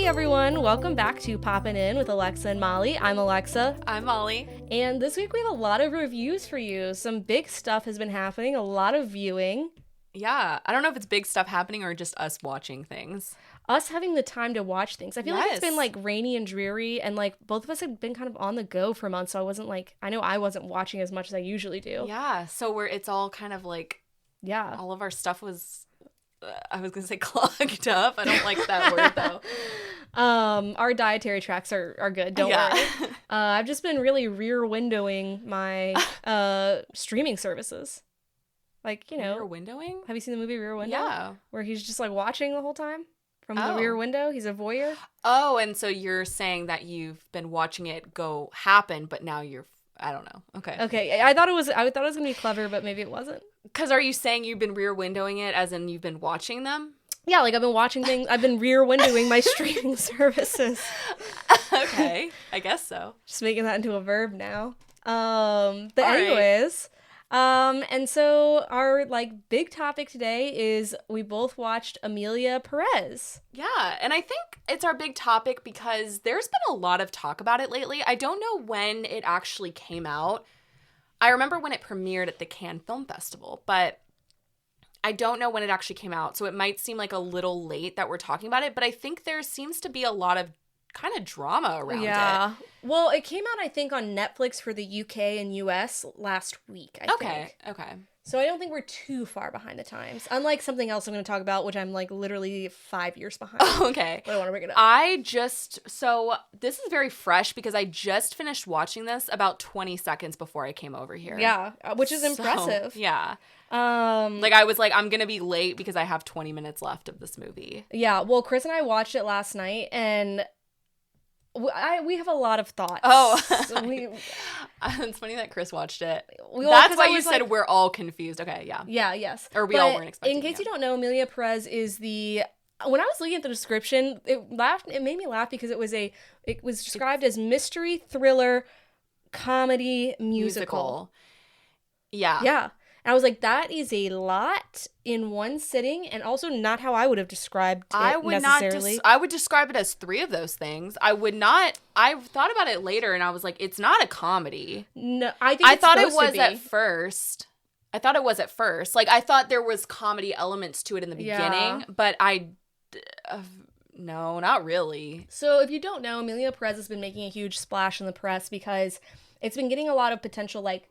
everyone, welcome back to Poppin In with Alexa and Molly. I'm Alexa. I'm Molly. And this week we have a lot of reviews for you. Some big stuff has been happening, a lot of viewing. Yeah, I don't know if it's big stuff happening or just us watching things. Us having the time to watch things. I feel like it's been like rainy and dreary, and like both of us have been kind of on the go for months, so I know I wasn't watching as much as I usually do. Yeah, so it's all kind of like, all of our stuff was, I was going to say clogged up. I don't like that word though. Our dietary tracks are good, don't worry. I've just been really rear windowing my streaming services. Like, you know. Rear windowing? Have you seen the movie Rear Window? Yeah. Where he's just like watching the whole time from the rear window. He's a voyeur. Oh, and so you're saying that you've been watching it happen, but now I don't know. Okay. Okay. I thought it was going to be clever, but maybe it wasn't. Because are you saying you've been rear windowing it as in you've been watching them? Yeah, like I've been watching things. I've been rear windowing my streaming services. Okay. I guess so. Just making that into a verb now. But anyways, and so our like big topic today is we both watched Emilia Pérez. Yeah, and I think it's our big topic because there's been a lot of talk about it lately. I don't know when it actually came out. I remember when it premiered at the Cannes Film Festival, but I don't know when it actually came out, so it might seem like a little late that we're talking about it, but I think there seems to be a lot of kind of drama around it. Well, it came out, I think, on Netflix for the UK and US last week, I think. Okay. So I don't think we're too far behind the times. Unlike something else I'm going to talk about, which I'm like literally 5 years behind. Okay. But I want to bring it up. So this is very fresh because I just finished watching this about 20 seconds before I came over here. Yeah, which is impressive. Yeah. Like I was like, I'm going to be late because I have 20 minutes left of this movie. Yeah, well, Chris and I watched it last night, and we have a lot of thoughts. It's funny that Chris watched it. That's why you said we're all confused. Okay, yeah. Yeah, yes. Or we all weren't expecting. In case you don't know, Emilia Pérez is when I was looking at the description, it made me laugh because it was described as mystery, thriller, comedy, musical. Yeah. Yeah. And I was like, that is a lot in one sitting, and also not how I would have described it necessarily. I would describe it as three of those things. I thought about it later, and I was like, it's not a comedy. No, I thought it was at first. I thought it was at first. Like, I thought there was comedy elements to it in the beginning, but no, not really. So if you don't know, Emilia Pérez has been making a huge splash in the press because it's been getting a lot of potential, like,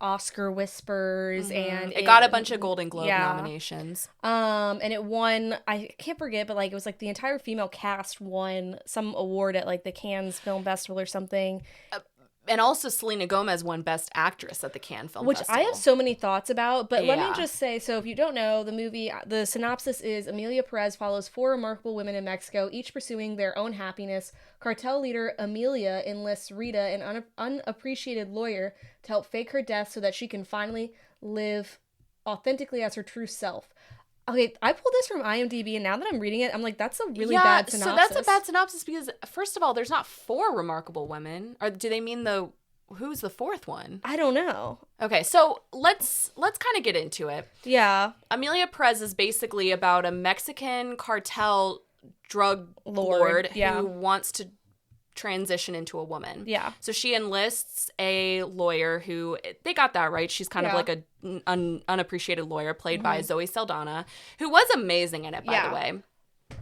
Oscar whispers, and it got a bunch of Golden Globe nominations. And it won, I can't forget, but like it was like the entire female cast won some award at like the Cannes Film Festival or something. And also Selena Gomez won Best Actress at the Cannes Film Festival. Which I have so many thoughts about, but let me just say, so if you don't know, the movie, the synopsis is Emilia Pérez follows 4 remarkable women in Mexico, each pursuing their own happiness. Cartel leader Emilia enlists Rita, an unappreciated lawyer, to help fake her death so that she can finally live authentically as her true self. Okay, I pulled this from IMDb, and now that I'm reading it, I'm like, that's a really bad synopsis. So that's a bad synopsis because, first of all, there's not 4 remarkable women. Or do they mean who's the 4th one? I don't know. Okay, so let's kind of get into it. Yeah. Emilia Pérez is basically about a Mexican cartel drug lord who wants to transition into a woman. Yeah. So she enlists a lawyer who, they got that right. She's kind of like an unappreciated lawyer played by Zoe Saldana, who was amazing in it, by the way.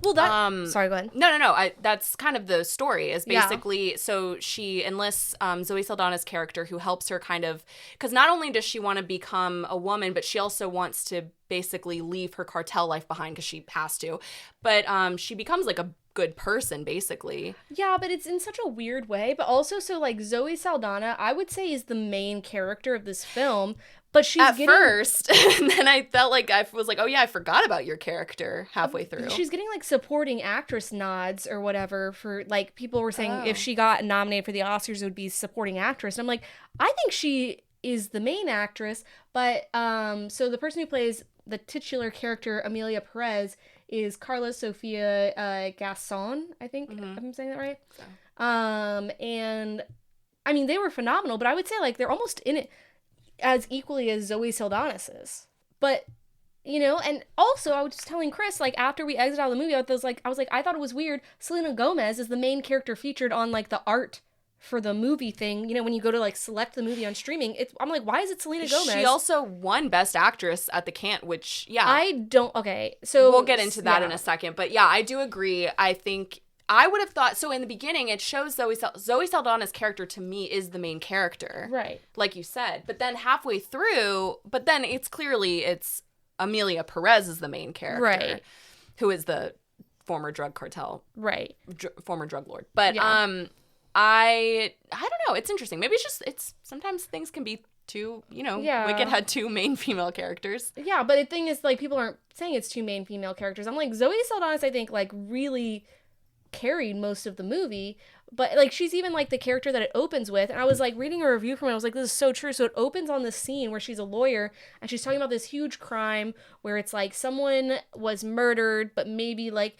Well, sorry, go ahead. No. That's kind of the story is basically, so she enlists Zoe Saldana's character who helps her kind of, because not only does she want to become a woman, but she also wants to basically leave her cartel life behind because she has to. But she becomes like a good person, basically. Yeah, but it's in such a weird way. But also, so like Zoe Saldana, I would say, is the main character of this film. But she's first, and then I felt like I was like, oh yeah, I forgot about your character halfway through. She's getting like supporting actress nods or whatever for like people were saying if she got nominated for the Oscars, it would be supporting actress. And I'm like, I think she is the main actress. But so the person who plays the titular character Emilia Pérez is Carla Sofia Gasson, I think I'm saying that right. So. And I mean they were phenomenal, but I would say like they're almost in it as equally as Zoe Saldana's is. But And also I was just telling Chris, like, after we exited out of the movie, I was like, I thought it was weird. Selena Gomez is the main character featured on, like, the art for the movie thing. When you go to, like, select the movie on streaming, I'm like, why is it Selena Gomez? She also won Best Actress at the Cannes, which, okay, so... We'll get into that in a second. But, yeah, I do agree. I think... I would have thought, so in the beginning, it shows Zoe Saldana's character, to me, is the main character. Right. Like you said. But then halfway through, it's Emilia Pérez is the main character. Right. Who is the former drug cartel. Right. Former drug lord. But, I don't know. It's interesting. Maybe it's sometimes things can be too, Wicked had two main female characters. Yeah, but the thing is, like, people aren't saying it's two main female characters. I'm like, Zoe Saldana, I think, like, really carried most of the movie, but, like, she's even, like, the character that it opens with, and I was, like, reading a review from it, I was like, this is so true. So it opens on this scene where she's a lawyer, and she's talking about this huge crime where it's, like, someone was murdered, but maybe, like,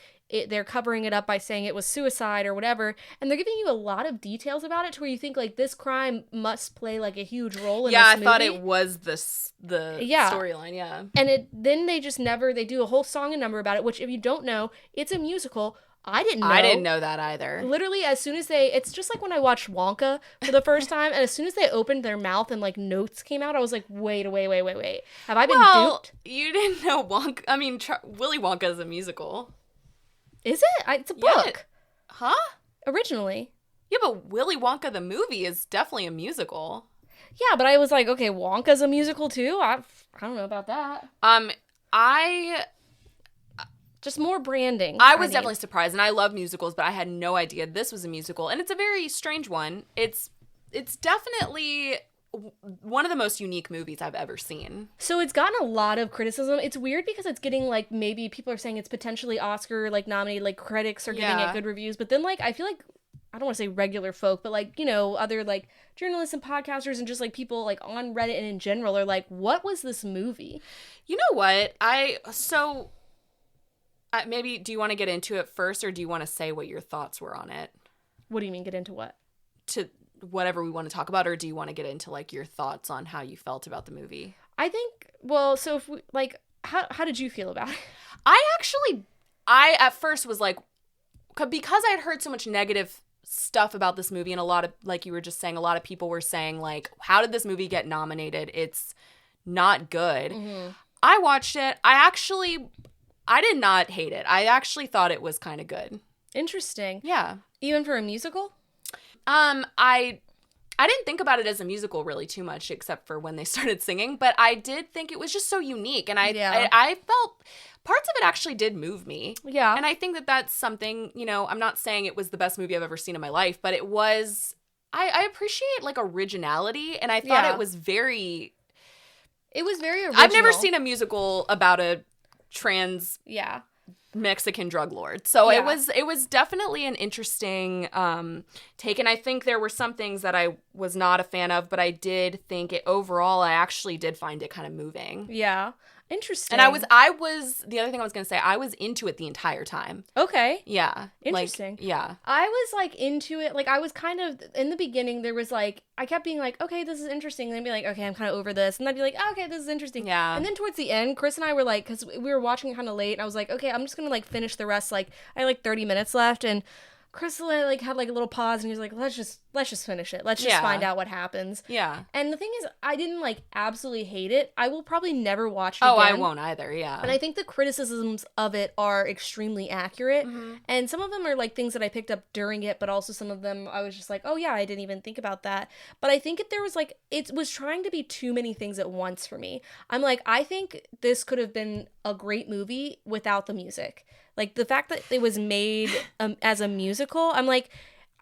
they're covering it up by saying it was suicide or whatever, and they're giving you a lot of details about it to where you think, like, this crime must play, like, a huge role in this movie. Yeah, I thought it was the storyline, yeah. And then they do a whole song and number about it, which, if you don't know, it's a musical. I didn't know that either. Literally, as soon as it's just like when I watched Wonka for the first time, and as soon as they opened their mouth and, like, notes came out, I was like, wait. Have I been duped? You didn't know Wonka. I mean, Willy Wonka is a musical. Is it? It's a book. Huh? Originally. Yeah, but Willy Wonka the movie is definitely a musical. Yeah, but I was like, okay, Wonka's a musical too? I don't know about that. Just more branding. I was definitely surprised, and I love musicals, but I had no idea this was a musical, and it's a very strange one. It's definitely one of the most unique movies I've ever seen. So it's gotten a lot of criticism. It's weird because it's getting, like, maybe people are saying it's potentially Oscar, like, nominated, like, critics are giving it good reviews, but then, like, I feel like, I don't want to say regular folk, but, like, other, like, journalists and podcasters and just, like, people, like, on Reddit and in general are like, what was this movie? You know what? Maybe, do you want to get into it first, or do you want to say what your thoughts were on it? What do you mean, get into what? To whatever we want to talk about, or do you want to get into, like, your thoughts on how you felt about the movie? I think, well, so if we, like, how did you feel about it? I at first was like, because I had heard so much negative stuff about this movie, and a lot of, like you were just saying, a lot of people were saying, like, how did this movie get nominated? It's not good. Mm-hmm. I watched it. I did not hate it. I actually thought it was kind of good. Interesting. Yeah. Even for a musical? I didn't think about it as a musical really too much, except for when they started singing, but I did think it was just so unique, and I felt parts of it actually did move me. Yeah. And I think that that's something, I'm not saying it was the best movie I've ever seen in my life, but it was, I appreciate, like, originality, and I thought it was very original. I've never seen a musical about a trans Mexican drug lord, so it was definitely an interesting take, and I think there were some things that I was not a fan of, but I did think it overall, I actually did find it kind of moving. Interesting. And I was the other thing I was gonna say, I was into it the entire time. Okay. Yeah. Interesting. Like, yeah. I was, like, into it. Like, I was kind of, in the beginning, there was, like, I kept being like, okay, this is interesting. And then be like, okay, I'm kind of over this. And then I'd be like, okay, this is interesting. Yeah. And then towards the end, Chris and I were like, because we were watching it kind of late, and I was like, okay, I'm just gonna, like, finish the rest. Like, I had, like, 30 minutes left, and Chris, like, had, like, a little pause, and he was like, let's just finish it. Let's just find out what happens. Yeah. And the thing is, I didn't, like, absolutely hate it. I will probably never watch it again. Oh, I won't either, yeah. And I think the criticisms of it are extremely accurate. Mm-hmm. And some of them are, like, things that I picked up during it, but also some of them I was just like, oh, yeah, I didn't even think about that. But I think there was, like, it was trying to be too many things at once for me. I'm like, I think this could have been a great movie without the music. Like, the fact that it was made as a musical, I'm like,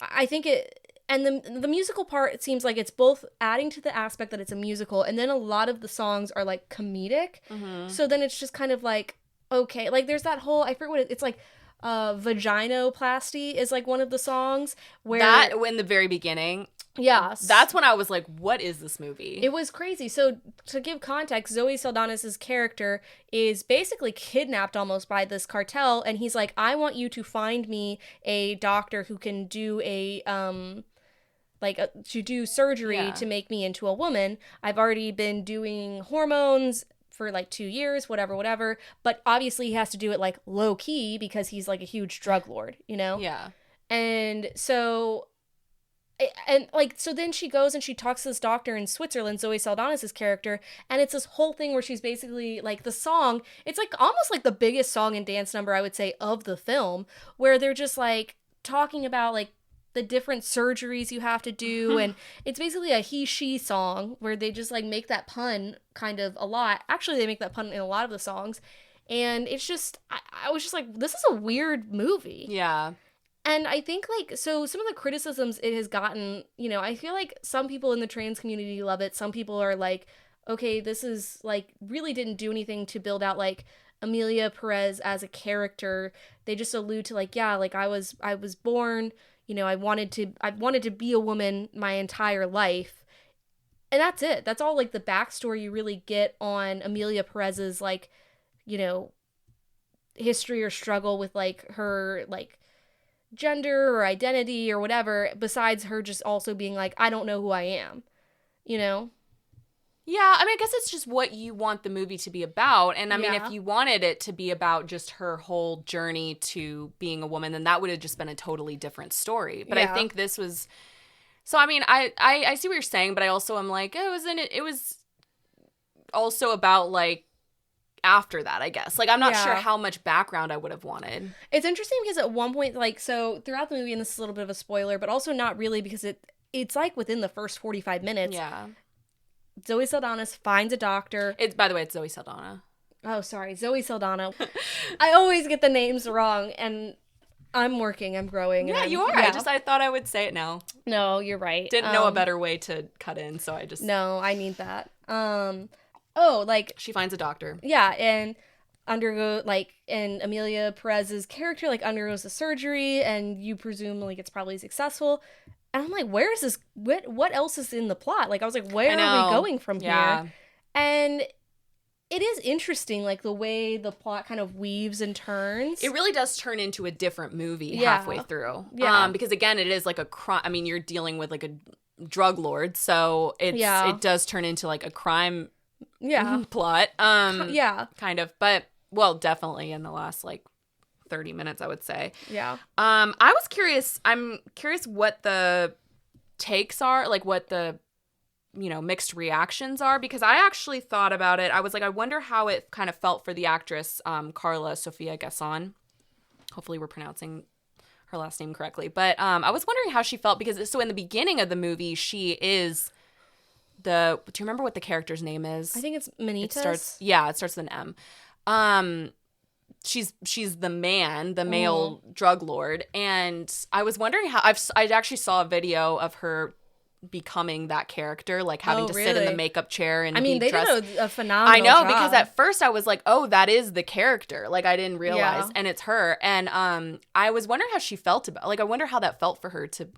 I think it, and the musical part, it seems like it's both adding to the aspect that it's a musical, and then a lot of the songs are, like, comedic. Mm-hmm. So then it's just kind of like, okay, like, there's that whole, I forget what it's like, vaginoplasty is, like, one of the songs where that in the very beginning. Yes. That's when I was like, what is this movie? It was crazy. So to give context, Zoe Saldana's character is basically kidnapped almost by this cartel, and he's like, I want you to find me a doctor who can do to do surgery to make me into a woman. I've already been doing hormones for like 2 years, whatever. But obviously he has to do it like low key because he's like a huge drug lord, you know? Yeah. And so so then she goes and she talks to this doctor in Switzerland, Zoe Saldana's character, and it's this whole thing where she's basically like the song, it's like almost like the biggest song and dance number I would say of the film, where they're just like talking about like the different surgeries you have to do, and it's basically a he-she song where they just like make that pun kind of a lot. Actually, they make that pun in a lot of the songs, and it's just I was just like, this is a weird movie. Yeah. And I think, like, so some of the criticisms it has gotten, you know, I feel like some people in the trans community love it. Some people are like, okay, this is, like, really didn't do anything to build out, like, Emilia Pérez as a character. They just allude to, like, yeah, like, I was born, you know, I wanted to be a woman my entire life. And that's it. That's all, like, the backstory you really get on Emilia Pérez's, like, you know, history or struggle with, like, her, like, gender or identity or whatever, besides her just also being like, I don't know who I am, you know? Yeah, I mean, I guess it's just what you want the movie to be about. And I mean, if you wanted it to be about just her whole journey to being a woman, then that would have just been a totally different story. But I think this was... So, I mean, I see what you're saying, but I also am like, it was also about, like, after that, I guess. Like, I'm not sure how much background I would have wanted. It's interesting because at one point, like, so throughout the movie, and this is a little bit of a spoiler, but also not really because it's like within the first 45 minutes. Yeah. Zoe Saldana finds a doctor. By the way, it's Zoe Saldana. Oh, sorry. Zoe Saldana. I always get the names wrong, and I'm growing. Yeah, you are. Yeah. I thought I would say it now. No, you're right. Didn't know a better way to cut in, so I just... No, I need that. She finds a doctor. Yeah, and and Emilia Pérez's character, like, undergoes the surgery, and you presume, like, it's probably successful. And I'm like, where is this? What else is in the plot? Like, I was like, where are we going from here? And it is interesting, like, the way the plot kind of weaves and turns. It really does turn into a different movie halfway through. Yeah. Because, again, it is, like, a crime. I mean, you're dealing with, like, a drug lord, so it does turn into, like, a crime plot. Kind of. But, well, definitely in the last, like, 30 minutes, I would say. Yeah. I'm curious what the takes are, like, what the, you know, mixed reactions are, because I actually thought about it. I was like, I wonder how it kind of felt for the actress, Carla Sofia Gasson. Hopefully we're pronouncing her last name correctly. But I was wondering how she felt, because so in the beginning of the movie, she is do you remember what the character's name is? I think it's Manitas. It starts with an M. She's the male drug lord, and I was wondering how I actually saw a video of her becoming that character, like having to sit in the makeup chair and they dressed. did a phenomenal I know, job. because at first I was like, oh, that is the character. Like, I didn't realize, and it's her. And I was wondering how she felt about. Like, I wonder how that felt for her to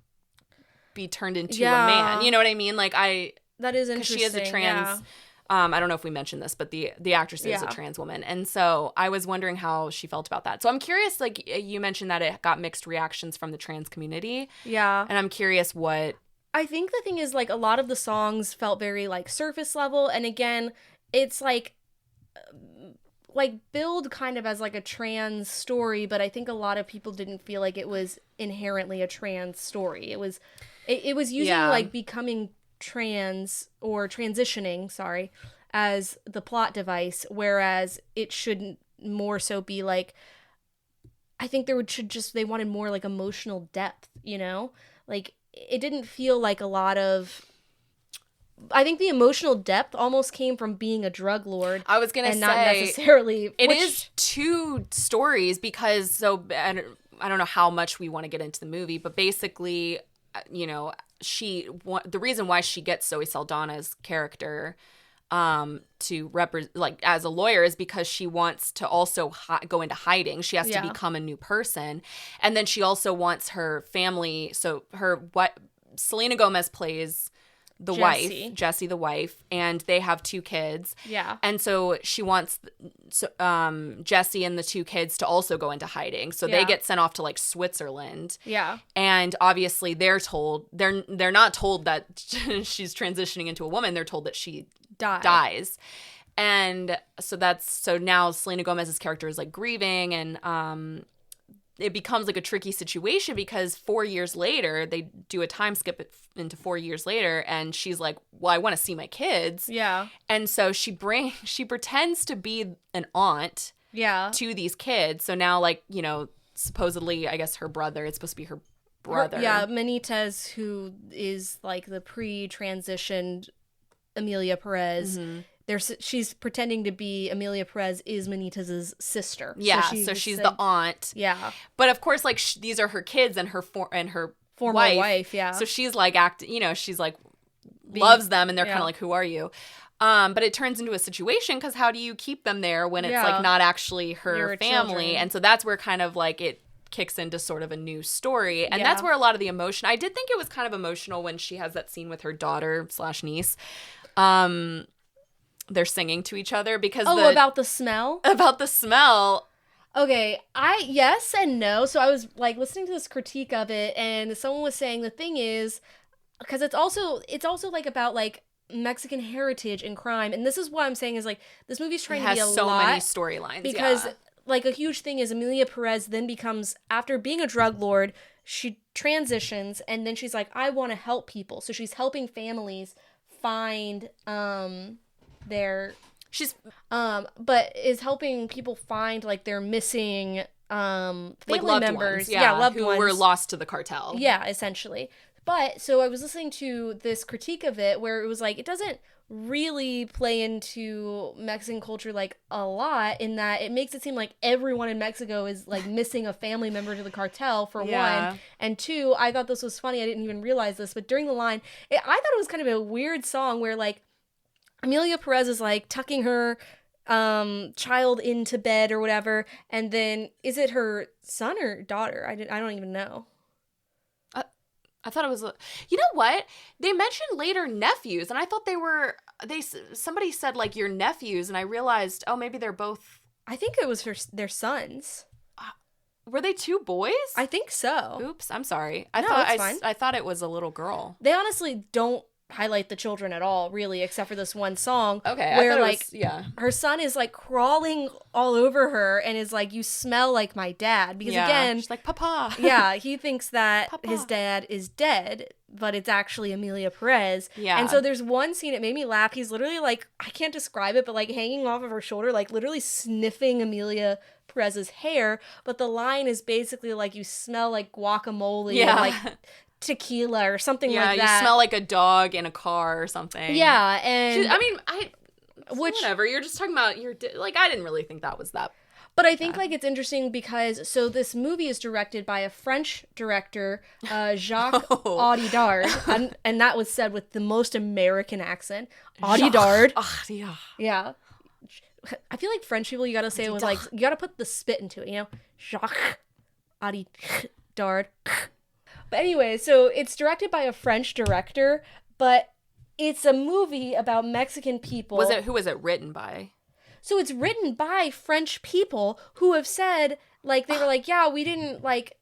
be turned into a man. You know what I mean? Like, that is interesting. Because she is a trans. I don't know if we mentioned this, but the actress is a trans woman. And so I was wondering how she felt about that. So I'm curious, like, you mentioned that it got mixed reactions from the trans community. Yeah. And I'm curious what... I think the thing is, like, a lot of the songs felt very, like, surface level. And again, it's, like billed kind of as, like, a trans story. But I think a lot of people didn't feel like it was inherently a trans story. It was using, like, becoming trans or transitioning, as the plot device, whereas it shouldn't more so be like, I think they wanted more like emotional depth, you know? Like, it didn't feel like a lot of, I think the emotional depth almost came from being a drug lord. I was gonna say, not necessarily. It is two stories, because I don't know how much we want to get into the movie, but basically, you know, the reason why she gets Zoe Saldana's character to represent, like, as a lawyer, is because she wants to also go into hiding. She has to become a new person, and then she also wants her family. So Selena Gomez plays the wife, Jessie the wife, and they have 2 kids. Yeah. And so she wants Jessie and the 2 kids to also go into hiding. So they get sent off to, like, Switzerland. Yeah. And obviously they're not told that she's transitioning into a woman. They're told that she dies. And so now Selena Gomez's character is like grieving, and it becomes like a tricky situation because 4 years later, they do a time skip into 4 years later, and she's like, well, I want to see my kids. Yeah. And so she pretends to be an aunt to these kids. So now, like, you know, supposedly, I guess it's supposed to be her brother. Benitez, who is like the pre-transitioned Emilia Pérez. She's pretending to be Emilia Pérez is Benitez's sister. Yeah, so she's the aunt. Yeah, but of course, like these are her kids and her former wife. Yeah, so she's like she's like loves them, and they're kind of like, who are you? But it turns into a situation because how do you keep them there when it's like not actually her family? Children. And so that's where kind of like it kicks into sort of a new story, and that's where a lot of the emotion. I did think it was kind of emotional when she has that scene with her daughter/niece. They're singing to each other because about the smell? About the smell. Okay, yes and no. So I was like listening to this critique of it, and someone was saying the thing is, because it's also like about like Mexican heritage and crime, and this is what I'm saying is like this movie's trying to be so many storylines because like a huge thing is Emilia Pérez then becomes, after being a drug lord, she transitions, and then she's like, I want to help people, so she's helping families find but is helping people find like their missing family like loved members ones, loved who ones were lost to the cartel, essentially. But so I was listening to this critique of it where it was like it doesn't really play into Mexican culture like a lot, in that it makes it seem like everyone in Mexico is like missing a family member to the cartel, for one, and two, I thought this was funny, I didn't even realize this, but during the line I thought it was kind of a weird song where like Emilia Pérez is like tucking her child into bed or whatever, and then is it her son or daughter? I don't even know. I thought it was you know what, they mentioned later nephews, and I thought somebody said like your nephews, and I realized maybe they're both. I think it was their sons. Were they two boys? I think so. Oops, I'm sorry. I thought it was a little girl. They honestly don't highlight the children at all, really, except for this one song. Okay, where like her son is like crawling all over her and is like, "You smell like my dad," because again, she's like, "Papa." He thinks that his dad is dead, but it's actually Emilia Pérez. Yeah, and so there's one scene, it made me laugh. He's literally like, I can't describe it, but like hanging off of her shoulder, like literally sniffing Emilia Pérez's hair. But the line is basically like, "You smell like guacamole," and like tequila or something like that. Yeah, you smell like a dog in a car or something. Yeah, and whatever. You're just talking about like, I didn't really think that was that. But I think like it's interesting because this movie is directed by a French director, Jacques Audidard, and that was said with the most American accent. Audidard. Yeah. I feel like French people, you gotta say it with like, you gotta put the spit into it, you know? Jacques Audidard. But anyway, so it's directed by a French director, but it's a movie about Mexican people. Who was it written by? So it's written by French people who have said, like, they were like, yeah, we didn't, like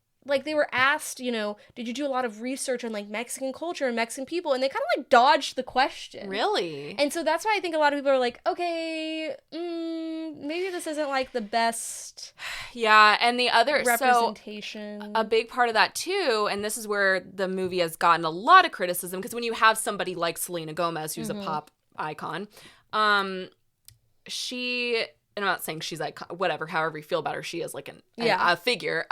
they were asked, you know, did you do a lot of research on, like, Mexican culture and Mexican people? And they kind of, like, dodged the question. Really? And so that's why I think a lot of people are like, okay, maybe this isn't, like, the best and the other representation. So a big part of that, too, and this is where the movie has gotten a lot of criticism, because when you have somebody like Selena Gomez, who's a pop icon, and I'm not saying she's like, whatever, however you feel about her, she is like a figure.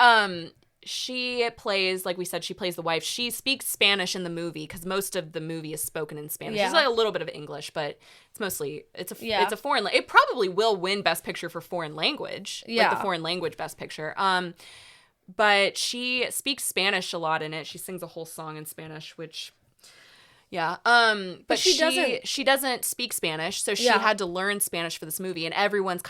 She plays, like we said, she plays the wife. She speaks Spanish in the movie because most of the movie is spoken in Spanish. There's like a little bit of English, but it's mostly it's a foreign. It probably will win Best Picture for foreign language, like the foreign language Best Picture. But she speaks Spanish a lot in it. She sings a whole song in Spanish, which. Yeah. But she doesn't speak Spanish, so she had to learn Spanish for this movie, and everyone's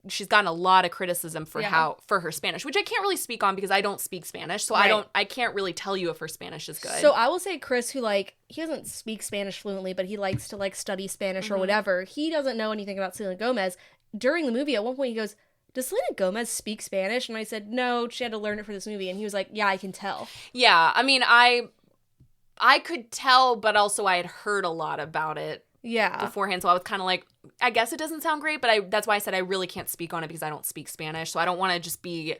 she's gotten a lot of criticism for her Spanish, which I can't really speak on because I don't speak Spanish, so I can't really tell you if her Spanish is good. So I will say Chris, who like, he doesn't speak Spanish fluently, but he likes to like study Spanish or whatever. He doesn't know anything about Selena Gomez. During the movie, at one point he goes, does Selena Gomez speak Spanish? And I said, no, she had to learn it for this movie. And he was like, yeah, I can tell. Yeah, I mean, I could tell, but also I had heard a lot about it beforehand. So I was kind of like, I guess it doesn't sound great, but that's why I said I really can't speak on it because I don't speak Spanish. So I don't want to just be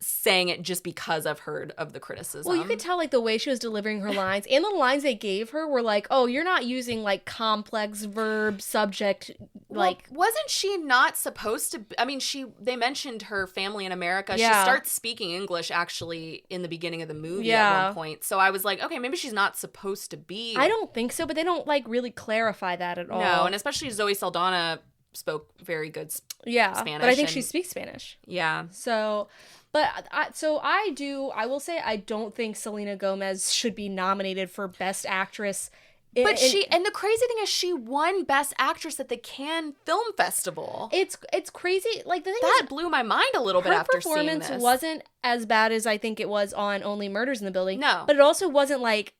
saying it just because I've heard of the criticism. Well, you could tell, like, the way she was delivering her lines and the lines they gave her were like, oh, you're not using, like, complex verb, subject, like... Well, wasn't she not supposed to... I mean, they mentioned her family in America. She starts speaking English, actually, in the beginning of the movie at one point. So I was like, okay, maybe she's not supposed to be... I don't think so, but they don't, like, really clarify that at all. No, and especially Zoe Saldana spoke very good Spanish. But I think she speaks Spanish. Yeah. So... But I will say I don't think Selena Gomez should be nominated for Best Actress. But and the crazy thing is she won Best Actress at the Cannes Film Festival. It's crazy. Like, the thing that blew my mind a little bit after seeing this. Her performance wasn't as bad as I think it was on Only Murders in the Building. No. But it also wasn't like,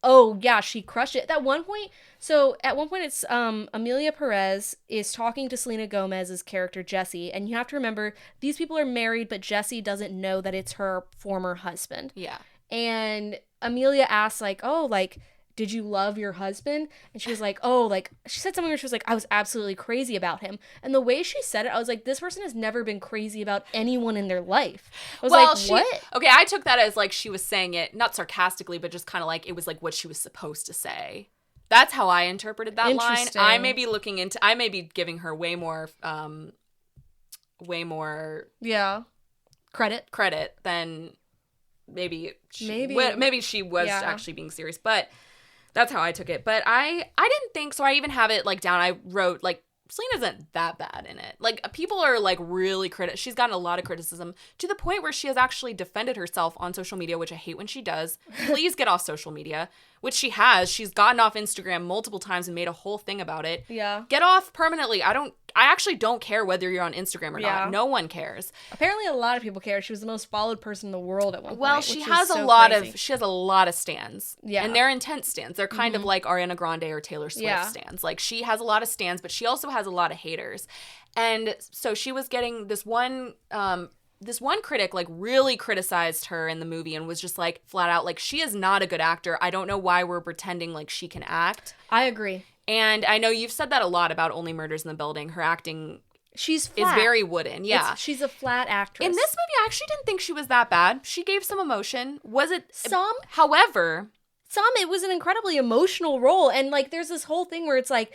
oh yeah, she crushed it. At one point it's Emilia Pérez is talking to Selena Gomez's character Jesse, and you have to remember these people are married, but Jesse doesn't know that it's her former husband. Yeah. And Emilia asks, like, oh, like, did you love your husband? And she was like, oh, like, she said something where she was like, I was absolutely crazy about him. And the way she said it, I was like, this person has never been crazy about anyone in their life. I was like, what? Okay, I took that as, like, she was saying it, not sarcastically, but just kind of like, it was like what she was supposed to say. That's how I interpreted that line. I may be giving her way more credit than maybe she was actually being serious, but that's how I took it. But I didn't think so. I even have it, like, down. I wrote, like, Selena isn't that bad in it. Like, people are, like, really she's gotten a lot of criticism to the point where she has actually defended herself on social media, which I hate when she does. Please get off social media, which she has. She's gotten off Instagram multiple times and made a whole thing about it. Yeah. Get off permanently. I actually don't care whether you're on Instagram or not. No one cares. Apparently a lot of people care. She was the most followed person in the world at one point. Well, she has a lot of stans. Yeah. And they're intense stans. They're kind of like Ariana Grande or Taylor Swift stans. Like, she has a lot of stans, but she also has a lot of haters. And so she was getting this one critic, like, really criticized her in the movie and was just like, flat out, like, she is not a good actor. I don't know why we're pretending like she can act. I agree. And I know you've said that a lot about Only Murders in the Building. Her acting is very wooden. Yeah. She's a flat actress. In this movie, I actually didn't think she was that bad. She gave some emotion. Was it? Some? However. It was an incredibly emotional role. And, like, there's this whole thing where it's like,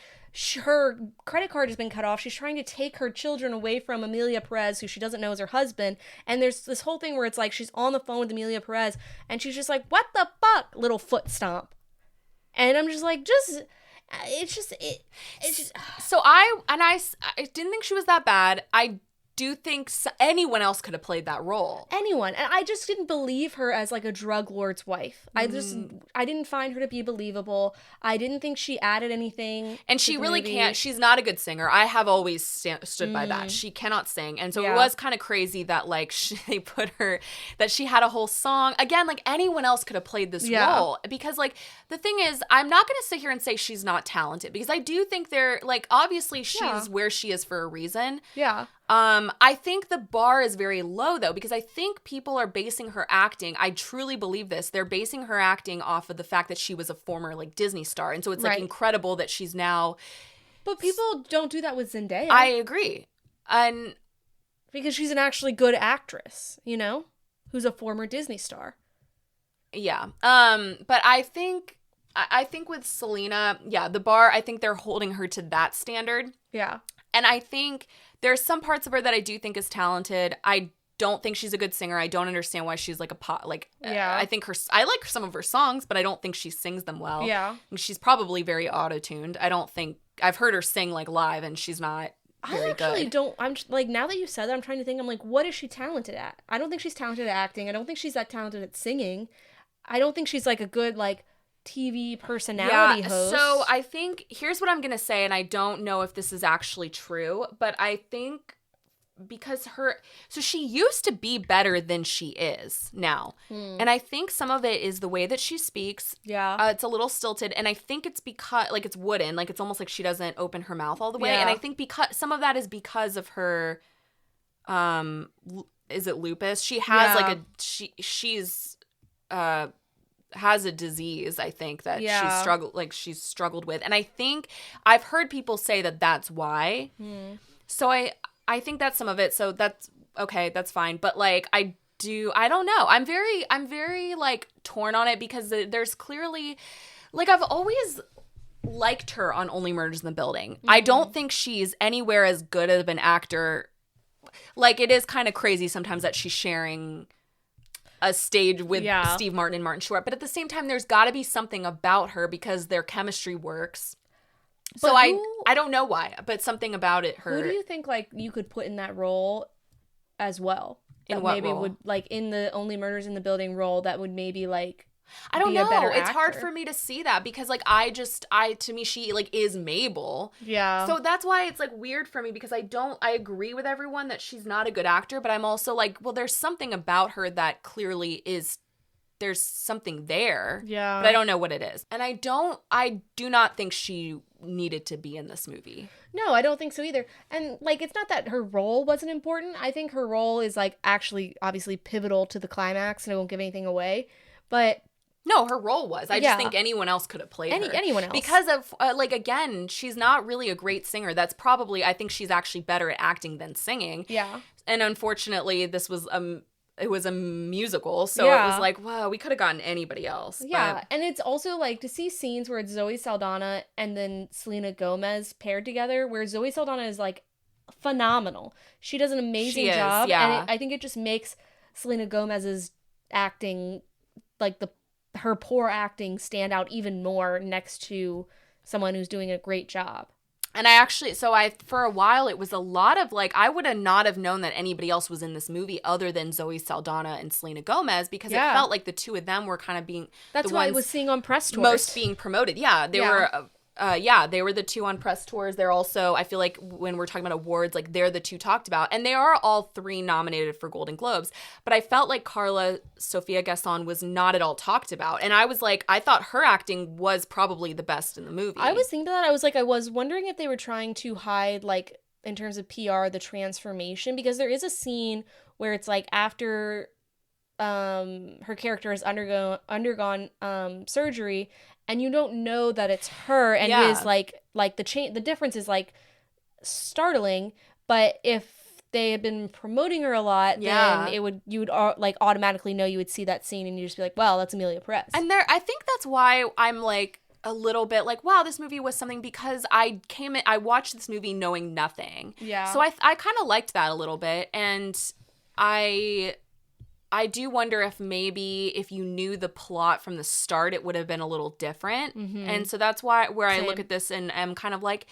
her credit card has been cut off. She's trying to take her children away from Emilia Pérez, who she doesn't know is her husband. And there's this whole thing where it's like she's on the phone with Emilia Pérez, and she's just like, what the fuck? Little foot stomp. And I'm just like, it's just. So I didn't think she was that bad. I do think anyone else could have played that role. Anyone. And I just didn't believe her as, like, a drug lord's wife. I didn't find her to be believable. I didn't think she added anything. And she really can't. She's not a good singer. I have always stood by that. She cannot sing. And so it was kind of crazy that, like, they put her, that she had a whole song. Again, like, anyone else could have played this role. Because, like, the thing is, I'm not going to sit here and say she's not talented. Because I do think obviously she's where she is for a reason. Yeah. I think the bar is very low, though, because I think people are basing her acting. I truly believe this. They're basing her acting off of the fact that she was a former, like, Disney star. And so it's, like, incredible that she's now. But people don't do that with Zendaya. I agree. And because she's an actually good actress, you know, who's a former Disney star. Yeah. But I think with Selena, the bar, I think they're holding her to that standard. Yeah. And I think there's some parts of her that I do think is talented. I don't think she's a good singer. I don't understand why she's, like, a pop. Like, I think I like some of her songs, but I don't think she sings them well. Yeah. She's probably very auto-tuned. I don't think I've heard her sing, like, live, and she's not very good. I actually don't. I'm like, now that you said that, I'm trying to think. I'm like, what is she talented at? I don't think she's talented at acting. I don't think she's that talented at singing. I don't think she's, like, a good, like, TV personality host. So I think, here's what I'm going to say, and I don't know if this is actually true, but I think because she used to be better than she is now. And I think some of it is the way that she speaks. Yeah. It's a little stilted, and I think it's because, like, it's wooden, like, it's almost like she doesn't open her mouth all the way. And I think because some of that is because of her, is it lupus? She has, like, she's, has a disease, I think, that she's struggled with. And I think I've heard people say that that's why. So I think that's some of it. So that's okay, that's fine. But like I don't know. I'm very like torn on it because there's clearly, like, I've always liked her on Only Murders in the Building. I don't think she's anywhere as good of an actor. Like, it is kind of crazy sometimes that she's sharing a stage with Steve Martin and Martin Short, but at the same time, there's got to be something about her because their chemistry works. So I don't know why, but something about it. Who do you think like you could put in that role as well? In what maybe role? Would like in the Only Murders in the Building role that would maybe like I don't be know. a better It's actor. hard for me to see that because like to me she like is Mabel. Yeah. So that's why it's like weird for me because I agree with everyone that she's not a good actor, but I'm also like, well, there's something about her that clearly there's something there. Yeah. But I don't know what it is. And I do not think she needed to be in this movie. No, I don't think so either. And like, it's not that her role wasn't important. I think her role is like actually obviously pivotal to the climax and I won't give anything away. But no, her role was. I just think anyone else could have played her. Anyone else. Because of, like, again, she's not really a great singer. That's probably, I think she's actually better at acting than singing. Yeah. And unfortunately, it was a musical. So it was like, wow, we could have gotten anybody else. Yeah. But And it's also like to see scenes where it's Zoe Saldana and then Selena Gomez paired together, where Zoe Saldana is like phenomenal. She does an amazing job. Yeah. And I think it just makes Selena Gomez's acting, like her poor acting, stand out even more next to someone who's doing a great job. And for a while, it was a lot of like, I would not have known that anybody else was in this movie other than Zoe Saldana and Selena Gomez because it felt like the two of them were kind of being That's the why ones I was seeing on press tours. most being promoted. Yeah, they were. They were the two on press tours. They're also, I feel like when we're talking about awards, like they're the two talked about. And they are all three nominated for Golden Globes. But I felt like Carla Sofia Gasson was not at all talked about. And I was like, I thought her acting was probably the best in the movie. I was thinking that. I was wondering if they were trying to hide, like, in terms of PR, the transformation. Because there is a scene where it's like after her character has undergone surgery, and you don't know that it's her, and it is like the difference is like startling. But if they had been promoting her a lot, then you would like automatically know. You would see that scene and you just be like, well, that's Emilia Pérez. And I think that's why I'm like a little bit like, wow, this movie was something, because I watched this movie knowing nothing. Yeah. So I kind of liked that a little bit, and I do wonder if maybe if you knew the plot from the start, it would have been a little different. Mm-hmm. And so that's where I look at this and am kind of like,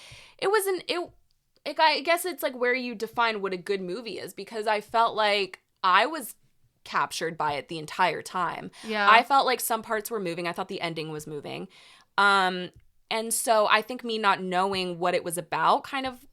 I guess it's like where you define what a good movie is, because I felt like I was captured by it the entire time. Yeah. I felt like some parts were moving. I thought the ending was moving. And so I think me not knowing what it was about kind of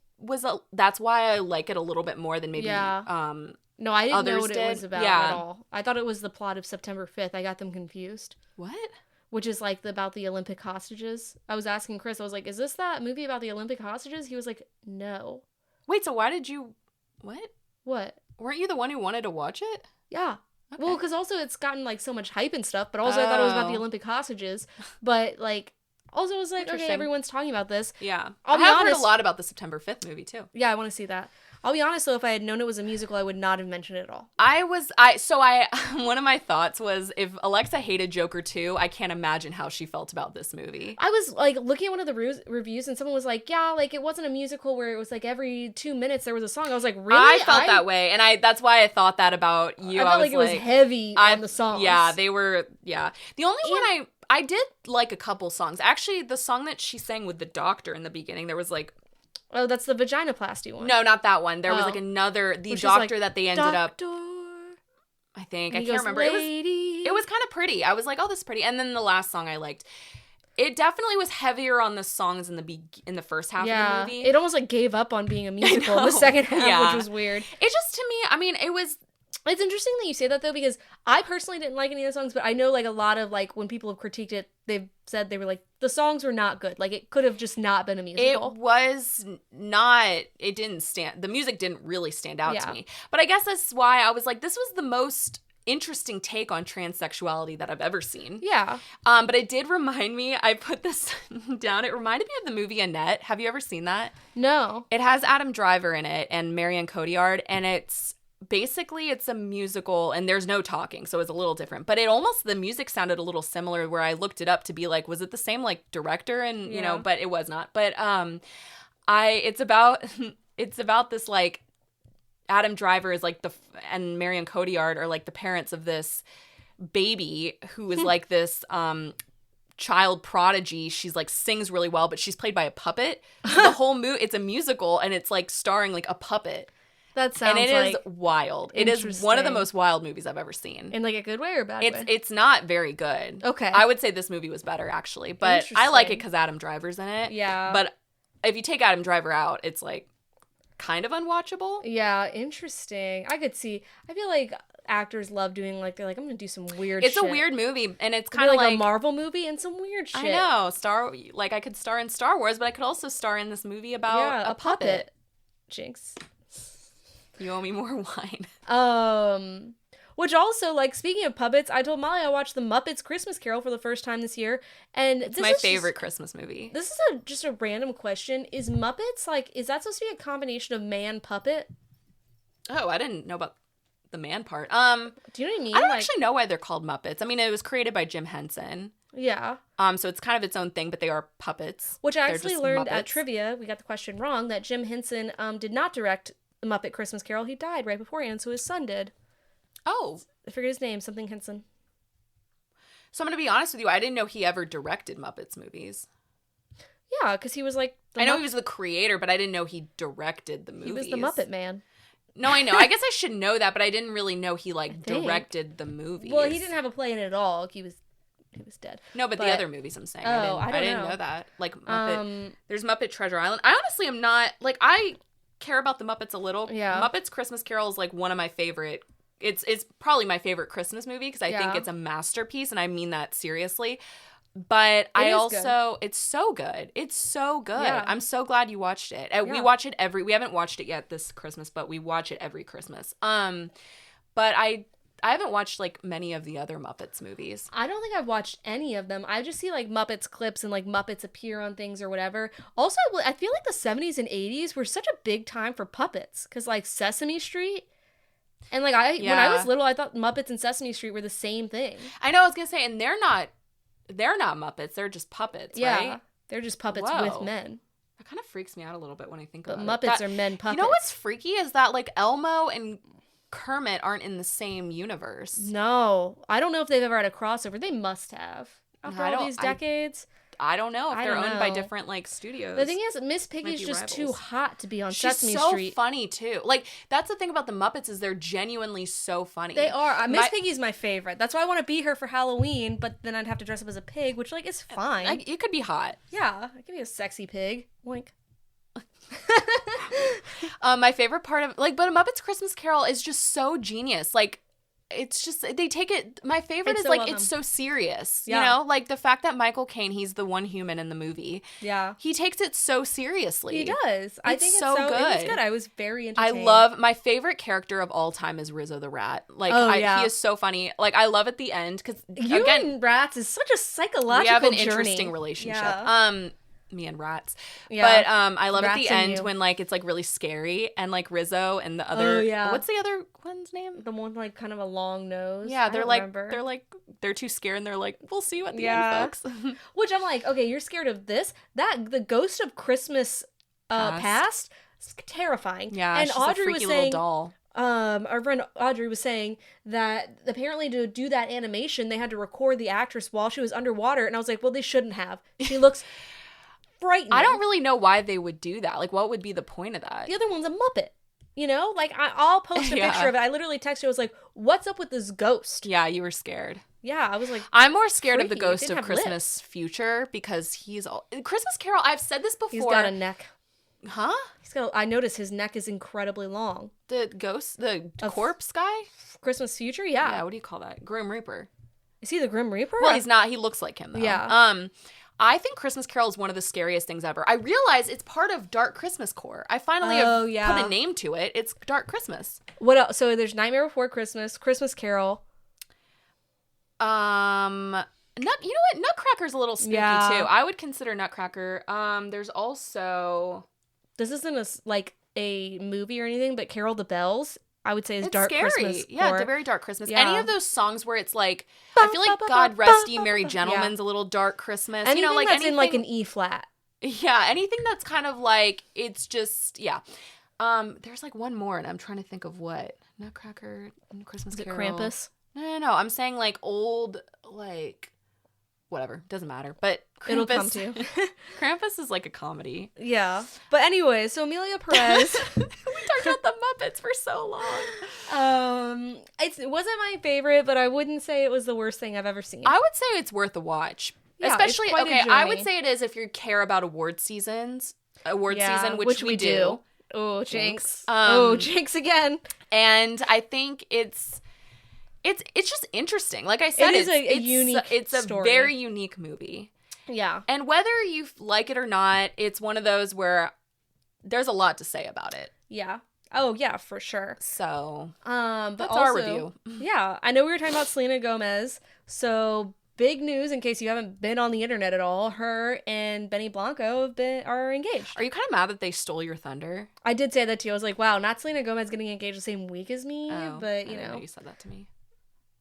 that's why I like it a little bit more than maybe No, I didn't know what did. it was about at all. I thought it was the plot of September 5th. I got them confused. What? Which is like about the Olympic hostages. I was asking Chris, I was like, is this that movie about the Olympic hostages? He was like, no. Wait, so why did you... What? What? Weren't you the one who wanted to watch it? Yeah. Okay. Well, because also it's gotten like so much hype and stuff, but also I thought it was about the Olympic hostages. But like... Also, I was like, okay, everyone's talking about this. Yeah. I have heard a lot about the September 5th movie, too. Yeah, I want to see that. I'll be honest, though, if I had known it was a musical, I would not have mentioned it at all. One of my thoughts was, if Alexa hated Joker 2, I can't imagine how she felt about this movie. I was, like, looking at one of the reviews, and someone was like, yeah, like, it wasn't a musical where it was, like, every 2 minutes there was a song. I was like, really? I felt that way, and that's why I thought that about you. I felt like it was heavy on the songs. Yeah, they were, yeah. The only one I did like a couple songs. Actually, the song that she sang with the doctor in the beginning, there was like... Oh, that's the vaginoplasty one. No, not that one. There was like another... The doctor that they ended up... I think. I can't remember. Lady. It was kind of pretty. I was like, oh, this is pretty. And then the last song I liked. It definitely was heavier on the songs in the first half of the movie. It almost like gave up on being a musical in the second half, which was weird. It just, to me, I mean, it was... It's interesting that you say that, though, because I personally didn't like any of the songs, but I know, like, a lot of, like, when people have critiqued it, they've said they were like, the songs were not good. Like, it could have just not been a musical. It was not, it didn't stand, the music didn't really stand out to me. But I guess that's why I was like, this was the most interesting take on transsexuality that I've ever seen. Yeah. But it did remind me, I put this down, it reminded me of the movie Annette. Have you ever seen that? No. It has Adam Driver in it and Marianne Cotillard, and it's a musical, and there's no talking, so it's a little different. But the music sounded a little similar, where I looked it up to be like, was it the same like director? And you know, but it was not. But it's about this like Adam Driver is like and Marianne Cotillard are like the parents of this baby who is like this child prodigy. She's like sings really well, but she's played by a puppet. So the whole it's a musical, and it's like starring like a puppet. That sounds and it is wild. It is one of the most wild movies I've ever seen. In like a good way or bad way? It's not very good. Okay. I would say this movie was better actually, but I like it because Adam Driver's in it. Yeah. But if you take Adam Driver out, it's like kind of unwatchable. Yeah, interesting. I feel like actors love doing like, they're like, I'm gonna do some weird shit. It's a weird movie, and it's kind of like a Marvel movie and some weird shit. I know. I could star in Star Wars, but I could also star in this movie about a puppet. Jinx. You owe me more wine. Which also, like, speaking of puppets, I told Molly I watched the Muppets Christmas Carol for the first time this year, and it's my favorite Christmas movie. This is just a random question. Is Muppets, like, is that supposed to be a combination of man puppet? Oh, I didn't know about the man part. Do you know what I mean? I don't actually know why they're called Muppets. I mean, it was created by Jim Henson. Yeah. So it's kind of its own thing, but they are puppets. Which I actually learned at trivia, we got the question wrong, that Jim Henson did not direct the Muppet Christmas Carol. He died right beforehand, so his son did. Oh. I forget his name, something Henson. So I'm going to be honest with you, I didn't know he ever directed Muppets movies. Yeah, because he was like... I know he was the creator, but I didn't know he directed the movies. He was the Muppet Man. No, I know. I guess I should know that, but I didn't really know he, like, directed the movies. Well, he didn't have a play in it at all. He was dead. No, but the other movies I'm saying. Oh, I didn't know that. Like, Muppet... There's Muppet Treasure Island. I honestly am not... Like, I care about the Muppets a little. Yeah. Muppets Christmas Carol is, like, one of my favorite... It's probably my favorite Christmas movie because I think it's a masterpiece, and I mean that seriously. But it's so good. It's so good. Yeah. I'm so glad you watched it. Yeah. We watch it we haven't watched it yet this Christmas, but we watch it every Christmas. But I haven't watched like many of the other Muppets movies. I don't think I've watched any of them. I just see like Muppets clips and like Muppets appear on things or whatever. Also, I feel like the 70s and 80s were such a big time for puppets because like Sesame Street. And like when I was little, I thought Muppets and Sesame Street were the same thing. I know, I was gonna say, and they're not Muppets. They're just puppets, right? They're just puppets with men. That kind of freaks me out a little bit when I think about it. But Muppets are men puppets. You know what's freaky is that like Elmo and Kermit aren't in the same universe. No, I don't know if they've ever had a crossover. They must have after all these decades. I don't know if they're owned by different like studios. The thing is, Miss Piggy's just too hot to be on Sesame Street. She's so funny too. Like that's the thing about the Muppets is they're genuinely so funny. They are. Miss Piggy's my favorite. That's why I want to be her for Halloween. But then I'd have to dress up as a pig, which like is fine. You could be hot. Yeah, I could be a sexy pig. Wink. My favorite part of but a Muppets Christmas Carol is just so genius. Like. It's just, they take it, my favorite is like, it's so serious, you know? Like, the fact that Michael Caine, he's the one human in the movie. Yeah. He takes it so seriously. He does. I think it's so good. It was good. I was very entertained. My favorite character of all time is Rizzo the Rat. Like, he is so funny. Like, I love at the end, because, again, rats is such a psychological journey. We have an interesting relationship. Yeah. Me and rats. Yeah. But I love at the end when like it's like really scary and like Rizzo and the other what's the other one's name? The one like kind of a long nose. Yeah, they're too scared and they're like, we'll see you at the end, folks. Which I'm like, okay, you're scared of this? The Ghost of Christmas Past? It's terrifying. Yeah, and she's Audrey a freaky little doll. Our friend Audrey was saying that apparently to do that animation they had to record the actress while she was underwater, and I was like, well, they shouldn't have. She looks frightening. I don't really know why they would do that. Like, what would be the point of that? The other one's a Muppet. You know? Like, I'll post a picture of it. I literally texted you. I was like, what's up with this ghost? Yeah, you were scared. Yeah, I was like, I'm more scared of the Ghost of Christmas Future because he's Christmas Carol, I've said this before. He's got a neck. Huh? I noticed his neck is incredibly long. The corpse guy? Christmas Future? Yeah. Yeah, what do you call that? Grim Reaper. Is he the Grim Reaper? Well, he's not. He looks like him, though. Yeah. I think Christmas Carol is one of the scariest things ever. I realize it's part of Dark Christmas Core. I finally have put a name to it. It's Dark Christmas. What else? So there's Nightmare Before Christmas, Christmas Carol. You know what? Nutcracker's a little spooky too. I would consider Nutcracker. There's also. This isn't a movie or anything, but Carol the Bells, I would say, is dark scary. Christmas. Yeah, it's a very dark Christmas. Yeah. Any of those songs where it's like, I feel like God Rest Ye Merry Gentlemen's a little dark Christmas. Anything like that's in like an E flat. Yeah, anything that's kind of like, it's just, yeah. There's like one more, and I'm trying to think of what. Nutcracker, Christmas Carol. Is it Krampus? No. I'm saying like old, like, whatever. Doesn't matter. But Krampus, it'll come to. Krampus is like a comedy. Yeah. But anyway, so Emilia Pérez. We talked about the Muppets for so long. It wasn't my favorite, but I wouldn't say it was the worst thing I've ever seen. I would say it's worth a watch. Yeah, especially, I would say it is if you care about award season, which we do. Oh, jinx. Jinx again. And I think it's just interesting. Like I said, it is a unique It's a story. very unique movie. Yeah. And whether you like it or not, it's one of those where there's a lot to say about it. Yeah. Oh, yeah, for sure. So, but that's also, our review. Yeah. I know we were talking about Selena Gomez. So, big news in case you haven't been on the internet at all. Her and Benny Blanco are engaged. Are you kind of mad that they stole your thunder? I did say that to you. I was like, wow, not Selena Gomez getting engaged the same week as me. Oh, but, you know. You said that to me.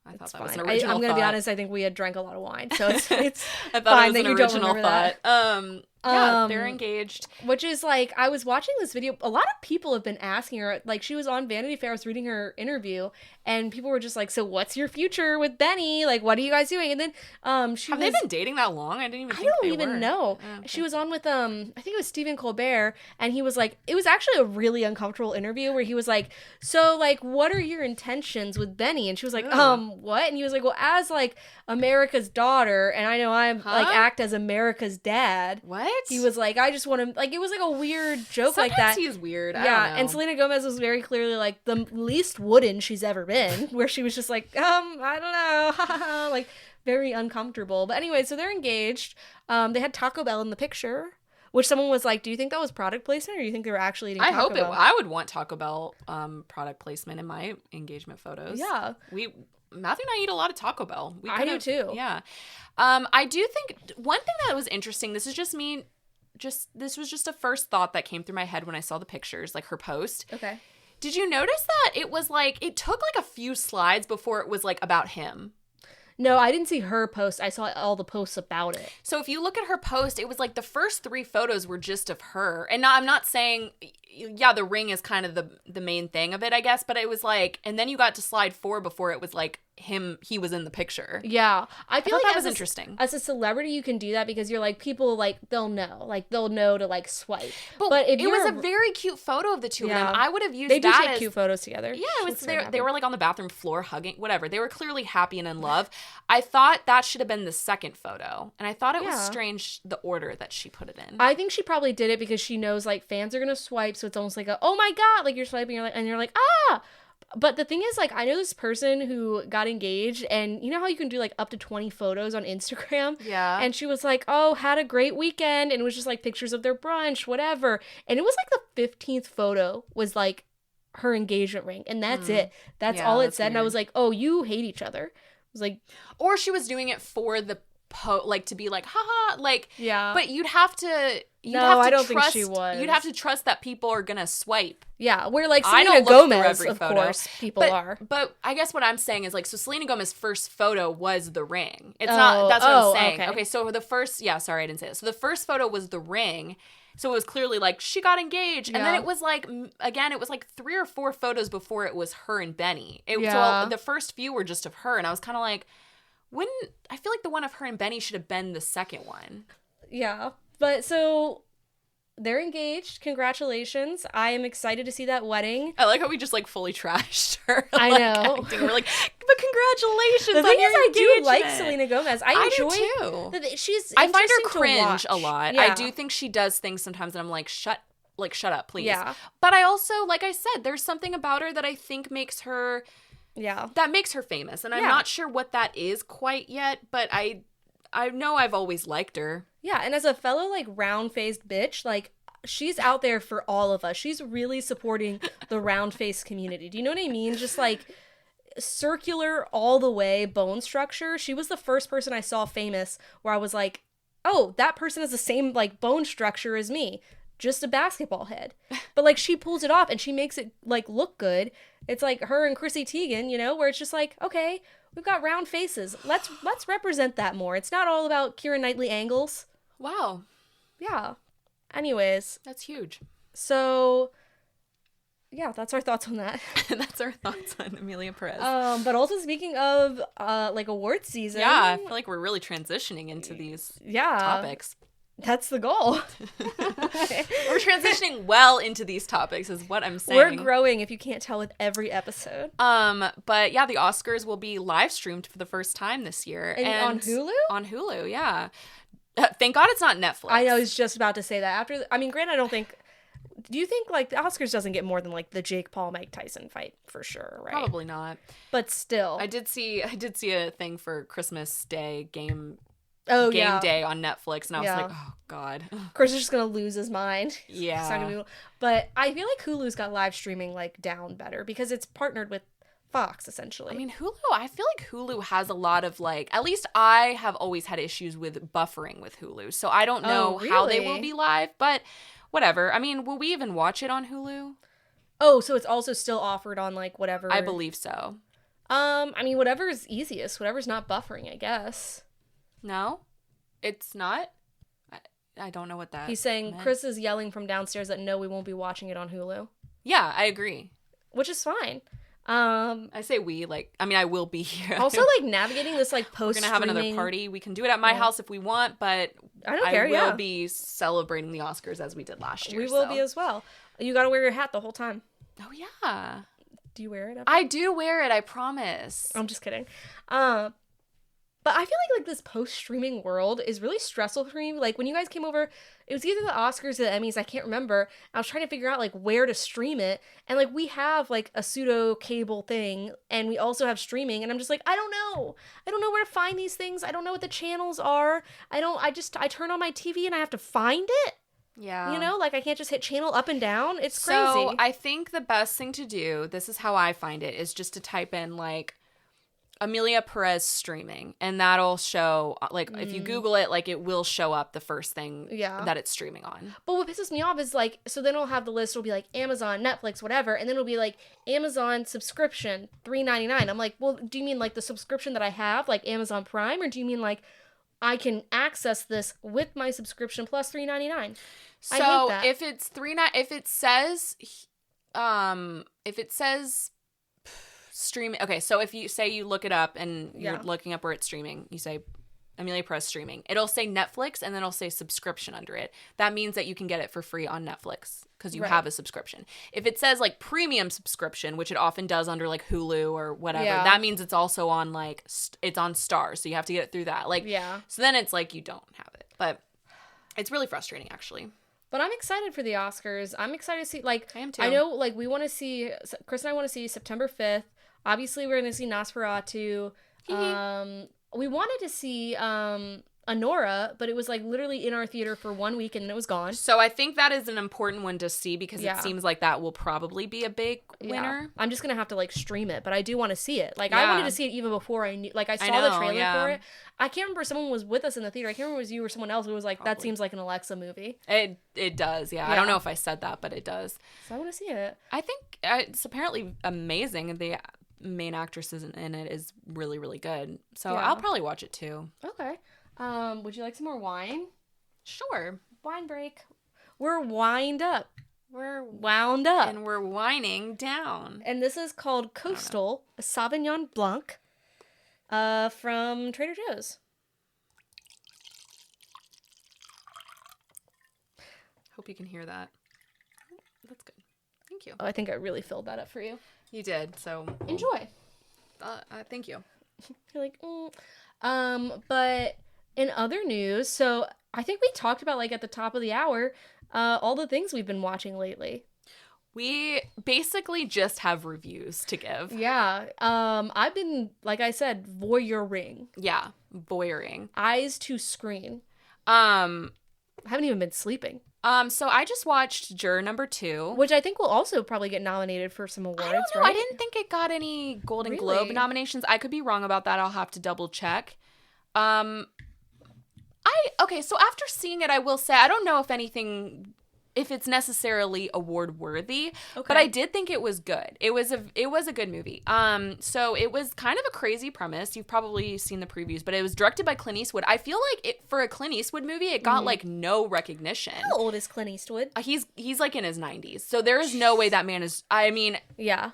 I thought it's that fine. was an original I'm going to be thought. honest. I think we had drank a lot of wine. So it's I thought fine it was that an you don't original remember thought. that. Yeah, they're engaged. Which is like, I was watching this video. A lot of people have been asking her, like, she was on Vanity Fair, I was reading her interview, and people were just like, so what's your future with Benny? Like, what are you guys doing? And then Have they been dating that long? I didn't even think I don't even know. Oh, okay. She was on with, I think it was Stephen Colbert, and he was like, it was actually a really uncomfortable interview where he was like, so, like, what are your intentions with Benny? And she was like, what? And he was like, well, as, like, America's daughter, and I know I'm, like, act as America's dad. What? He was like, I just want to, like, it was like a weird joke. Sometimes like that. he is weird. Yeah, I don't know. and Selena Gomez was very clearly like the least wooden she's ever been, where she was just like, I don't know, like very uncomfortable. But anyway, so they're engaged. They had Taco Bell in the picture, which someone was like, do you think that was product placement, or do you think they were actually eating Taco Bell? I would want Taco Bell product placement in my engagement photos. Yeah. Matthew and I eat a lot of Taco Bell. I do too. Yeah. I do think one thing that was interesting, this is just me, this was just a first thought that came through my head when I saw the pictures, like her post. Okay. Did you notice that it was like, it took like a few slides before it was like about him? No, I didn't see her post. I saw all the posts about it. So if you look at her post, it was like the first 3 photos were just of her. And I'm not saying, yeah, the ring is kind of the main thing of it, I guess. But it was like, and then you got to slide 4 before it was like he was in the picture. Yeah. I feel like that was interesting. As a celebrity, you can do that because you're like, people like, they'll know to like swipe. But if it was a very cute photo of the two of them. I would have used that. They do take cute photos together. Yeah, it was they were like on the bathroom floor hugging, whatever. They were clearly happy and in love. I thought that should have been the second photo. And I thought it was strange the order that she put it in. I think she probably did it because she knows like fans are going to swipe. So it's almost like oh my God, like you're swiping, you're like, ah. But the thing is, like, I know this person who got engaged, and you know how you can do, like, up to 20 photos on Instagram? Yeah. And she was like, oh, had a great weekend, and it was just, like, pictures of their brunch, whatever. And it was, like, the 15th photo was, like, her engagement ring, and that's it. That's all it said, weird. And I was like, oh, you hate each other. I was like... Or she was doing it for the... like to be like haha like but you'd have to I don't think she was. You'd have to trust that people are gonna swipe. Yeah, we're like Selena Gomez, of course, people are. But I guess what I'm saying is like, so Selena Gomez's first photo was the ring. It's not. That's what I'm saying. Okay, so the first. Yeah, sorry, I didn't say that. So the first photo was the ring. So it was clearly like she got engaged, and then it was like again, it was like 3 or 4 photos before it was her and Benny. So the first few were just of her, and I was kind of like. I feel like the one of her and Benny should have been the second one. Yeah. But so they're engaged. Congratulations. I am excited to see that wedding. I like how we just like fully trashed her. I know. Acting. We're like, but congratulations. The thing is, I do like engagement. Selena Gomez. I do too. I find her cringe a lot. Yeah. I do think she does things sometimes that I'm like, shut up, please. Yeah. But I also, like I said, there's something about her that I think makes her... Yeah. That makes her famous. And I'm not sure what that is quite yet, but I know I've always liked her. Yeah, and as a fellow, like, round-faced bitch, like, she's out there for all of us. She's really supporting the round-faced community. Do you know what I mean? Just, like, circular all the way bone structure. She was the first person I saw famous where I was like, oh, that person has the same like bone structure as me, just a basketball head. But like she pulls it off and she makes it like look good. It's like her and Chrissy Teigen, you know, where it's just like, okay, we've got round faces. Let's represent that more. It's not all about Keira Knightley angles. Wow. Yeah. Anyways, that's huge. So yeah, that's our thoughts on that. That's our thoughts on Emilia Pérez. But also speaking of like awards season. Yeah, I feel like we're really transitioning into these topics. That's the goal. We're transitioning well into these topics is what I'm saying. We're growing, if you can't tell, with every episode. But yeah, the Oscars will be live streamed for the first time this year. And on Hulu? On Hulu, yeah. Thank God it's not Netflix. I know, I was just about to say that. Granted, I don't think... Do you think, like, the Oscars doesn't get more than, like, the Jake Paul-Mike Tyson fight, for sure, right? Probably not. But still. I did see a thing for Christmas Day game yeah. day on Netflix, and I was like, oh, God. Chris is just going to lose his mind. Yeah. It's not gonna be... But I feel like Hulu's got live streaming, like, down better, because it's partnered with Fox, essentially. I mean, I feel like Hulu has a lot of, like, at least I have always had issues with buffering with Hulu, so I don't know how they will be live, but... Whatever. I mean, will we even watch it on Hulu? Oh, so it's also still offered on, like, whatever... I believe so. I mean, whatever's easiest. Whatever's not buffering, I guess. No? It's not? I don't know what that He's saying meant. Chris is yelling from downstairs that no, we won't be watching it on Hulu. Yeah, I agree. Which is fine. I say we, like, I mean, I will be here. Also, like, navigating this, like, post-streaming... We're gonna have another party. We can do it at my house if we want, but I will be celebrating the Oscars as we did last year. We will be as well. You gotta wear your hat the whole time. Oh, yeah. Do you wear it? I do wear it, I promise. I'm just kidding. But I feel like this post-streaming world is really stressful for me. Like, when you guys came over, it was either the Oscars or the Emmys, I can't remember. I was trying to figure out, like, where to stream it. And, like, we have, like, a pseudo-cable thing, and we also have streaming, and I'm just like, I don't know. I don't know where to find these things. I don't know what the channels are. I turn on my TV and I have to find it. Yeah. You know, like, I can't just hit channel up and down. It's crazy. So, I think the best thing to do, this is how I find it, is just to type in, like, Emilia Pérez streaming, and that'll show, like, if you Google it, like, it will show up the first thing that it's streaming on. But what pisses me off is, like, so then it'll have the list, it'll be like Amazon, Netflix, whatever, and then it'll be like Amazon subscription, $3.99. I'm like, well, do you mean like the subscription that I have, like Amazon Prime, or do you mean like I can access this with my subscription plus $3.99? So I hate that. If it says streaming. Okay, so if you say you look it up and you're looking up where it's streaming, you say Emilia Pérez streaming. It'll say Netflix and then it'll say subscription under it. That means that you can get it for free on Netflix because you have a subscription. If it says like premium subscription, which it often does under like Hulu or whatever, that means it's also on like it's on Star, so you have to get it through that. Like so then it's like you don't have it. But it's really frustrating actually. But I'm excited for the Oscars. I'm excited to see, like, I am too. I know, like, we want to see, Chris and I want to see September 5th. Obviously, we're going to see Nosferatu. We wanted to see Anora, but it was, like, literally in our theater for 1 week and then it was gone. So I think that is an important one to see because it seems like that will probably be a big winner. I'm just going to have to, like, stream it, but I do want to see it. Like, I wanted to see it even before I knew, like, I saw the trailer for it. I can't remember, someone was with us in the theater. I can't remember if it was you or someone else who was like, that seems like an Alexa movie. It does, yeah. I don't know if I said that, but it does. So I want to see it. I think it's apparently amazing. The main actress in it is really, really good. So I'll probably watch it too. Okay. Would you like some more wine? Sure. Wine break. We're wined up. We're wound up. And we're winding down. And this is called Coastal, a Sauvignon Blanc from Trader Joe's. Hope you can hear that. That's good. Thank you. Oh, I think I really filled that up for you. You did, so... Enjoy. Thank you. You're like, but in other news, so I think we talked about, like, at the top of the hour, all the things we've been watching lately. We basically just have reviews to give. Yeah. I've been, like I said, voyeuring. Yeah, voyeuring. Eyes to screen. I haven't even been sleeping. So I just watched Juror number 2. Which I think will also probably get nominated for some awards, I don't know. right? I didn't think it got any Golden Globe nominations. I could be wrong about that. I'll have to double check. Okay, so after seeing it, I will say I don't know if it's necessarily award worthy, but I did think it was good. It was a good movie. So it was kind of a crazy premise. You've probably seen the previews, but it was directed by Clint Eastwood. I feel like for a Clint Eastwood movie, it got like no recognition. How old is Clint Eastwood? He's like in his 90s. So there is no way that man is. I mean, yeah.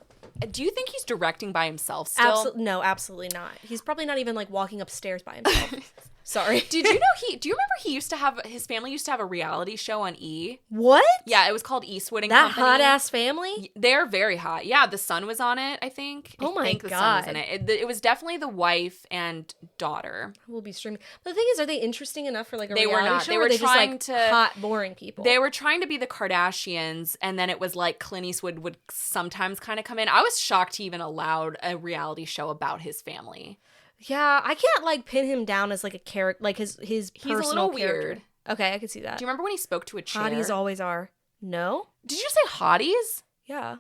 Do you think he's directing by himself still? No, absolutely not. He's probably not even like walking upstairs by himself. Sorry. Do you remember his family used to have a reality show on E? What? Yeah, it was called Eastwood and That Company. hot ass family? They're very hot. Yeah, the son was on it, I think. Oh my I think the God. son was in it. It was definitely the wife and daughter. We'll be streaming. But the thing is, are they interesting enough for like a They reality were not. show? They or were are they trying just, like, to hot, boring people. They were trying to be the Kardashians, and then it was like Clint Eastwood would sometimes kind of come in. I was shocked he even allowed a reality show about his family. Yeah, I can't like pin him down as like a character, like his He's personal a little character. weird. Okay, I can see that. Do you remember when he spoke to a chair? Hotties always are. No? Did you say hotties? Yeah.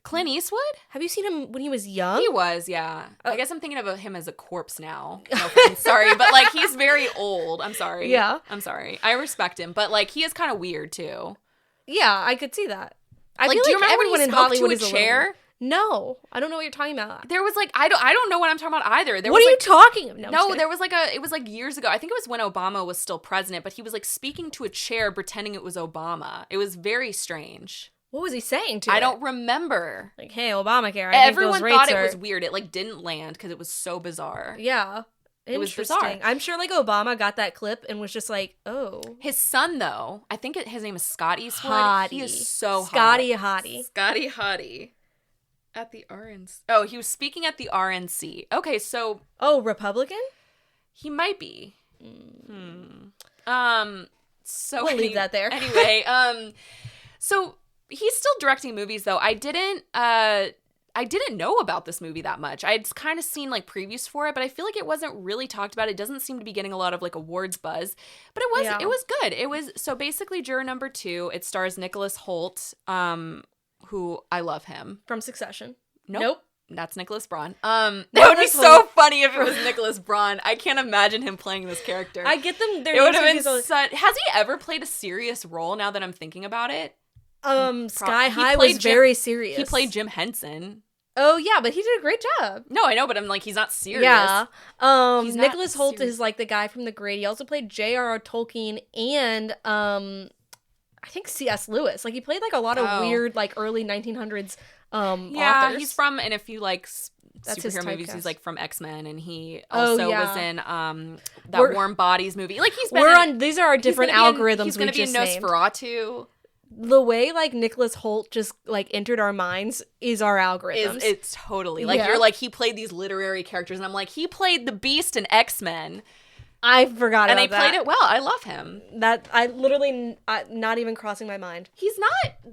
Clint Eastwood? Have you seen him when he was young? He was, yeah. I guess I'm thinking of him as a corpse now. No offense, sorry, but like he's very old. I'm sorry. Yeah. I'm sorry. I respect him, but like he is kind of weird too. Yeah, I could see that. I Like, feel do you like remember everyone when he in spoke Hollywood to is a a little chair? weird. No, I don't know what you're talking about. There was like I don't know what I'm talking about either. What are you talking about? No, there was like it was like years ago. I think it was when Obama was still president, but he was like speaking to a chair pretending it was Obama. It was very strange. What was he saying to I it? don't remember. Like, hey, Obamacare. Everyone think those thought rates it are... was weird. It like didn't land because it was so bizarre. Yeah. It was Interesting. bizarre. I'm sure like Obama got that clip and was just like, oh. His son, though, I think his name is Scott Eastwood. Hottie. He is so Scotty hot. Hottie. Scotty Hottie. At the RNC. Oh, he was speaking at the RNC. Okay, so. Oh, Republican? He might be. So we'll leave that there. Anyway, so he's still directing movies, though. I didn't know about this movie that much. I'd kind of seen like previews for it, but I feel like it wasn't really talked about. It doesn't seem to be getting a lot of like awards buzz, but it was good. It was so basically Juror number 2. It stars Nicholas Hoult, who I love him From Succession. Nope. That's Nicholas Braun. That would be so funny if it was Nicholas Braun. I can't imagine him playing this character. I get them. It would have been Has he ever played a serious role? Now that I'm thinking about it. Sky High was very serious. He played Jim Henson. Oh yeah, but he did a great job. No, I know, but I'm like, he's not serious. Yeah. He's not Nicholas Hoult serious. is like the guy from The Great. He also played J.R.R. Tolkien and I think C.S. Lewis. Like he played like a lot of weird like early 1900s yeah, authors. he's from, and if you like That's his superhero movies, typecast. he's like from X-Men, and he also was in that Warm Bodies movie. Like he's been these are our different algorithms. He's going to be in Nosferatu. The way like Nicholas Hoult just like entered our minds is our algorithms. It's totally like you're like he played these literary characters, and I'm like he played the Beast in X-Men. I forgot about that. And he played it well. I love him. That I literally not even crossing my mind. He's not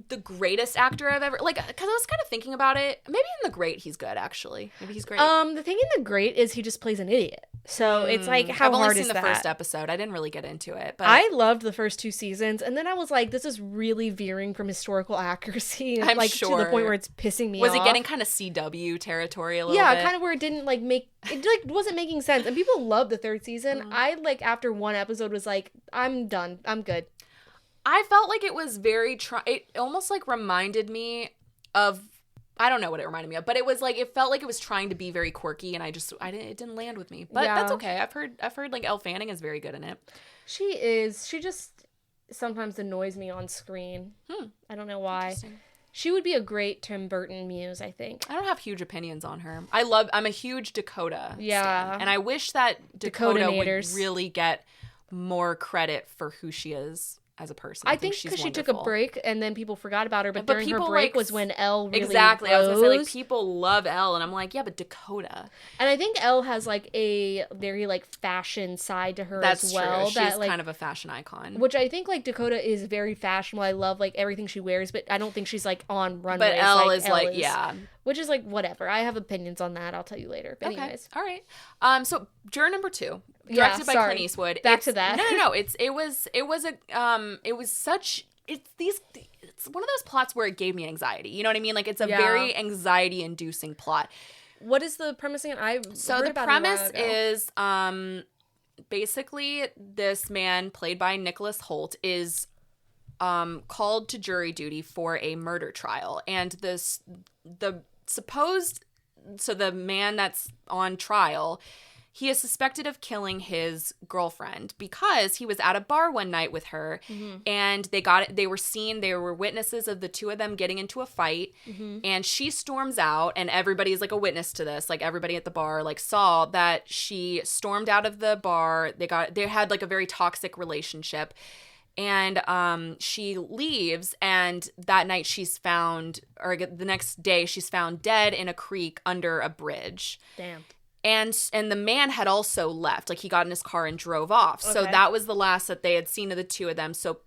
the greatest actor I've ever because I was kind of thinking about it. Maybe in The Great he's good actually. Maybe he's great. The thing in The Great is he just plays an idiot. So it's like how hard is that? I've only seen the first episode. I didn't really get into it, but I loved the first 2 seasons, and then I was like, this is really veering from historical accuracy. I'm like sure. To the point where it's pissing me off. Was it getting kind of CW territory a little bit? Yeah, kind of where it didn't like wasn't making sense. And people loved the 3rd season. I like after 1 episode was like, I'm done. I'm good. I felt like it was very it almost like reminded me of, I don't know what it reminded me of, but it was like, it felt like it was trying to be very quirky, and it didn't land with me. But that's okay. I've heard like Elle Fanning is very good in it. She is. She just sometimes annoys me on screen. I don't know why. She would be a great Tim Burton muse, I think. I don't have huge opinions on her. I'm a huge Dakota stan, and I wish that Dakota would really get more credit for who she is as a person. I think because she took a break and then people forgot about her, but during her break was when Elle really rose. I was gonna say like people love Elle, and I'm like, yeah, but Dakota. And I think Elle has like a very like fashion side to her as well. That's true. She's kind of a fashion icon. Which I think like Dakota is very fashionable. I love like everything she wears, but I don't think she's like on runways. But Elle is. Which is like, whatever. I have opinions on that. I'll tell you later. But okay. anyways. All right. So juror number 2, directed by Clint Eastwood. Back to that. No. It's one of those plots where it gave me anxiety. You know what I mean? Like, it's a very anxiety-inducing plot. What is the premise again? So the premise is basically this man played by Nicholas Hoult is called to jury duty for a murder trial, and the man that's on trial, he is suspected of killing his girlfriend because he was at a bar one night with her, and they were witnesses of the two of them getting into a fight, and she storms out, and everybody's like a witness to this, like everybody at the bar like saw that she stormed out of the bar. They had like a very toxic relationship. And she leaves, and that night the next day she's found dead in a creek under a bridge. Damn. And the man had also left. Like, he got in his car and drove off. Okay. So that was the last that they had seen of the two of them. So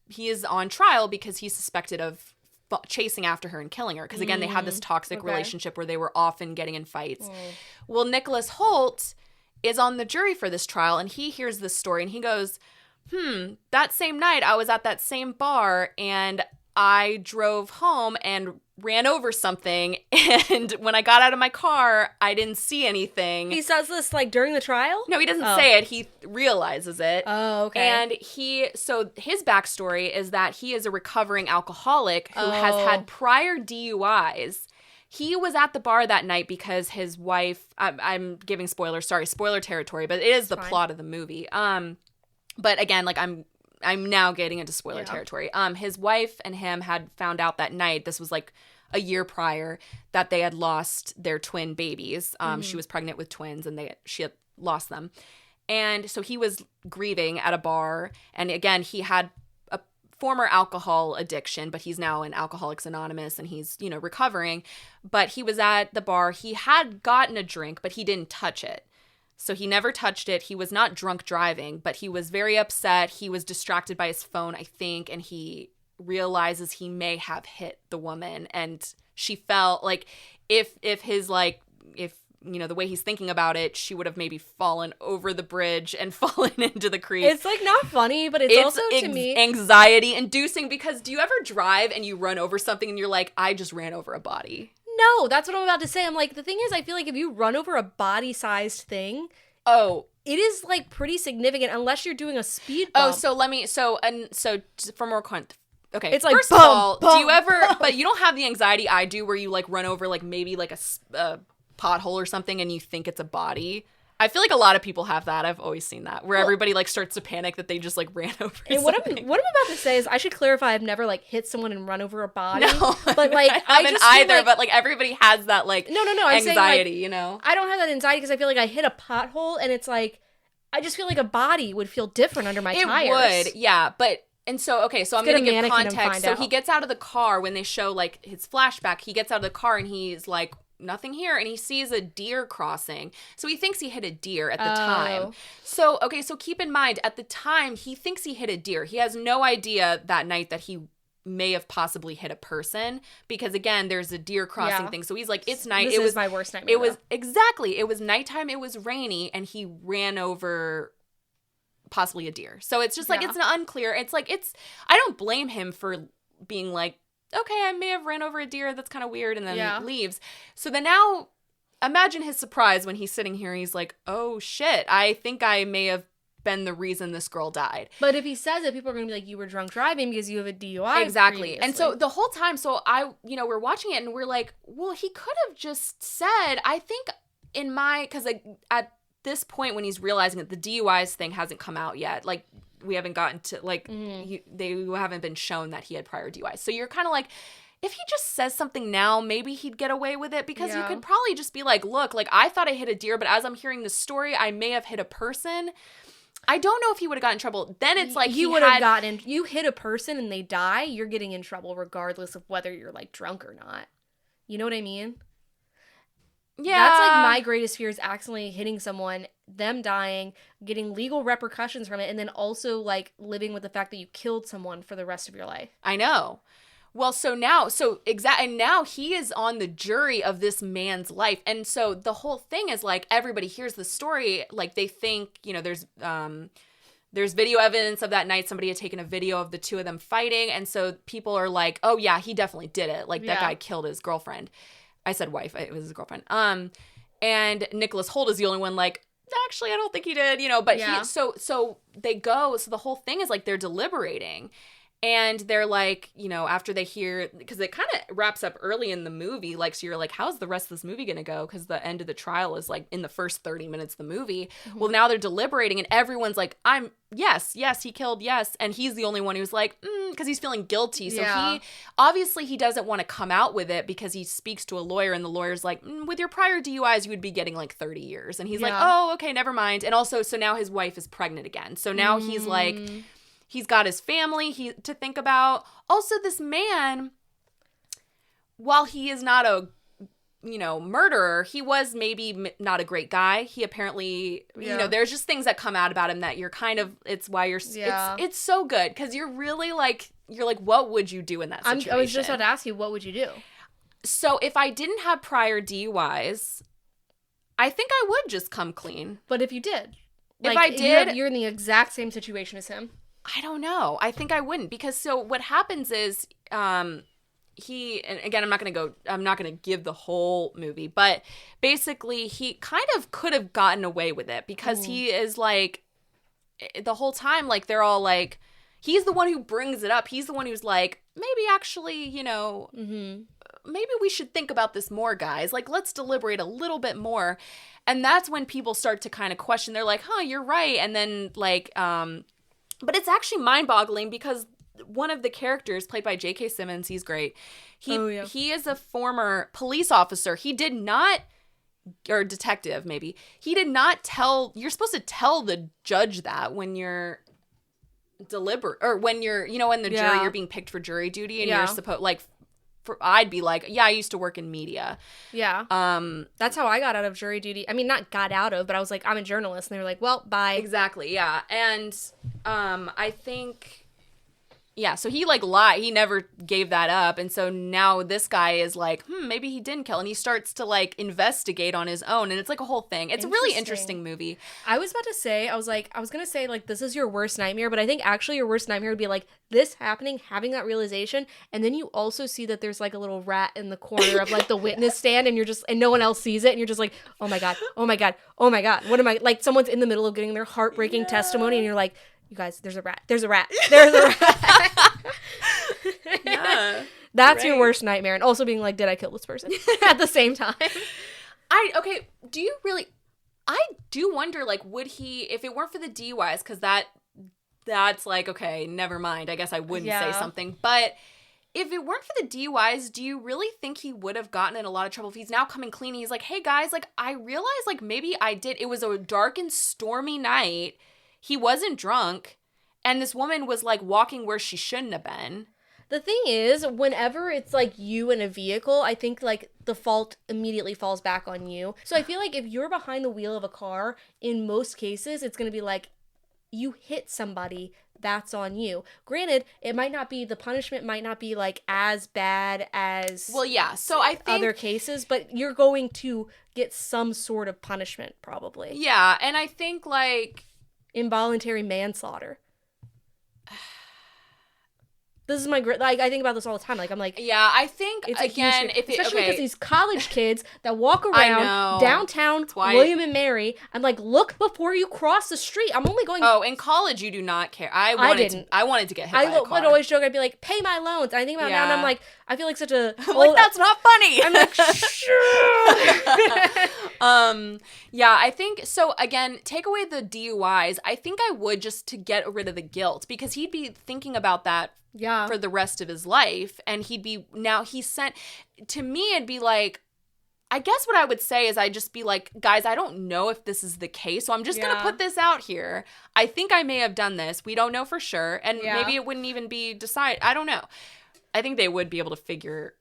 he is on trial because he's suspected of chasing after her and killing her. Because, again, they had this toxic relationship where they were often getting in fights. Well, Nicholas Hoult is on the jury for this trial, and he hears this story, and he goes, that same night I was at that same bar, and I drove home and ran over something, and when I got out of my car, I didn't see anything. He says this, like, during the trial? No, he doesn't say it. He realizes it. Oh, okay. And his backstory is that he is a recovering alcoholic who has had prior DUIs. He was at the bar that night because his wife, I'm giving spoilers, sorry, spoiler territory, but it is the plot of the movie. But again, like, I'm now getting into spoiler territory. His wife and him had found out that night, this was like a year prior, that they had lost their twin babies. She was pregnant with twins, and she had lost them. And so he was grieving at a bar. And again, he had a former alcohol addiction, but he's now in Alcoholics Anonymous, and he's, recovering. But he was at the bar. He had gotten a drink, but he didn't touch it. So he never touched it. He was not drunk driving, but he was very upset. He was distracted by his phone, I think, and he realizes he may have hit the woman. And she felt like if the way he's thinking about it, she would have maybe fallen over the bridge and fallen into the creek. It's like not funny, but it's also to me anxiety inducing, because do you ever drive and you run over something and you're like, I just ran over a body? No, that's what I'm about to say. I'm like, the thing is, I feel like if you run over a body-sized thing, it is like pretty significant unless you're doing a speed bump. So for more context, okay. It's like, first of all, do you ever? But you don't have the anxiety I do, where you like run over like maybe like a pothole or something, and you think it's a body. I feel like a lot of people have that. I've always seen that, where everybody like starts to panic that they just like ran over something. What I'm about to say is, I should clarify, I've never like hit someone and run over a body. No, but like I haven't either. But like everybody has that like I'm anxiety, saying, like, I don't have that anxiety because I feel like I hit a pothole, and it's like I just feel like a body would feel different under my tires. It would, yeah, but. And so, okay, so I'm going to give context. So he gets out of the car when they show, like, his flashback. He gets out of the car, and he's like, nothing here. And he sees a deer crossing. So he thinks he hit a deer at the time. So, okay, so keep in mind, at the time, he thinks he hit a deer. He has no idea that night that he may have possibly hit a person, because, again, there's a deer crossing thing. So he's like, it's night. This is my worst nightmare. It was nighttime. It was rainy, and he ran over possibly a deer. So it's just like, it's an unclear. It's like, I don't blame him for being like, okay, I may have ran over a deer. That's kind of weird. And then leaves. So then now imagine his surprise when he's sitting here and he's like, oh shit, I think I may have been the reason this girl died. But if he says it, people are going to be like, you were drunk driving because you have a DUI. Exactly. Previously. And so the whole time, we're watching it and we're like, well, he could have just said, I think because like, at this point when he's realizing that the DUIs thing hasn't come out yet, like we haven't gotten to like they haven't been shown that he had prior DUIs. So you're kind of like, if he just says something now, maybe he'd get away with it, because you could probably just be like, look, like I thought I hit a deer, but as I'm hearing the story, I may have hit a person. I don't know if he would have gotten in trouble. Then it's like you hit a person and they die, you're getting in trouble regardless of whether you're like drunk or not. You know what I mean? Yeah. That's like my greatest fear, is accidentally hitting someone, them dying, getting legal repercussions from it, and then also like living with the fact that you killed someone for the rest of your life. I know. Well, and now he is on the jury of this man's life. And so the whole thing is like, everybody hears the story, like they think, there's video evidence of that night. Somebody had taken a video of the two of them fighting. And so people are like, oh yeah, he definitely did it. Like that guy killed his girlfriend. I said wife, it was his girlfriend. And Nicholas Hoult is the only one like, actually, I don't think he did, but so they go, so the whole thing is like, they're deliberating. And they're like, after they hear, because it kind of wraps up early in the movie, like, so you're like, how's the rest of this movie going to go? Because the end of the trial is like in the first 30 minutes of the movie. Mm-hmm. Well, now they're deliberating and everyone's like, yes, he killed, yes. And he's the only one who's like, because he's feeling guilty. So he doesn't want to come out with it because he speaks to a lawyer and the lawyer's like, with your prior DUIs, you would be getting like 30 years. And he's like, oh, okay, never mind. And also, so now his wife is pregnant again. So now he's like, he's got his family to think about. Also, this man, while he is not a, murderer, he was maybe not a great guy. He apparently, there's just things that come out about him that you're kind of, it's why you're, it's so good. Because you're really like, what would you do in that situation? I was just about to ask you, what would you do? So if I didn't have prior DUIs, I think I would just come clean. But if you did? If I did. You're in the exact same situation as him. I don't know. I think I wouldn't, because so what happens is and again, I'm not going to give the whole movie, but basically he kind of could have gotten away with it because he is like, the whole time, like they're all like, he's the one who brings it up. He's the one who's like, maybe actually, maybe we should think about this more, guys. Like, let's deliberate a little bit more. And that's when people start to kind of question. They're like, you're right. And then like, but it's actually mind-boggling because one of the characters, played by J.K. Simmons, he's great. He is a former police officer. He did not, or detective maybe, he did not tell, you're supposed to tell the judge that when you're or when you're, in the jury, you're being picked for jury duty and you're supposed, like, I'd be like, I used to work in media. Yeah. That's how I got out of jury duty. I mean, not got out of, but I was like, I'm a journalist. And they were like, well, bye. Exactly, yeah. And I think, so he like lied. He never gave that up. And so now this guy is like, maybe he didn't kill. And he starts to like investigate on his own. And it's like a whole thing. It's a really interesting movie. I was about to say, I was going to say like, this is your worst nightmare. But I think actually your worst nightmare would be like this happening, having that realization. And then you also see that there's like a little rat in the corner of like the witness stand. And and no one else sees it. And you're just like, oh my God, oh my God, oh my God. What am I, like someone's in the middle of getting their heartbreaking testimony. And you're like, you guys, there's a rat. There's a rat. There's a rat. That's your worst nightmare. And also being like, did I kill this person at the same time? Do you really, I do wonder, like, would he, if it weren't for the DUIs, because that's like, okay, never mind. I guess I wouldn't say something. But if it weren't for the DUIs, do you really think he would have gotten in a lot of trouble? If he's now coming clean and he's like, hey guys, like, I realized like maybe I did. It was a dark and stormy night. He wasn't drunk, and this woman was, like, walking where she shouldn't have been. The thing is, whenever it's, like, you in a vehicle, I think, like, the fault immediately falls back on you. So I feel like if you're behind the wheel of a car, in most cases, it's going to be, like, you hit somebody, that's on you. Granted, it might not be, the punishment might not be, like, as bad as so I think other cases, but you're going to get some sort of punishment, probably. Yeah, and I think, like, involuntary manslaughter. This is my like I think about this all the time. Like I'm like, I think it's again, especially because these college kids that walk around downtown William and Mary. I'm like, look before you cross the street. I'm only going. Oh, in college you do not care. I wanted to get hit by a car. I would always joke. I'd be like, pay my loans. And I think about it now, and I'm like, I feel like such a like that's not funny. I'm like, sure. I think so. Again, take away the DUIs. I think I would, just to get rid of the guilt, because he'd be thinking about that. Yeah. For the rest of his life. And to me, it'd be like, I guess what I would say is I'd just be like, guys, I don't know if this is the case. So I'm just going to put this out here. I think I may have done this. We don't know for sure. And maybe it wouldn't even be decided. I don't know. I think they would be able to figure,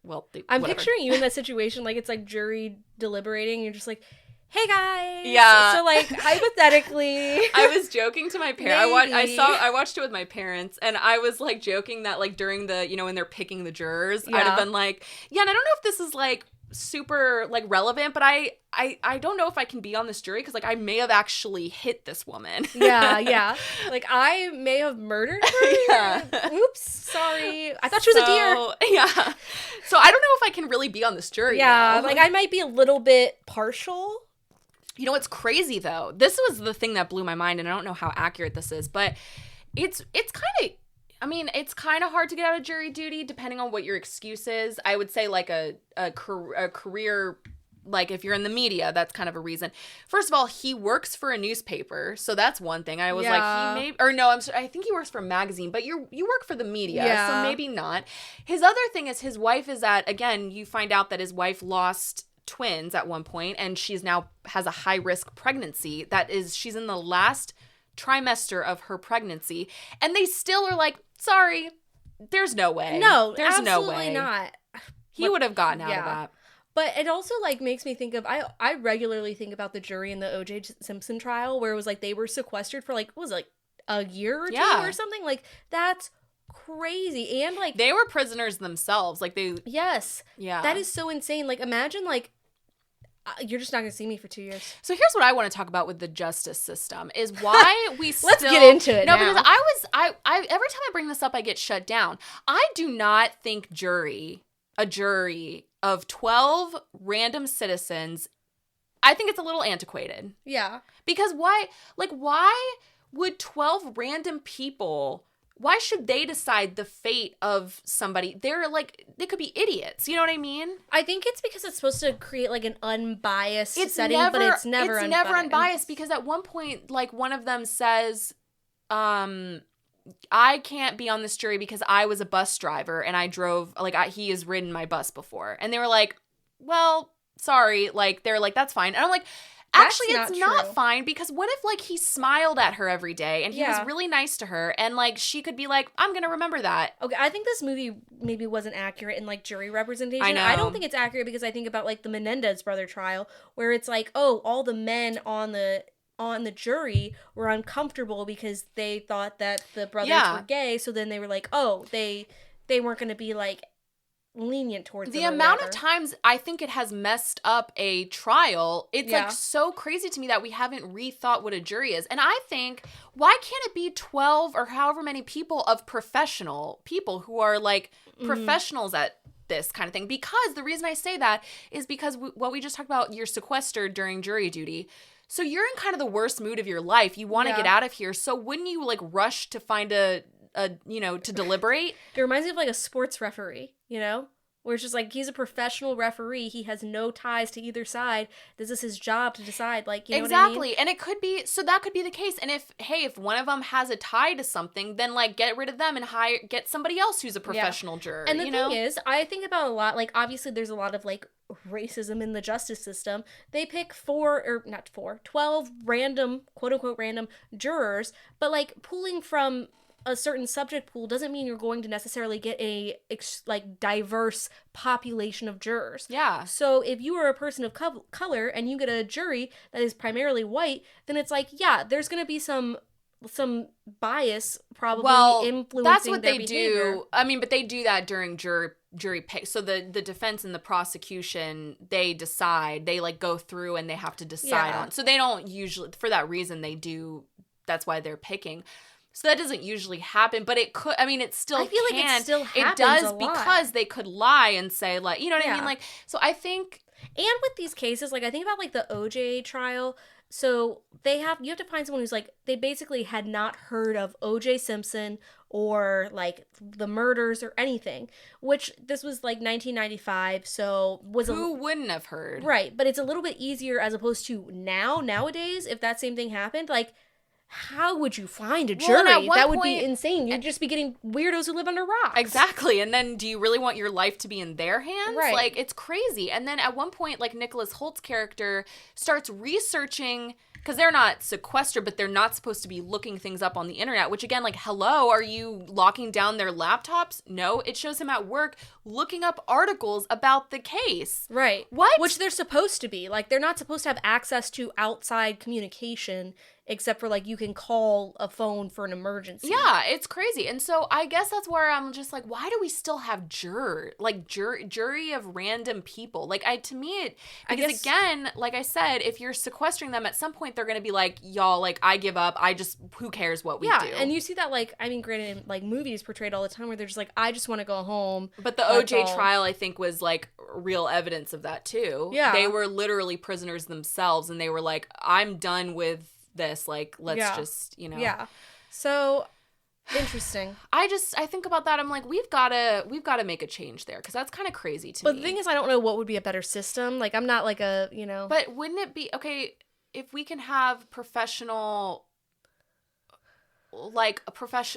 I'm picturing you in that situation. Like, it's like jury deliberating. You're just like, hey guys. Yeah. So like hypothetically, I was joking to my parents. I watched it with my parents, and I was like joking that like during the, you know, when they're picking the jurors, I'd have been like, yeah, and I don't know if this is like super like relevant, but I don't know if I can be on this jury because like I may have actually hit this woman. Yeah. Like I may have murdered her. Yeah. Oops, sorry. I thought she was a deer. Yeah. So I don't know if I can really be on this jury. Yeah, now. like I might be a little bit partial. You know what's crazy though? This was the thing that blew my mind, and I don't know how accurate this is, but it's kind of hard to get out of jury duty depending on what your excuse is. I would say like a career, like if you're in the media, that's kind of a reason. First of all, he works for a newspaper, so that's one thing. I was like, I think he works for a magazine, but you work for the media, so maybe not. His other thing is his wife is again, you find out that his wife lost twins at one point, and she's now has a high risk pregnancy. She's in the last trimester of her pregnancy, and they still are like, sorry, there's no way. No, there's no way. Absolutely not. He would have gotten out of that. But it also like makes me think of I regularly think about the jury in the O.J. Simpson trial where it was like they were sequestered for like what was it, like a year or two or something. Like that's crazy. And like they were prisoners themselves. Like they that is so insane. Like imagine like you're just not gonna see me for 2 years. So here's what I want to talk about with the justice system is why we Let's get into it. No, because I every time I bring this up, I get shut down. I do not think a jury of 12 random citizens, I think it's a little antiquated. Yeah. Because why would 12 random people, why should they decide the fate of somebody? They could be idiots. You know what I mean? I think it's because it's supposed to create like an unbiased setting, but it's never unbiased because at one point, like one of them says, I can't be on this jury because I was a bus driver and I drove, he has ridden my bus before. And they were like, well, sorry. Like, they're like, that's fine. And I'm like, actually, it's not fine because what if, like, he smiled at her every day and he was really nice to her and, like, she could be like, I'm going to remember that. Okay, I think this movie maybe wasn't accurate in, like, jury representation. I know. I don't think it's accurate because I think about, like, the Menendez brother trial where it's like, oh, all the men on the jury were uncomfortable because they thought that the brothers were gay, so then they were like, oh, they weren't going to be, like, lenient towards the amount of times I think it has messed up a trial. It's like so crazy to me that we haven't rethought what a jury is. And I think, why can't it be 12 or however many people of professional people who are like professionals at this kind of thing? Because the reason I say that is because what we just talked about, you're sequestered during jury duty. So you're in kind of the worst mood of your life. You want to get out of here. So wouldn't you like rush to find to deliberate? It reminds me of like a sports referee, you know? Where it's just like, he's a professional referee. He has no ties to either side. This is his job to decide, like, you know what I mean? Exactly. And it could be, so that could be the case. And if one of them has a tie to something, then like get rid of them and get somebody else who's a professional juror. And the thing is, I think about a lot, like, obviously there's a lot of like racism in the justice system. They pick 12 random, quote unquote random jurors, but like pulling from a certain subject pool doesn't mean you're going to necessarily get a diverse population of jurors. Yeah. So if you are a person of color and you get a jury that is primarily white, then it's like, yeah, there's going to be some bias probably influencing that's what their they behavior. do. I mean, but they do that during jury pick. So the defense and the prosecution, they decide, they like go through and they have to decide on. So they don't usually, for that reason, they do. That's why they're picking. So that doesn't usually happen, but it could. I mean, it still. I feel like it still happens. It does a lot. because they could lie and say like, you know what I mean? Like, so I think. And with these cases, like I think about like the OJ trial. So you have to find someone who's like, they basically had not heard of OJ Simpson or like the murders or anything, which this was like 1995. So who wouldn't have heard? Right. But it's a little bit easier as opposed to nowadays, if that same thing happened, like how would you find a jury? Well, that would be insane. You'd just be getting weirdos who live under rocks. Exactly. And then do you really want your life to be in their hands? Right. Like, it's crazy. And then at one point, like, Nicholas Holt's character starts researching, because they're not sequestered, but they're not supposed to be looking things up on the internet, which again, like, hello, are you locking down their laptops? No, it shows him at work looking up articles about the case. Right. What? Which they're supposed to be. Like, they're not supposed to have access to outside communication, except for, like, you can call a phone for an emergency. Yeah, it's crazy. And so I guess that's where I'm just like, why do we still have jury of random people? Like, because again, like I said, if you're sequestering them, at some point they're going to be like, y'all, like, I give up. Who cares what we do? Yeah, and you see that, like, I mean, granted, in, like, movies portrayed all the time where they're just like, I just want to go home. But the OJ trial, I think, was, like, real evidence of that, too. Yeah. They were literally prisoners themselves, and they were like, I'm done with this, like, let's just, you know. Yeah. So interesting. I think about that, I'm like, we've gotta make a change there, because that's kind of crazy to me. But the thing is, I don't know what would be a better system. Like, I'm not like a, you know. But wouldn't it be, okay, if we can have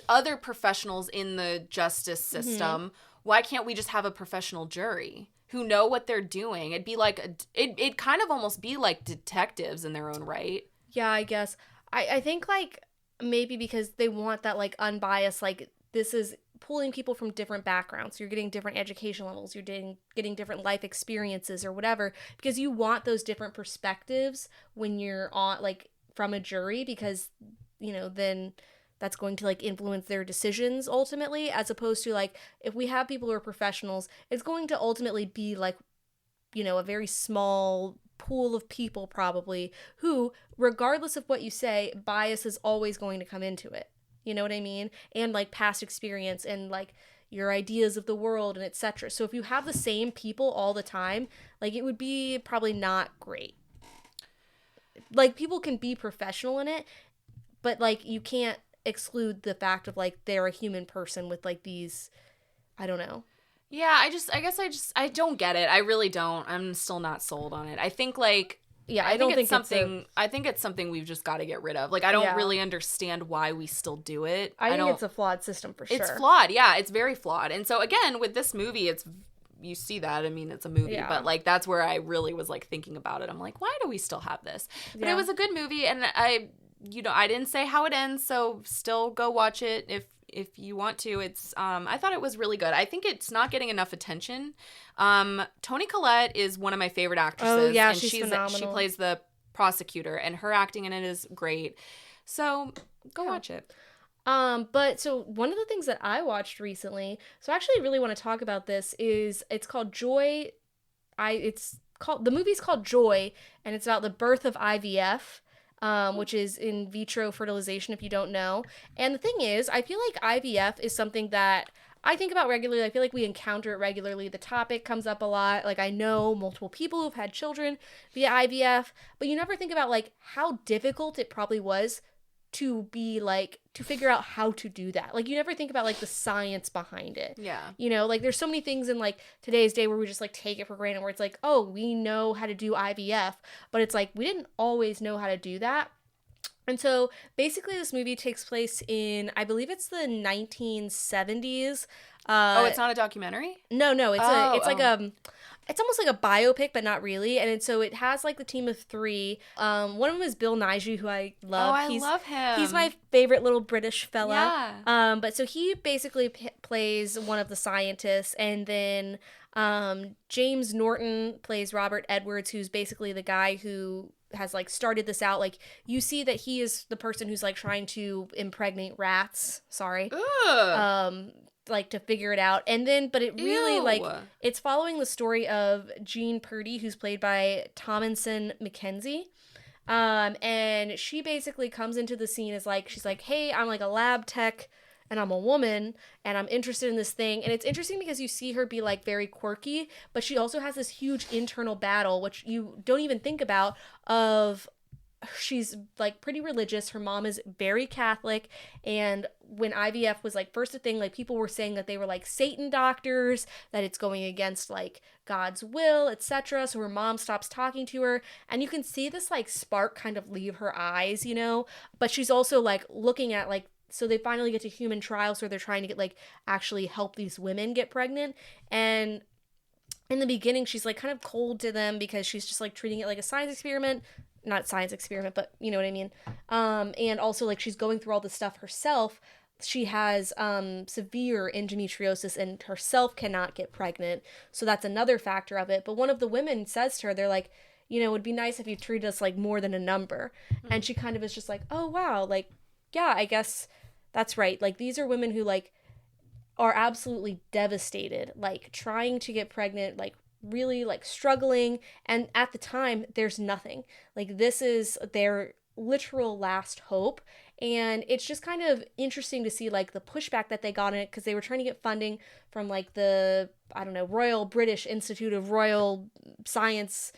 other professionals in the justice system, why can't we just have a professional jury who know what they're doing? It'd be like, it kind of almost be like detectives in their own right. Yeah, I guess. I think, like, maybe because they want that, like, unbiased, like, this is pulling people from different backgrounds. You're getting different education levels. You're getting different life experiences or whatever, because you want those different perspectives when you're on, like, from a jury, because, you know, then that's going to, like, influence their decisions ultimately, as opposed to, like, if we have people who are professionals, it's going to ultimately be, like, you know, a very small pool of people probably who, regardless of what you say, bias is always going to come into it. You know what I mean? And, like, past experience and, like, your ideas of the world and etc. So if you have the same people all the time, like, it would be probably not great. Like, people can be professional in it, but, like, you can't exclude the fact of, like, they're a human person with, like, these, I don't know. Yeah, I don't get it. I really don't. I'm still not sold on it. I think, like, I think it's something we've just got to get rid of. Like, I don't really understand why we still do it. I think it's a flawed system for sure. It's flawed. Yeah, it's very flawed. And so again, with this movie, you see that. I mean, it's a movie, but, like, that's where I really was, like, thinking about it. I'm like, why do we still have this? But it was a good movie, and I didn't say how it ends, so still go watch it if you want to. It's I thought it was really good. I think it's not getting enough attention. Toni Collette is one of my favorite actresses. Oh yeah, and she's phenomenal. She plays the prosecutor, and her acting in it is great. So go watch it. But so one of the things that I watched recently, so I actually really want to talk about this, is it's called Joy. The movie's called Joy, and it's about the birth of IVF. Which is in vitro fertilization, if you don't know. And the thing is, I feel like IVF is something that I think about regularly. I feel like we encounter it regularly. The topic comes up a lot. Like, I know multiple people who've had children via IVF, but you never think about, like, how difficult it probably was to be, like, to figure out how to do that. Like, you never think about, like, the science behind it. Yeah. You know, like, there's so many things in, like, today's day where we just, like, take it for granted, where it's like, oh, we know how to do IVF, but it's like, we didn't always know how to do that. And so, basically, this movie takes place in, I believe it's the 1970s. It's not a documentary? No, it's almost like a biopic, but not really. And so it has, like, the team of three. One of them is Bill Nighy, who I love. Oh, I love him. He's my favorite little British fella. Yeah. But so he basically plays one of the scientists, and then James Norton plays Robert Edwards, who's basically the guy who has, like, started this out. Like, you see that he is the person who's, like, trying to impregnate rats. Sorry. Ugh. Like, to figure it out. And then, but it really, Ew. like, it's following the story of Jean Purdy, who's played by Thomasin McKenzie. And she basically comes into the scene as, like, she's like, hey, I'm, like, a lab tech, and I'm a woman, and I'm interested in this thing. And it's interesting because you see her be, like, very quirky, but she also has this huge internal battle, which you don't even think about, of she's like pretty religious. Her mom is very Catholic, and when IVF was like first a thing, like people were saying that they were like Satan doctors, that it's going against like God's will, etc. So her mom stops talking to her, and you can see this like spark kind of leave her eyes, you know, but she's also like looking at like, so they finally get to human trials where they're trying to get like actually help these women get pregnant. And in the beginning she's like kind of cold to them because she's just like treating it like a science experiment, not science experiment, but you know what I mean. And also like she's going through all this stuff herself. She has severe endometriosis and herself cannot get pregnant, so that's another factor of it. But one of the women says to her, they're like, you know, it would be nice if you treated us like more than a number. Mm-hmm. And she kind of is just like, oh wow, like yeah, I guess that's right. Like these are women who like are absolutely devastated, like trying to get pregnant, like really like struggling, and at the time there's nothing. Like this is their literal last hope, and it's just kind of interesting to see like the pushback that they got in it, because they were trying to get funding from like the, I don't know, Royal British Institute of Royal Science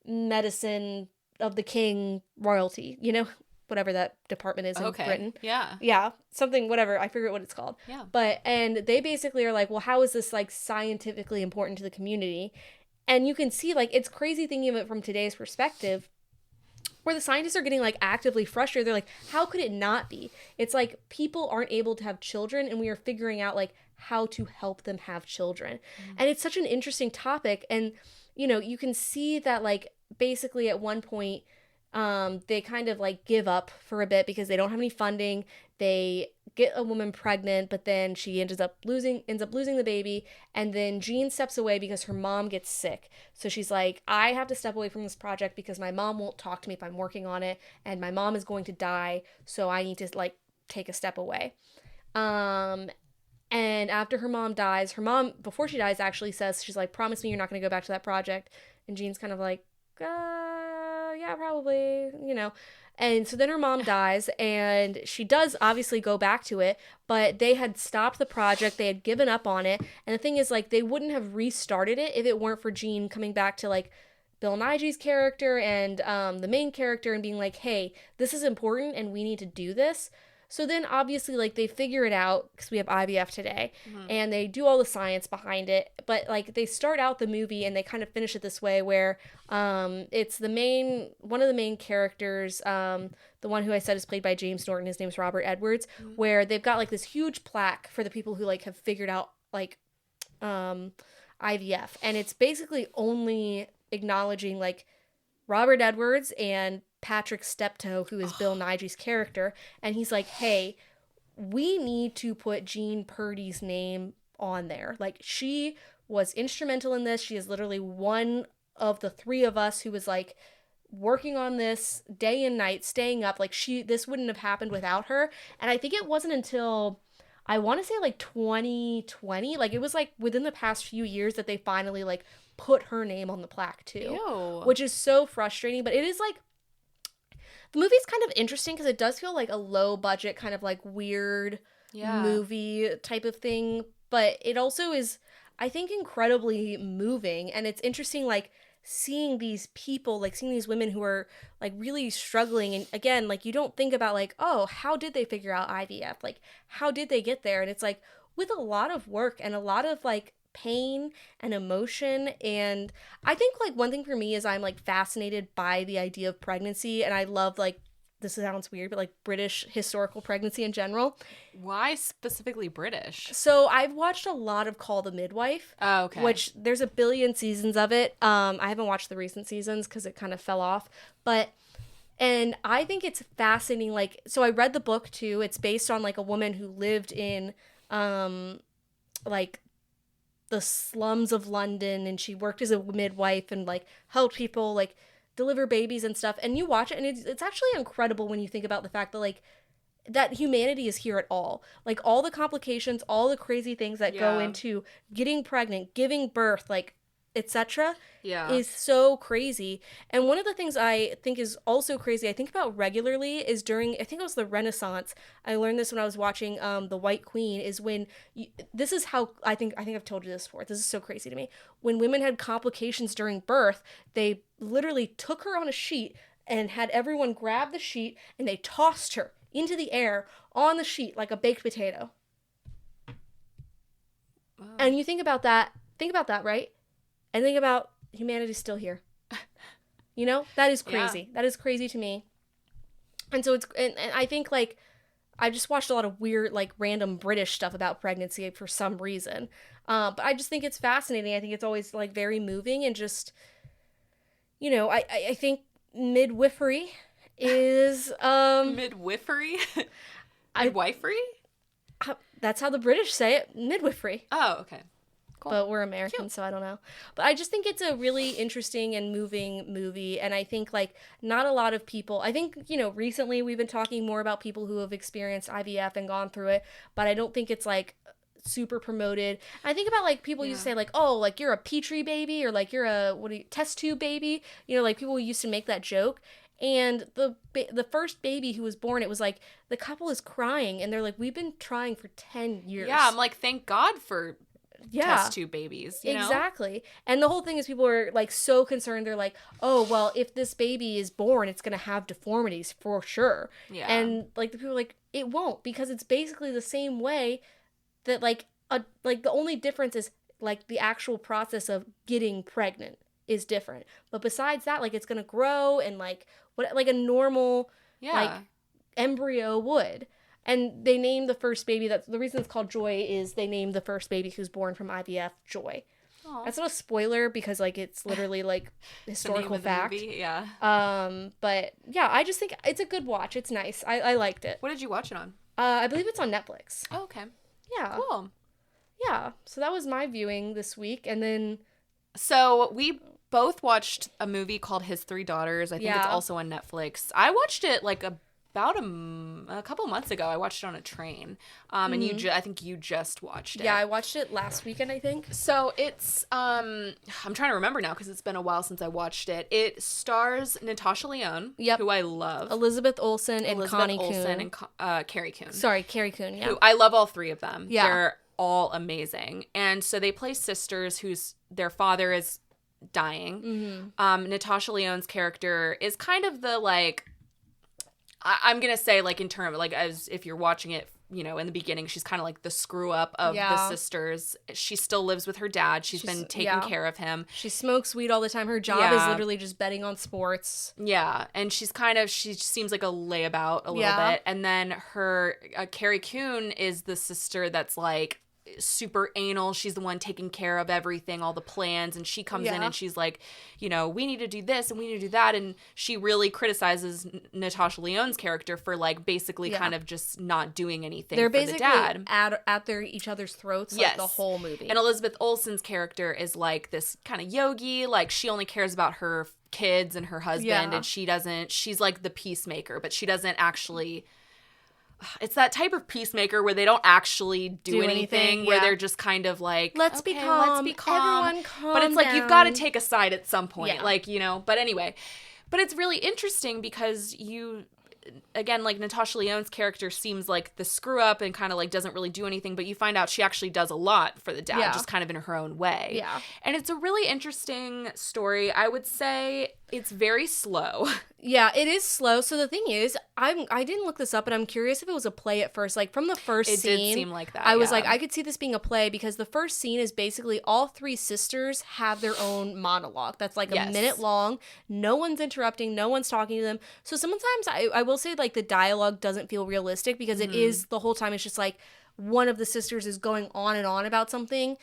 Medicine of the King Royalty, you know, whatever that department is in Britain. Yeah, something, whatever, I forget what it's called. Yeah. But, and they basically are like, well, how is this like scientifically important to the community? And you can see like, it's crazy thinking of it from today's perspective, where the scientists are getting like actively frustrated. They're like, how could it not be? It's like people aren't able to have children, and we are figuring out like how to help them have children. Mm-hmm. And it's such an interesting topic. And, you know, you can see that like basically at one point, they kind of like give up for a bit because they don't have any funding. They get a woman pregnant, but then she ends up losing the baby. And then Jean steps away because her mom gets sick. So she's like, I have to step away from this project because my mom won't talk to me if I'm working on it, and my mom is going to die. So I need to like take a step away. And after her mom dies, before she dies actually says, she's like, promise me you're not going to go back to that project. And Jean's kind of like, yeah, probably, you know. And so then her mom dies, and she does obviously go back to it, but they had stopped the project. They had given up on it. And the thing is, like, they wouldn't have restarted it if it weren't for Jean coming back to, like, Bill Nighy's character and the main character and being like, hey, this is important and we need to do this. So then obviously like they figure it out because we have IVF today, mm-hmm. and they do all the science behind it. But like they start out the movie and they kind of finish it this way where it's one of the main characters, the one who I said is played by James Norton, his name's Robert Edwards, mm-hmm. where they've got like this huge plaque for the people who like have figured out like IVF. And it's basically only acknowledging like Robert Edwards and Patrick Steptoe, who is Bill Nighy's character, and he's like, hey, we need to put Jean Purdy's name on there. Like, she was instrumental in this. She is literally one of the three of us who was like working on this day and night, staying up. Like, this wouldn't have happened without her. And I think it wasn't until, I want to say like 2020, like it was like within the past few years that they finally like put her name on the plaque too. Ew. Which is so frustrating. But it is like, the movie's kind of interesting because it does feel like a low budget kind of like weird movie type of thing, but it also is, I think, incredibly moving. And it's interesting like seeing these people, like seeing these women who are like really struggling. And again, like you don't think about like, oh, how did they figure out IVF? Like how did they get there? And it's like with a lot of work and a lot of like pain and emotion. And I think like one thing for me is I'm like fascinated by the idea of pregnancy, and I love like, this sounds weird, but like British historical pregnancy in general. Why specifically British? So I've watched a lot of Call the Midwife. Oh, okay. Which there's a billion seasons of it. I haven't watched the recent seasons because it kind of fell off, and I think it's fascinating. Like, so I read the book too. It's based on like a woman who lived in like the slums of London, and she worked as a midwife and like helped people like deliver babies and stuff. And you watch it and it's actually incredible when you think about the fact that like that humanity is here at all. Like all the complications, all the crazy things that go into getting pregnant, giving birth, like etc. is so crazy. And one of the things I think is also crazy, I think about regularly, is during, I think it was the Renaissance. I learned this when I was watching The White Queen, is when this is how I think I've told you this before. This is so crazy to me. When women had complications during birth, they literally took her on a sheet and had everyone grab the sheet, and they tossed her into the air on the sheet like a baked potato. Wow. And you think about that, right? And think about humanity's still here. You know? That is crazy. Yeah. That is crazy to me. And so and I think, like, I just watched a lot of weird, like, random British stuff about pregnancy for some reason. But I just think it's fascinating. I think it's always, like, very moving, and just, you know, I think midwifery is midwifery? Midwifery? That's how the British say it. Midwifery. Oh, okay. Cool. But we're Americans, so I don't know. But I just think it's a really interesting and moving movie. And I think, like, not a lot of people, I think, you know, recently we've been talking more about people who have experienced IVF and gone through it, but I don't think it's, like, super promoted. I think about, like, people used to say, like, oh, like, you're a Petri baby, or, like, you're a test tube baby. You know, like, people used to make that joke. And the first baby who was born, it was like, the couple is crying, and they're like, we've been trying for 10 years. Yeah, I'm like, thank God for test tube babies, you know? Exactly. And the whole thing is, people are, like, so concerned. They're like, oh, well, if this baby is born, it's going to have deformities for sure. Yeah. And, like, the people are like, it won't, because it's basically the same way that, like, the only difference is, like, the actual process of getting pregnant is different. But besides that, like, it's going to grow and, like, what, like, a normal, like, embryo would. And they named the first baby, that's the reason it's called Joy, is they named the first baby who's born from IVF Joy. Aww. That's not a spoiler, because, like, it's literally, like, historical fact. Movie, yeah. But yeah, I just think it's a good watch. It's nice. I liked it. What did you watch it on? I believe it's on Netflix. Oh, okay. Yeah. Cool. Yeah. So that was my viewing this week, and then. So we both watched a movie called His Three Daughters. I think it's also on Netflix. I watched it, like, about a couple months ago. I watched it on a train. And I think you just watched it. Yeah, I watched it last weekend, I think. So it's, I'm trying to remember now because it's been a while since I watched it. It stars Natasha Lyonne, who I love. Elizabeth Olsen and Connie Coon. And Carrie Coon. Sorry, Carrie Coon, yeah. Who, I love all three of them. Yeah. They're all amazing. And so they play sisters whose their father is dying. Mm-hmm. Natasha Lyonne's character is kind of the, like, I'm going to say, like, in terms, like, as if you're watching it, you know, in the beginning, she's kind of like the screw up of the sisters. She still lives with her dad. She's been taking care of him. She smokes weed all the time. Her job is literally just betting on sports. Yeah. And she seems like a layabout a little bit. And then her, Carrie Coon is the sister that's, like, super anal. She's the one taking care of everything, all the plans, and she comes in and she's like, you know, we need to do this and we need to do that, and she really criticizes Natasha Lyonne's character for, like, basically kind of just not doing anything. They're for basically the dad at each other's throats, like, the whole movie. And Elizabeth Olsen's character is, like, this kind of yogi, like, she only cares about her kids and her husband, and she's like the peacemaker, but she doesn't actually. It's that type of peacemaker where they don't actually do anything, where they're just kind of like, let's be calm. Everyone calm But it's like, down. you've got to take a side at some point. Like, you know, but anyway. But it's really interesting because again, like, Natasha Lyonne's character seems like the screw up and kind of, like, doesn't really do anything, but you find out she actually does a lot for the dad, just kind of in her own way. Yeah. And it's a really interesting story. I would say it's very slow. Yeah, it is slow. So the thing is, I didn't look this up, but I'm curious if it was a play at first. Like, from the first scene, it did seem like that. I was like, I could see this being a play, because the first scene is basically all three sisters have their own monologue that's, like, a minute long. No one's interrupting. No one's talking to them. So sometimes I will say, like, the dialogue doesn't feel realistic, because it is the whole time. It's just like one of the sisters is going on and on about something,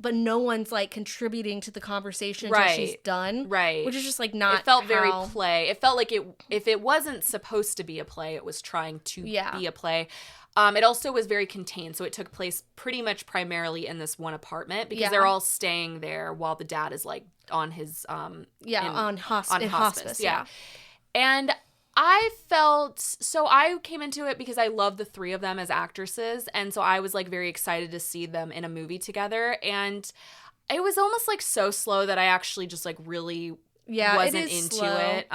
but no one's, like, contributing to the conversation until she's done. Right. Which is just, like, not. It felt very play. It felt like if it wasn't supposed to be a play, it was trying to be a play. It also was very contained, so it took place pretty much primarily in this one apartment, because they're all staying there while the dad is, like, on his on hospice. Yeah. And I came into it because I love the three of them as actresses, and so I was, like, very excited to see them in a movie together, and it was almost, like, so slow that I actually just, like, really wasn't into slow. it.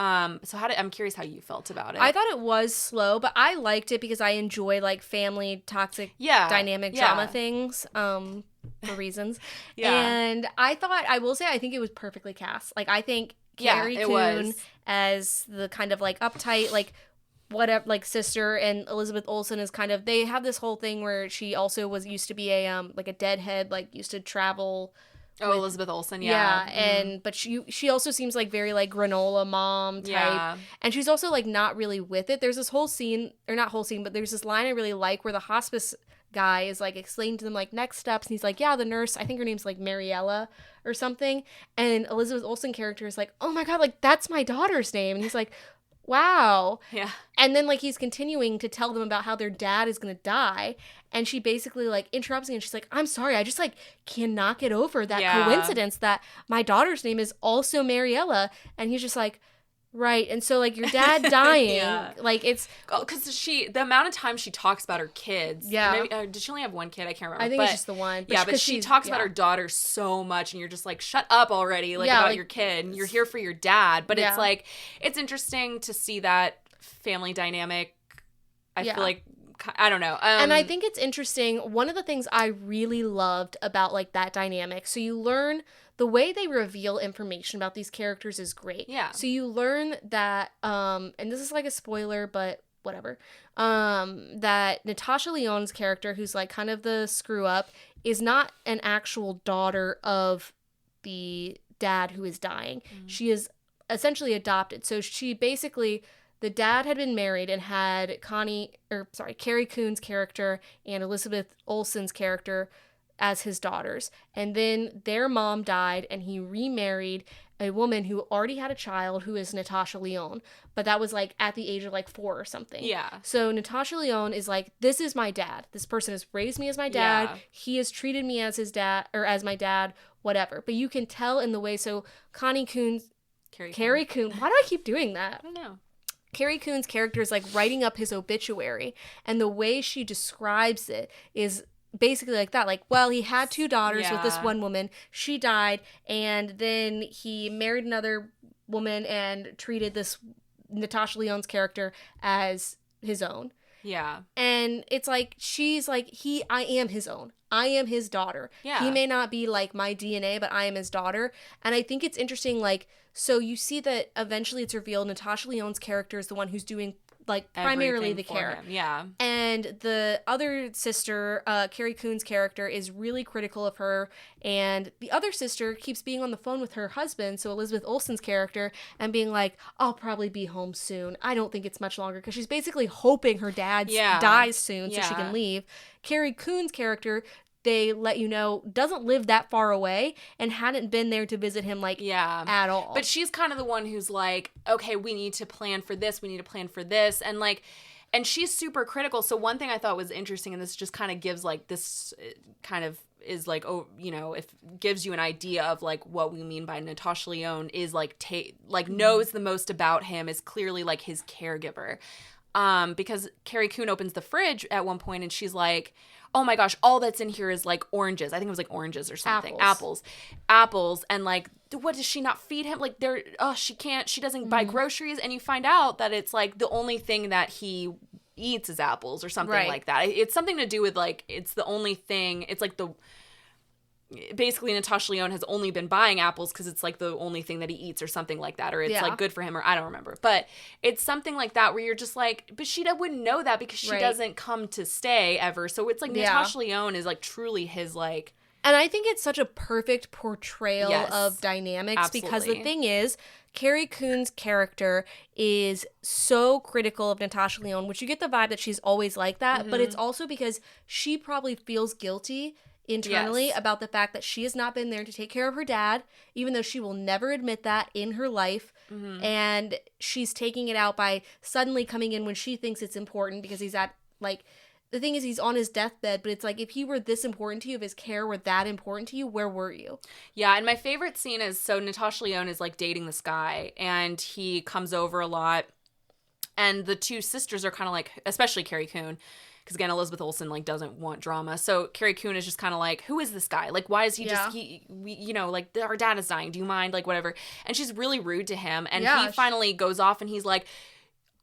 So I'm curious how you felt about it. I thought it was slow, but I liked it because I enjoy, like, family toxic dynamic drama things for reasons. And I will say I think it was perfectly cast. Like, I think Carrie Coon as the kind of like uptight, like whatever, like sister, and Elizabeth Olsen is kind of, they have this whole thing where she also used to be a like a deadhead, like used to travel. Elizabeth Olsen, yeah. And but she also seems like very like granola mom type, and she's also like not really with it. There's this whole scene, or not whole scene, but there's this line I really like where the hospice guy is like explaining to them like next steps, and he's like, yeah, the nurse, I think her name's like Mariella or something, and Elizabeth Olsen character is like, oh my god, like that's my daughter's name, and he's like, wow. Yeah. And then like he's continuing to tell them about how their dad is gonna die, and she basically like interrupts me and she's like, I'm sorry, I just like cannot get over that coincidence that my daughter's name is also Mariella. And he's just like, right. And so like your dad dying, like it's because the amount of time she talks about her kids. Maybe, did she only have one kid? I can't remember. I think it's just the one. But she talks about her daughter so much, and you're just like, shut up already, like about your kid. And you're here for your dad, but it's like, it's interesting to see that family dynamic. I feel like, I don't know. And I think it's interesting. One of the things I really loved about like that dynamic, so you learn the way they reveal information about these characters is great. Yeah. So you learn that, and this is like a spoiler, but whatever, that Natasha Lyonne's character, who's like kind of the screw up, is not an actual daughter of the dad who is dying. Mm-hmm. She is essentially adopted. So she basically, the dad had been married and had Carrie Coon's character and Elizabeth Olsen's character as his daughters. And then their mom died and he remarried a woman who already had a child, who is Natasha Lyonne. But that was like at the age of like 4 or something. Yeah. So Natasha Lyonne is like, this is my dad. This person has raised me as my dad. Yeah. He has treated me as his dad, or as my dad, whatever. But you can tell in the way, so Carrie Coon. Why do I keep doing that? I don't know. Carrie Coon's character is like writing up his obituary, and the way she describes it is basically like that. Like, well, he had 2 daughters with this one woman. She died, and then he married another woman and treated this Natasha Lyonne's character as his own. Yeah. And it's like, she's like, I am his own. I am his daughter. Yeah. He may not be like my DNA, but I am his daughter. And I think it's interesting, like, so you see that eventually it's revealed Natasha Lyonne's character is the one who's doing like primarily the care. Yeah. And the other sister, Carrie Coon's character, is really critical of her, and the other sister keeps being on the phone with her husband, so Elizabeth Olsen's character, and being like, I'll probably be home soon. I don't think it's much longer, because she's basically hoping her dad dies soon so she can leave. Carrie Coon's character, they let you know, doesn't live that far away and hadn't been there to visit him, like, at all. But she's kind of the one who's like, okay, we need to plan for this, we need to plan for this, and, like, and she's super critical. So one thing I thought was interesting, and this just kind of gives, like, this kind of is, like, oh, you know, if gives you an idea of, like, what we mean by Natasha Lyonne is, like, knows the most about him, is clearly, like, his caregiver. Because Carrie Coon opens the fridge at one point, and she's like, oh my gosh, all that's in here is like oranges. I think it was like oranges or something. Apples. And like, what does she not feed him? Like, she doesn't buy groceries. And you find out that it's like the only thing that he eats is apples or something like that. It's something to do with like, it's the only thing. It's like basically Natasha Lyonne has only been buying apples because it's like the only thing that he eats or something like that, or it's like good for him, or I don't remember, but it's something like that where you're just like, but she wouldn't know that because she doesn't come to stay ever. So it's like Natasha Lyonne is like truly his like, and I think it's such a perfect portrayal of dynamics. Absolutely. Because the thing is, Carrie Coon's character is so critical of Natasha Lyonne, which you get the vibe that she's always like that, but it's also because she probably feels guilty internally about the fact that she has not been there to take care of her dad, even though she will never admit that in her life. And she's taking it out by suddenly coming in when she thinks it's important, because he's at, like, the thing is, he's on his deathbed, but it's like, if he were this important to you, if his care were that important to you, where were you? Yeah, and my favorite scene is, so Natasha Lyonne is like dating this guy, and he comes over a lot, and the 2 sisters are kind of like, especially Carrie Coon, because again, Elizabeth Olsen like doesn't want drama. So Carrie Coon is just kind of like, who is this guy? Like, why is he like, our dad is dying. Do you mind? Like, whatever. And she's really rude to him. And he finally goes off and he's like,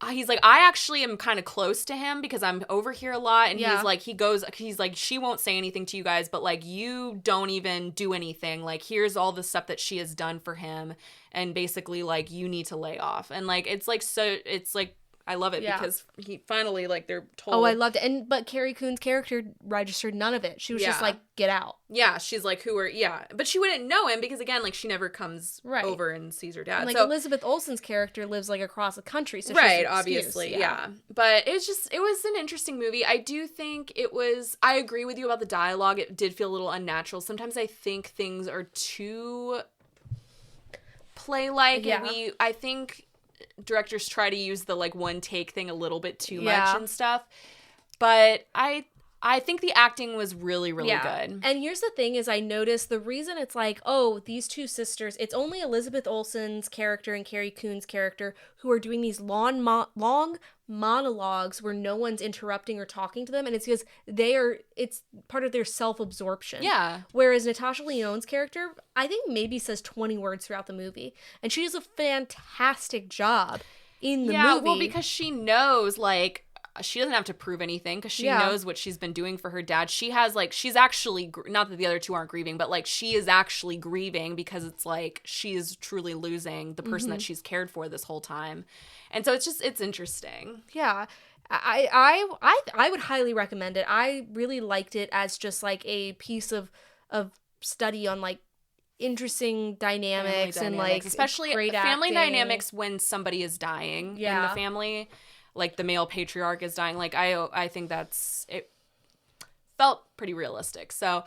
he's like, I actually am kind of close to him because I'm over here a lot. And he's like, she won't say anything to you guys, but like, you don't even do anything. Like, here's all the stuff that she has done for him. And basically, like, you need to lay off. And like, it's like, I love it because he finally, like, they're told. Oh, I loved it. But Carrie Coon's character registered none of it. She was just like, get out. Yeah, she's like, but she wouldn't know him because, again, like, she never comes over and sees her dad. And, like, so, Elizabeth Olsen's character lives, like, across the country, so right, she's obviously, yeah. But it was an interesting movie. I do think I agree with you about the dialogue. It did feel a little unnatural. Sometimes I think things are too play-like, and I think directors try to use the, like, one take thing a little bit too much and stuff. But I think the acting was really, really good. And here's the thing is I noticed the reason it's like, oh, these two sisters, it's only Elizabeth Olsen's character and Carrie Coon's character who are doing these long monologues where no one's interrupting or talking to them. And it's because it's part of their self-absorption. Yeah. Whereas Natasha Lyonne's character, I think maybe says 20 words throughout the movie. And she does a fantastic job in the movie. Yeah, well, because she knows, like, she doesn't have to prove anything because she knows what she's been doing for her dad. She has, like, she's actually, not that the other two aren't grieving, but, like, she is actually grieving because it's like she is truly losing the person that she's cared for this whole time. And so it's interesting. Yeah. I would highly recommend it. I really liked it as just, like, a piece of study on, like, interesting dynamics and, like, especially great family acting. Dynamics when somebody is dying in the family. Like, the male patriarch is dying. Like, I think it felt pretty realistic. So,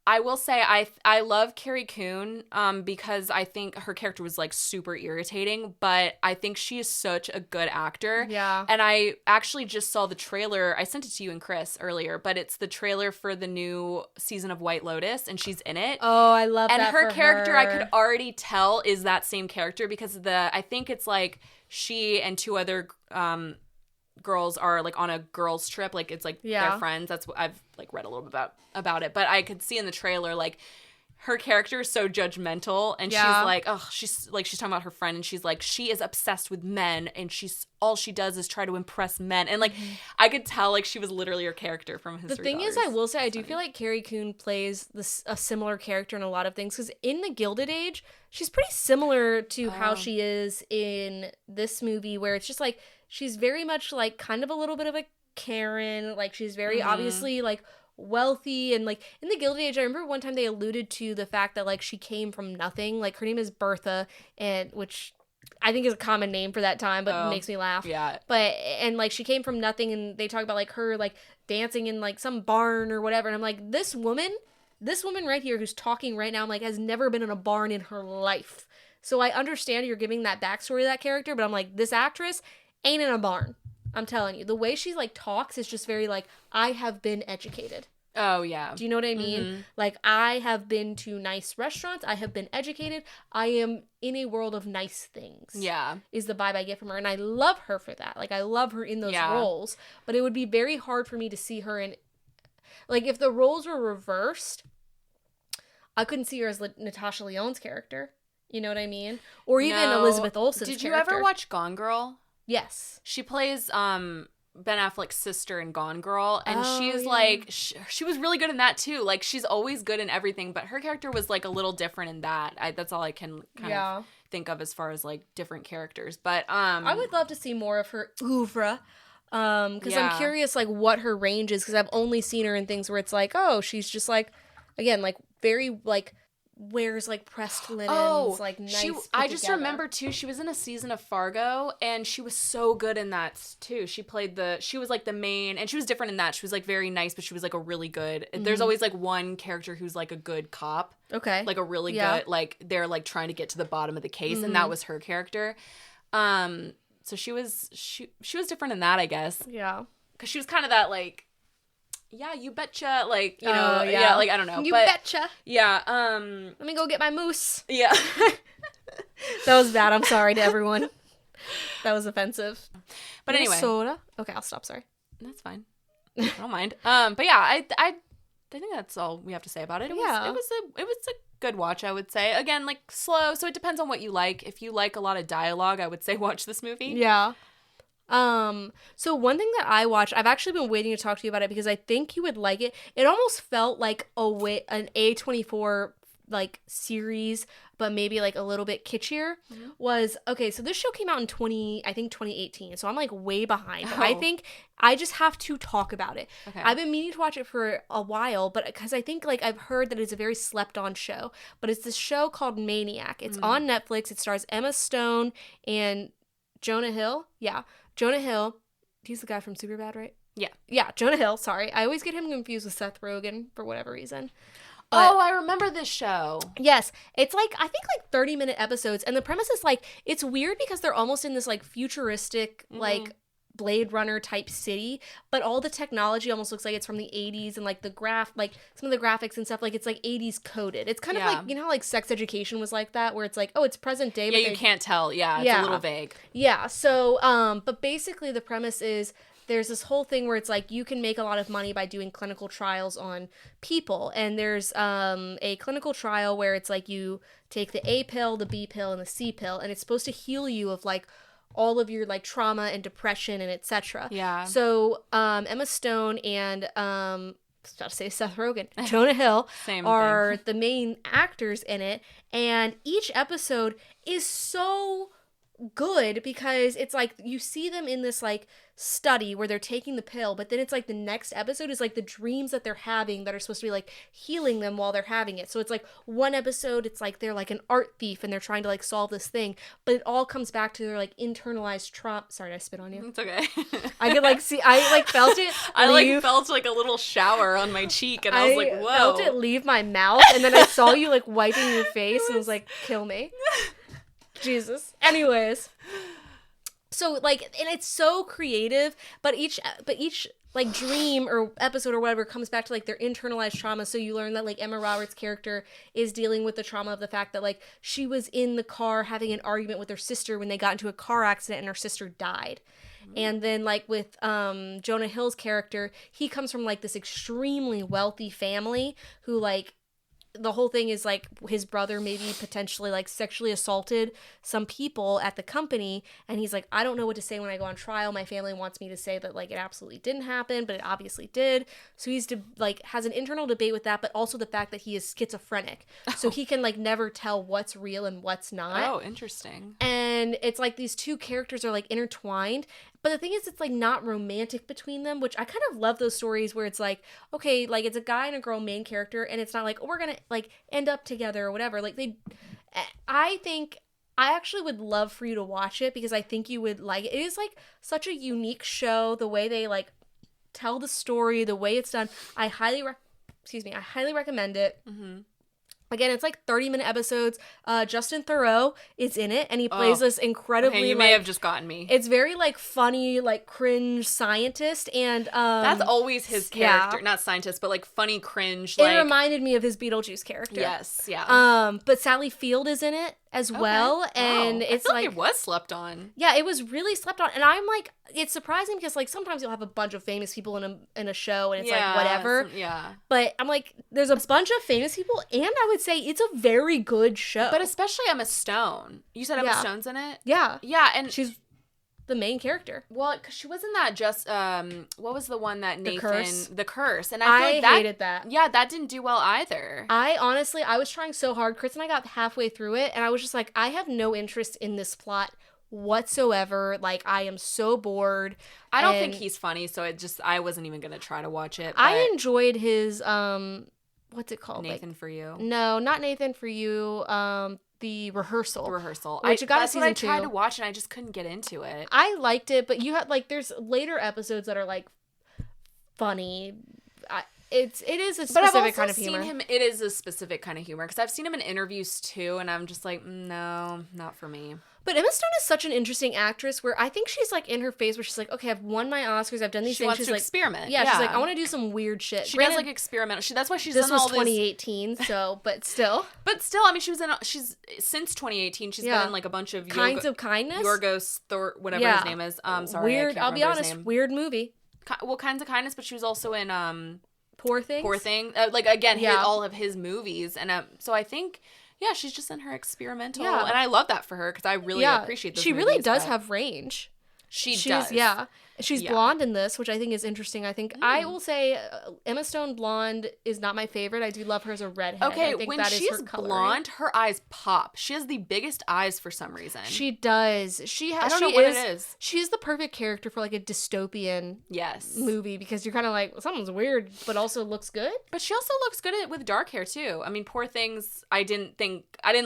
I will say I love Carrie Coon because I think her character was, like, super irritating, but I think she is such a good actor. Yeah. And I actually just saw the trailer. I sent it to you and Chris earlier, but it's the trailer for the new season of White Lotus, and she's in it. Oh, I love that. And her character, her. I could already tell is that same character because I think it's like she and two other girls are, like, on a girls trip, like, it's like they're friends. That's what I've, like, read a little bit about it, but I could see in the trailer, like, her character is so judgmental, and she's like, oh, she's talking about her friend, and she's like, she is obsessed with men, and all she does is try to impress men, and, like, I could tell, like, she was literally her character from History. The thing is, I will say, I do feel like Carrie Coon plays a similar character in a lot of things, because in The Gilded Age, she's pretty similar to how she is in this movie, where it's just, like, she's very much, like, kind of a little bit of a Karen, like, she's very obviously, like, wealthy, and, like, in The Gilded Age, I remember one time they alluded to the fact that, like, she came from nothing. Like, her name is Bertha, and which I think is a common name for that time, but it makes me laugh. Yeah. And, like, she came from nothing, and they talk about, like, her, like, dancing in, like, some barn or whatever, and I'm like, this woman right here who's talking right now, I'm like, has never been in a barn in her life. So I understand you're giving that backstory to that character, but I'm like, this actress ain't in a barn. I'm telling you. The way she, like, talks is just very, like, I have been educated. Oh, yeah. Do you know what I mean? Like, I have been to nice restaurants. I have been educated. I am in a world of nice things. Yeah. Is the vibe I get from her. And I love her for that. Like, I love her in those roles. But it would be very hard for me to see her in... Like, if the roles were reversed, I couldn't see her as Natasha Lyonne's character. You know what I mean? Or even Elizabeth Olsen's character. Did you ever watch Gone Girl? Yes. She plays Ben Affleck's sister in Gone Girl, and she's like, she was really good in that too. Like, she's always good in everything, but her character was, like, a little different in that. That's all I can kind of think of as far as, like, different characters. But I would love to see more of her oeuvre, because I'm curious, like, what her range is, because I've only seen her in things where it's like, oh, she's just, like, again, like, very, like, wears, like, pressed linens, like, nice. I just remember too, she was in a season of Fargo, and she was so good in that too. She was, like, the main, and she was different in that. She was, like, very nice, but she was, like, a really good. There's always, like, one character who's, like, a good cop. Okay. Like, a really good, like, they're, like, trying to get to the bottom of the case, and that was her character. So she was different in that, I guess. Yeah. Because she was kind of that, like, yeah, you betcha, like, you know, like, I don't know. You betcha. Yeah, let me go get my moose. Yeah. That was bad. I'm sorry to everyone. That was offensive. But anyway. Soda? Okay, I'll stop, sorry. That's fine. I don't mind. But yeah, I think that's all we have to say about it. It was good watch, I would say. Again, like, slow, so it depends on what you like. If you like a lot of dialogue, I would say watch this movie. Yeah. So one thing that I watched, I've actually been waiting to talk to you about it because I think you would like it. It almost felt like an A24 like series, but maybe like a little bit kitschier. Was okay, so this show came out in 2018, so I'm like way behind, but I think I just have to talk about it. I've been meaning to watch it for a while, but because I think like I've heard that it's a very slept on show, but it's this show called Maniac. It's on Netflix. It stars Emma Stone and Jonah Hill. Jonah Hill, he's the guy from Superbad, right? Yeah, Jonah Hill, sorry. I always get him confused with Seth Rogen for whatever reason. But, I remember this show. Yes. It's like, I think like 30-minute episodes. And the premise is like, it's weird because they're almost in this like futuristic, like Blade Runner type city. But all the technology almost looks like it's from the 80s. And like like some of the graphics and stuff, like it's like 80s coded. It's kind of like, you know how like Sex Education was like that? Where it's like, oh, it's present day. Yeah, but you can't tell. Yeah, it's a little vague. Yeah. So, but basically the premise is, there's this whole thing where it's like you can make a lot of money by doing clinical trials on people. And there's a clinical trial where it's like you take the A pill, the B pill, and the C pill, and it's supposed to heal you of like all of your like trauma and depression and etc. Yeah. So Emma Stone and I was about to say Seth Rogen, Jonah Hill are the main actors in it, and each episode is so good because it's like you see them in this like study where they're taking the pill, but then it's like the next episode is like the dreams that they're having that are supposed to be like healing them while they're having it. So it's like one episode it's like they're like an art thief and they're trying to like solve this thing, but it all comes back to their like internalized trauma. Sorry, did I spit on you? It's okay. I could like see, I like felt it I like felt like a little shower on my cheek, and I was like, whoa. I felt it leave my mouth, and then I saw you like wiping your face and was like, kill me. Jesus. Anyways, so like, and it's so creative, but each like dream or episode or whatever comes back to like their internalized trauma. So you learn that like Emma Roberts' character is dealing with the trauma of the fact that like she was in the car having an argument with her sister when they got into a car accident and her sister died. And then like with Jonah Hill's character, he comes from like this extremely wealthy family who like, the whole thing is like his brother maybe potentially like sexually assaulted some people at the company, and he's like, I don't know what to say when I go on trial. My family wants me to say that like it absolutely didn't happen, but it obviously did. So he's like has an internal debate with that, but also the fact that he is schizophrenic, so he can like never tell what's real and what's not. Oh, interesting. And it's like these two characters are like intertwined. But the thing is, it's, like, not romantic between them, which I kind of love those stories where it's, like, okay, like, it's a guy and a girl main character, and it's not like, oh, we're gonna, like, end up together or whatever. Like, I think, I actually would love for you to watch it because I think you would like it. It is, like, such a unique show, the way they, like, tell the story, the way it's done. I highly recommend it. Mm-hmm. Again, it's like 30-minute episodes. Justin Theroux is in it, and he plays this incredibly. Okay, you may have just gotten me. It's very like funny, like cringe scientist, and that's always his character, not scientist, but like funny cringe. It reminded me of his Beetlejuice character. Yes, yeah. But Sally Field is in it as well, and it's like it was slept on. Yeah, it was really slept on, and I'm like, it's surprising because like sometimes you'll have a bunch of famous people in a show, and it's like whatever. But I'm like, there's a bunch of famous people, and I would say it's a very good show. But especially Emma Stone. You said Emma Stone's in it? Yeah. Yeah, and she's the main character. Well, because she wasn't that just, what was the one that Nathan... The Curse. And I feel like hated that. Yeah, that didn't do well either. I was trying so hard. Chris and I got halfway through it, and I was just like, I have no interest in this plot whatsoever. Like, I am so bored. I don't think he's funny, so I wasn't even going to try to watch it. But I enjoyed his, what's it called? Nathan for You. No, not Nathan for You. The Rehearsal. The Rehearsal. Which got a season 2. That's what I tried to watch, and I just couldn't get into it. I liked it, but you had, like, there's later episodes that are, like, funny. It is a specific kind of humor. It is a specific kind of humor, because I've seen him in interviews, too, and I'm just like, no, not for me. But Emma Stone is such an interesting actress where I think she's like in her phase where she's like, okay, I've won my Oscars, I've done these things. She wants she's to like, experiment. Yeah, she's like, I want to do some weird shit. She does like experimental. That's why she's done all this. This was 2018, so, but still. I mean, she's since 2018, she's been in like a bunch of Kinds of Kindness. Yorgos, whatever his name is. Sorry, weird. I'll be honest, weird movie. Well, Kinds of Kindness, but she was also in Poor Things. Poor Thing. Like, again, all of his movies. And so I think, yeah, she's just in her experimental. Yeah. And I love that for her because I really appreciate those movies. She really does have range. She does. Yeah. She's blonde in this, which I think is interesting. I think I will say Emma Stone blonde is not my favorite. I do love her as a redhead. Okay, I think when that she's is her blonde, her eyes pop. She has the biggest eyes for some reason. She does. I don't know what it is. She's the perfect character for like a dystopian movie because you're kind of like, someone's weird, but also looks good. But she also looks good with dark hair too. I mean, Poor Things, I didn't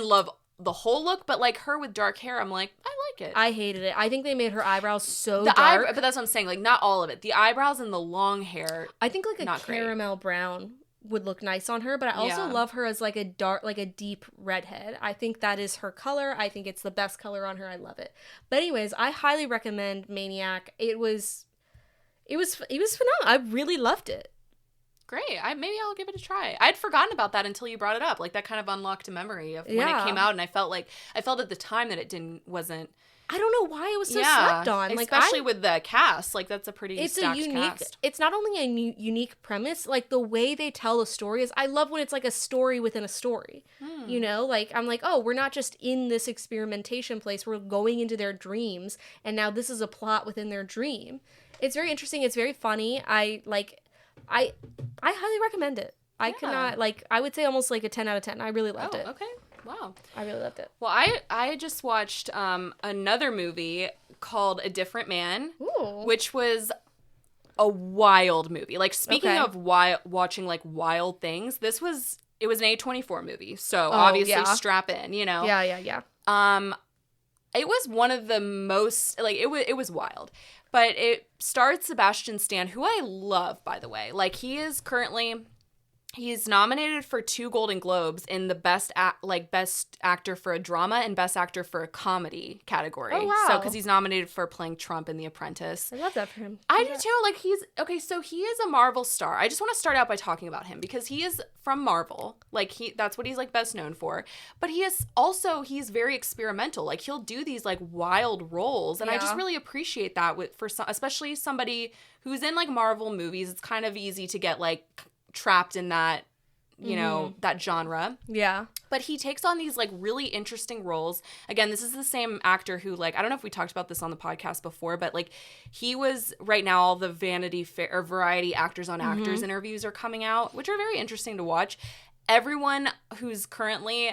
love the whole look, but like her with dark hair, I'm like, I like it. I hated it. I think they made her eyebrows so dark. But that's what I'm saying. Like, not all of it. The eyebrows and the long hair. I think like a caramel brown would look nice on her, but I also love her as like a dark, like a deep redhead. I think that is her color. I think it's the best color on her. I love it. But anyways, I highly recommend Maniac. It was phenomenal. I really loved it. Great. Maybe I'll give it a try. I'd forgotten about that until you brought it up. Like, that kind of unlocked a memory of when it came out, and I felt at the time that it wasn't. I don't know why it was so slept on. Especially with the cast. Like, that's a pretty stacked cast. It's not only a unique premise, like the way they tell a story is, I love when it's like a story within a story. You know, like I'm like, oh, we're not just in this experimentation place. We're going into their dreams, and now this is a plot within their dream. It's very interesting. It's very funny. I highly recommend it. I could not, I would say almost like a 10 out of 10. I really loved it. Okay. Wow. I really loved it. Well, I just watched another movie called A Different Man, which was a wild movie. Like, speaking of watching like wild things, it was an A24 movie. So obviously strap in, you know. Yeah. It was one of the most, like, it was wild. But it stars Sebastian Stan, who I love, by the way. Like, he's nominated for 2 Golden Globes in the best actor for a drama and best actor for a comedy category. Oh, wow. So, because he's nominated for playing Trump in The Apprentice. I love that for him. I do too. Like, so he is a Marvel star. I just want to start out by talking about him because he is from Marvel. Like, that's what he's like best known for. But he's very experimental. Like, he'll do these like wild roles, and I just really appreciate that especially somebody who's in like Marvel movies. It's kind of easy to get like trapped in that, you know, that genre. Yeah. But he takes on these like really interesting roles. Again, this is the same actor who, like, I don't know if we talked about this on the podcast before, but like he was, right now all the Vanity Fair or Variety Actors on Actors interviews are coming out, which are very interesting to watch. Everyone who's currently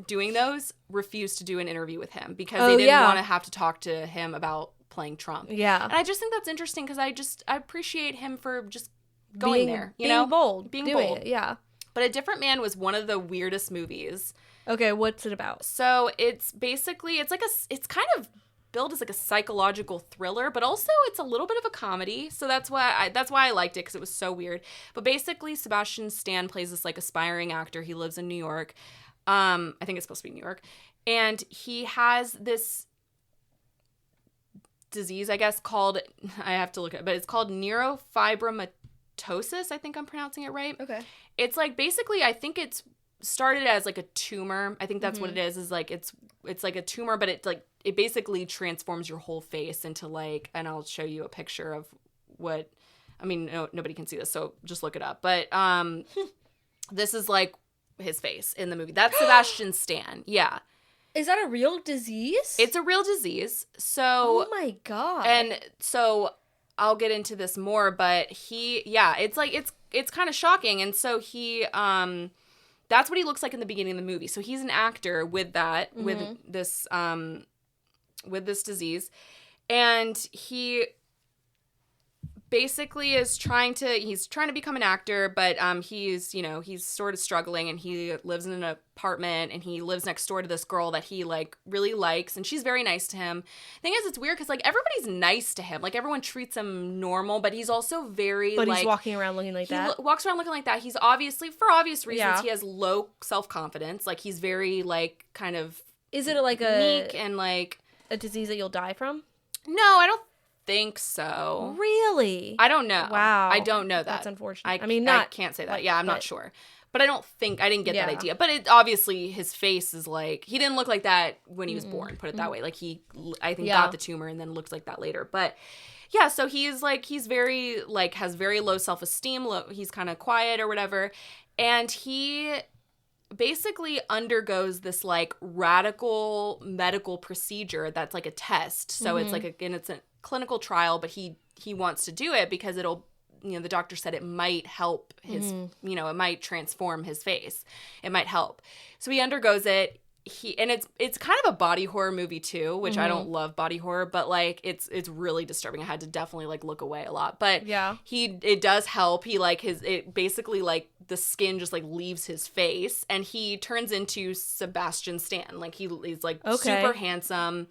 doing those refused to do an interview with him because they didn't want to have to talk to him about playing Trump. Yeah. And I just think that's interesting because I appreciate him for just going there, being bold. Yeah. But A Different Man was one of the weirdest movies. Okay, what's it about? So it's basically, it's kind of billed as like a psychological thriller, but also it's a little bit of a comedy. So that's why I liked it, because it was so weird. But basically, Sebastian Stan plays this like aspiring actor. He lives in New York. I think it's supposed to be New York. And he has this disease, I guess, called, I have to look at it, but it's called neurofibromatosis. I think I'm pronouncing it right. Okay. It's like, basically, I think it's started as like a tumor. I think that's what it is like it's like a tumor, but it basically transforms your whole face into like, and I'll show you a picture of what, I mean, nobody can see this, so just look it up. But this is like his face in the movie. That's Sebastian Stan. Yeah. Is that a real disease? It's a real disease. So, oh my God. And so I'll get into this more, but it's like, it's kind of shocking. And so he, that's what he looks like in the beginning of the movie. So he's an actor with that, with this disease. And he basically is trying to become an actor, but he's sort of struggling, and he lives in an apartment, and he lives next door to this girl that he like really likes, and she's very nice to him. Thing is, it's weird because like everybody's nice to him, like everyone treats him normal, but he's also very he's walking around looking like that. He walks around looking like that. He's obviously, for obvious reasons, he has low self-confidence. Like he's very like kind of, is it like meek and like a disease that you'll die from? No, I don't think so. Really? I don't know. Wow. I don't know that. That's unfortunate. I can't say that. Yeah, I'm not sure. But I didn't get that idea. But it obviously, his face is like, he didn't look like that when he was born, put it that way. Like, he, I think, got the tumor and then looked like that later. But yeah, so he's very, like, has very low self-esteem. He's kind of quiet or whatever. And he basically undergoes this, like, radical medical procedure that's like a test. So it's like, again, it's a clinical trial, but he wants to do it because it'll, the doctor said it might help his, it might transform his face. It might help. So he undergoes it. And it's kind of a body horror movie too, which I don't love body horror, but like it's really disturbing. I had to definitely like look away a lot, but it does help. He like it basically like the skin just like leaves his face and he turns into Sebastian Stan. Like he's like super handsome,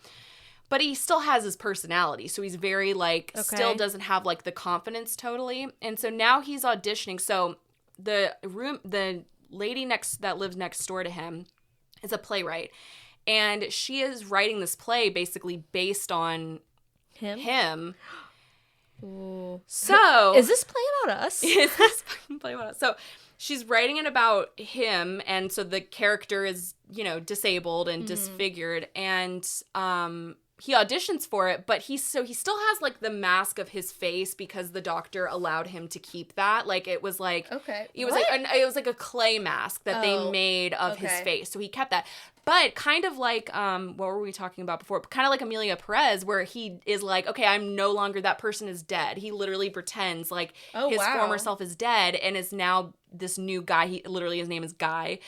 but he still has his personality. So he's very like still doesn't have like the confidence totally. And so now he's auditioning. So the lady that lives next door to him is a playwright, and she is writing this play basically based on him. Ooh. So is this play about us? Is this play about us? So she's writing it about him, and so the character is disabled and disfigured, and he auditions for it, but he still has like the mask of his face because the doctor allowed him to keep that. Like it was like it was like a clay mask that they made of his face, so he kept that. But kind of like what were we talking about before? Kind of like Emilia Pérez, where he is like, okay, I'm no longer, that person is dead. He literally pretends like his former self is dead and is now this new guy. His name is Guy.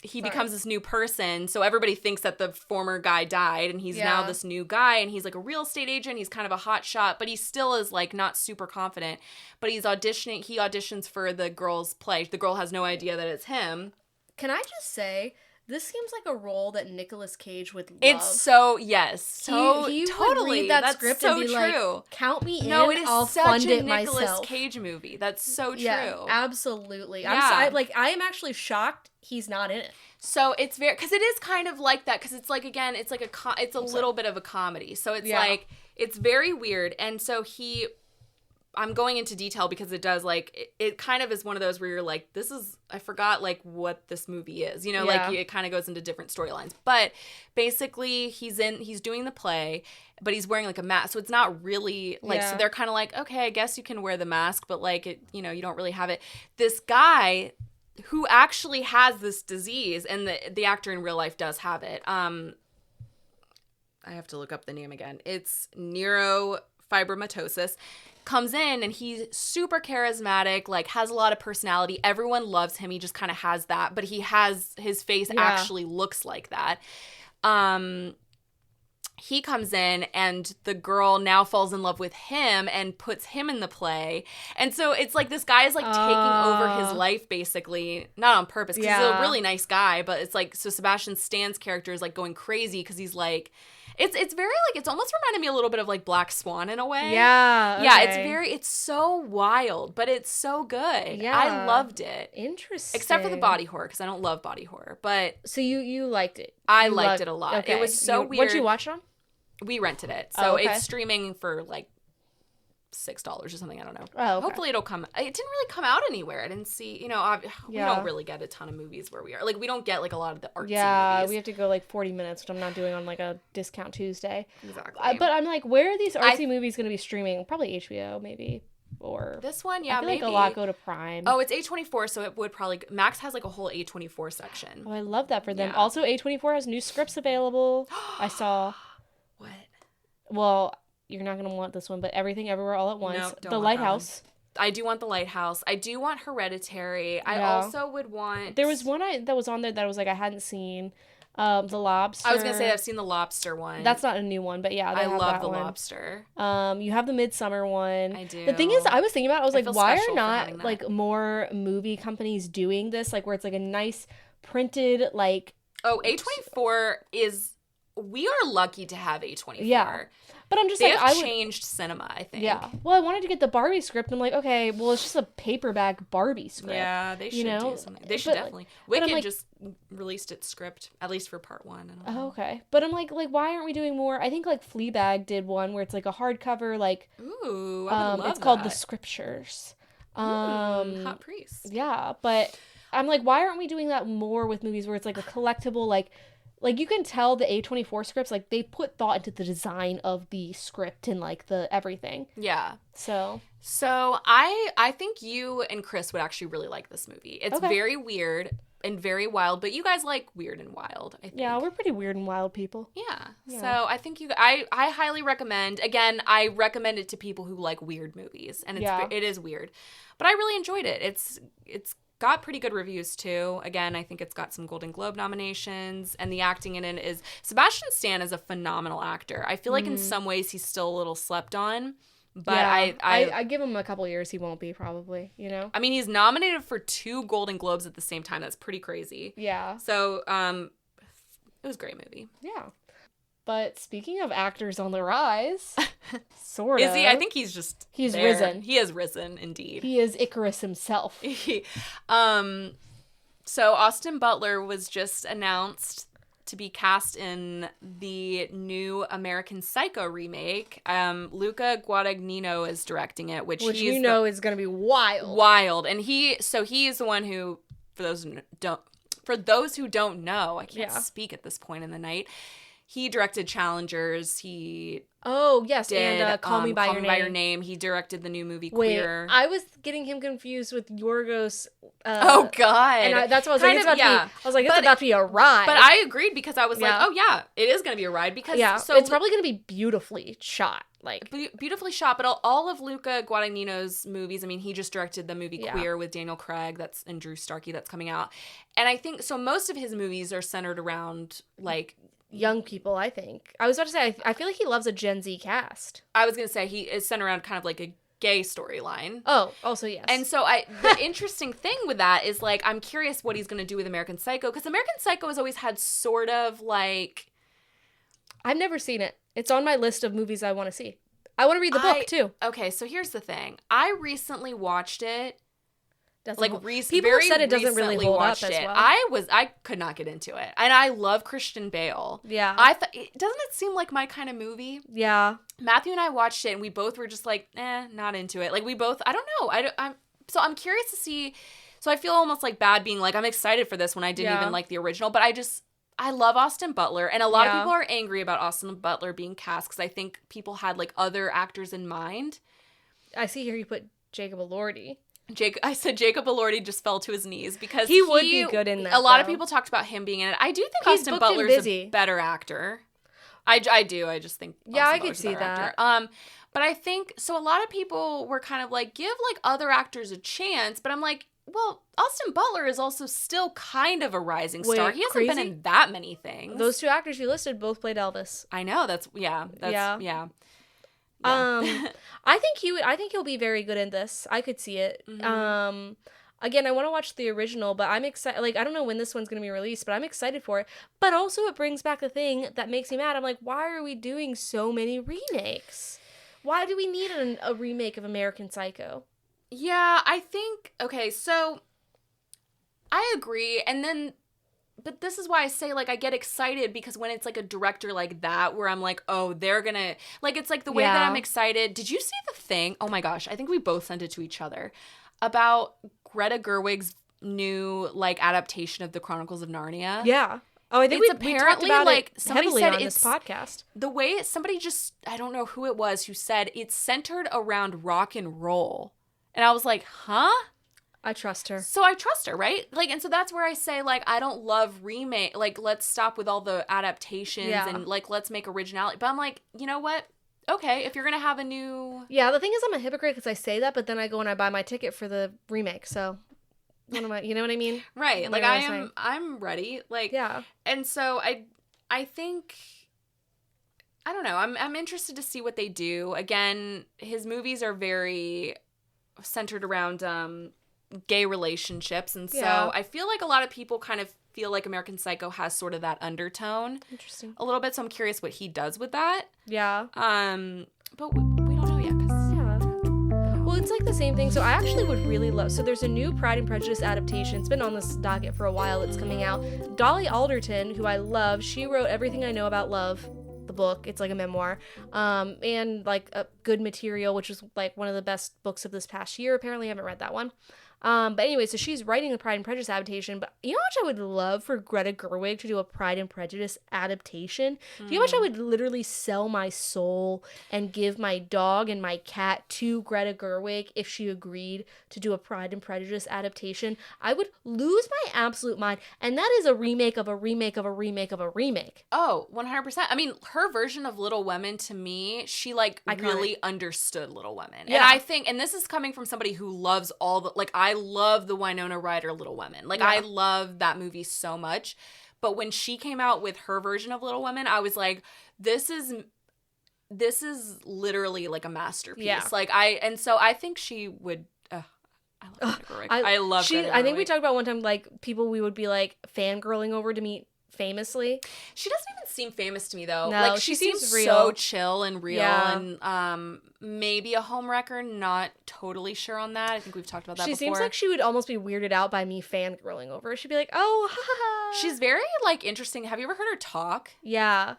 He becomes this new person, so everybody thinks that the former guy died and he's now this new guy, and he's like a real estate agent. He's kind of a hot shot, but he still is like not super confident. But he auditions for the girl's play. The girl has no idea that it's him. Can I just say, this seems like a role that Nicolas Cage would love. It's so, yes. So, he totally. Would read that That's script so and be true. Like, count me in, no, it is I'll such fund a it Nicolas myself. Cage movie. That's so true. Yeah, absolutely. Yeah. I am actually shocked he's not in it. So it's very, because it is kind of like that, because it's like, again, it's like it's a little bit of a comedy. So it's like, it's very weird. And so I'm going into detail because it does like, it kind of is one of those where you're like, I forgot like what this movie is, like it kind of goes into different storylines. But basically he's doing the play, but he's wearing like a mask. So it's not really like, so they're kind of like, okay, I guess you can wear the mask, but like it, you don't really have it. This guy who actually has this disease, and the actor in real life does have it. I have to look up the name again. It's neurofibromatosis. Comes in and he's super charismatic, like has a lot of personality. Everyone loves him. He just kind of has that, but his face actually looks like that. He comes in and the girl now falls in love with him and puts him in the play. And so it's like this guy is like taking over his life basically, not on purpose because he's a really nice guy, but it's like, so Sebastian Stan's character is like going crazy because he's like, it's very like, it's almost reminded me a little bit of like Black Swan in a way. Yeah. Okay. Yeah, it's so wild, but it's so good. Yeah. I loved it. Interesting. Except for the body horror, because I don't love body horror, but. So you liked it? I liked it a lot. Okay. It was so weird. What'd you watch it on? We rented it. So it's streaming for like $6 or something. I don't know. Oh, okay. Hopefully it'll come. It didn't really come out anywhere. I didn't see, we don't really get a ton of movies where we are. Like, we don't get like a lot of the artsy movies. Yeah, we have to go like 40 minutes, which I'm not doing on like a discount Tuesday. Exactly. But I'm like, where are these artsy movies going to be streaming? Probably HBO, maybe. Or this one, I feel maybe. like a lot go to Prime. Oh, it's A24, so it would probably. Max has like a whole A24 section. Oh, I love that for them. Yeah. Also, A24 has new scripts available. I saw. What? Well, you're not going to want this one, but Everything Everywhere All at Once. No, don't The want Lighthouse. I do want The Lighthouse. I do want Hereditary. Yeah. I also would want. There was one that was on there that was like I hadn't seen. The Lobster. I was gonna say I've seen the Lobster one. That's not a new one, but yeah, I love the one. Lobster. You have the Midsummer one. I do. The thing is, I was thinking about, I was like, why are not like more movie companies doing this? Like where it's like a nice printed like. Oh, A24 is. We are lucky to have A24. Yeah. But I'm just they like, have changed cinema, I think. Yeah. Well, I wanted to get the Barbie script, and I'm like, okay, well, it's just a paperback Barbie script. Yeah, they should do something. They should definitely. Wicked just released its script, at least for part 1. I don't know. Okay. But I'm like, why aren't we doing more? I think like Fleabag did one where it's like a hardcover, like. Ooh, I would love it's called The Scriptures. Hot priest. Yeah, but I'm like, why aren't we doing that more with movies where it's like a collectible, like you can tell the A24 scripts, like they put thought into the design of the script and like the everything. Yeah. So I think you and Chris would actually really like this movie. It's very weird and very wild, but you guys like weird and wild, I think. Yeah, we're pretty weird and wild people. Yeah. So I think I highly recommend, again, I recommend it to people who like weird movies, and it is weird. But I really enjoyed it. It's got pretty good reviews too. Again, I think it's got some Golden Globe nominations, and the acting in it is Sebastian Stan is a phenomenal actor. I feel like in some ways he's still a little slept on. But yeah, I give him a couple years, he won't be, probably, you know? I mean, he's nominated for 2 Golden Globes at the same time. That's pretty crazy. Yeah. So, it was a great movie. Yeah. But speaking of actors on the rise, sort of. Is he? I think he's there. Risen. He has risen, indeed. He is Icarus himself. So Austin Butler was just announced to be cast in the new American Psycho remake. Luca Guadagnino is directing it, which is going to be wild. Wild. And he is the one who, for those who don't know, I can't speak at this point in the night. He directed Challengers. Oh, yes, and Call Me By Your Name. He directed the new movie Wait, Queer. I was getting him confused with Yorgos. Oh, God. And that's what I was like, it's about to be a ride. But I agreed because I was like, oh, yeah, it is going to be a ride. Because so it's probably going to be beautifully shot. Like beautifully shot, but all of Luca Guadagnino's movies, I mean, he just directed the movie Queer with Daniel Craig and Drew Starkey that's coming out. And I think, so most of his movies are centered around, like, young people, I think. I was about to say, I feel like he loves a Gen Z cast. I was going to say, he is centered around kind of like a gay storyline. Oh, also yes. And so the interesting thing with that is, like, I'm curious what he's going to do with American Psycho, because American Psycho has always had sort of, like... I've never seen it. It's on my list of movies I want to see. I want to read the book, too. Okay, so here's the thing. I recently watched it. People have said it doesn't really hold up as well. I could not get into it, and I love Christian Bale. Yeah, doesn't it seem like my kind of movie? Yeah, Matthew and I watched it, and we both were just like, not into it. Like we both, I don't know. I'm curious to see. So I feel almost like bad being like, I'm excited for this when I didn't even like the original, but I love Austin Butler, and a lot of people are angry about Austin Butler being cast because I think people had like other actors in mind. I see here you put Jacob Elordi. I said Jacob Elordi just fell to his knees because he would be good in that. A lot of people talked about him being in it. I do think Austin Butler's a better actor. I do. I just think I could see that. But I think so. A lot of people were kind of like, give like other actors a chance. But I'm like, well, Austin Butler is also still kind of a rising star. He hasn't been in that many things. Those 2 actors you listed both played Elvis. I know. Yeah. I think he'll be very good in this. I could see it. Mm-hmm. Again, I want to watch the original, but I'm excited. Like, I don't know when this one's going to be released, but I'm excited for it. But also, it brings back the thing that makes me mad. I'm like, why are we doing so many remakes? Why do we need a remake of American Psycho? Yeah, I think, okay, so I agree. But this is why I say, like, I get excited because when it's, like, a director like that where I'm like, oh, they're gonna... Like, it's, like, the way that I'm excited. Did you see the thing? Oh, my gosh. I think we both sent it to each other. About Greta Gerwig's new, like, adaptation of the Chronicles of Narnia. Yeah. Oh, I think we talked about like, it somebody heavily said on this podcast. The way somebody just... I don't know who it was who said it's centered around rock and roll. And I was like, huh? I trust her. So I trust her, right? Like, and so that's where I say, like, I don't love remake. Like, let's stop with all the adaptations and, like, let's make originality. But I'm like, you know what? Okay, if you're going to have a new... Yeah, the thing is I'm a hypocrite because I say that, but then I go and I buy my ticket for the remake. So, what am I, you know what I mean? Right. Like, I'm ready. Like, yeah. And so I think... I don't know. I'm interested to see what they do. Again, his movies are very centered around... gay relationships, and so I feel like a lot of people kind of feel like American Psycho has sort of that undertone. Interesting. A little bit, so I'm curious what he does with that. Yeah. But we don't know yet. Well, it's like the same thing. So I actually would really love... So there's a new Pride and Prejudice adaptation. It's been on this docket for a while. It's coming out. Dolly Alderton, who I love, she wrote Everything I Know About Love, the book. It's like a memoir. And like a Good Material, which is like one of the best books of this past year. Apparently, I haven't read that one. But anyway, so she's writing the Pride and Prejudice adaptation. But you know how much I would love for Greta Gerwig to do a Pride and Prejudice adaptation? Do you know how much I would literally sell my soul and give my dog and my cat to Greta Gerwig if she agreed to do a Pride and Prejudice adaptation? I would lose my absolute mind. And that is a remake of a remake of a remake of a remake. Oh, 100%. I mean, her version of Little Women, to me, she, like, Iconic. really understood Little Women. Yeah. And I think, and this is coming from somebody who loves all the, like, I love the Winona Ryder Little Women. Like, I love that movie so much. But when she came out with her version of Little Women, I was like, this is literally, like, a masterpiece. Yeah. Like, so I think she would, I love Greta Gerwig. I love Greta Gerwig. I think we talked about one time, like, people we would be, like, fangirling over to meet famously. She doesn't even seem famous to me, though. No, like, she seems real. so chill and real, Yeah. and maybe a homewrecker. Not totally sure on that. I think we've talked about that before. She seems like she would almost be weirded out by me fangirling over her. She'd be like, oh, ha ha ha. She's very, like, interesting. Have you ever heard her talk? Yeah.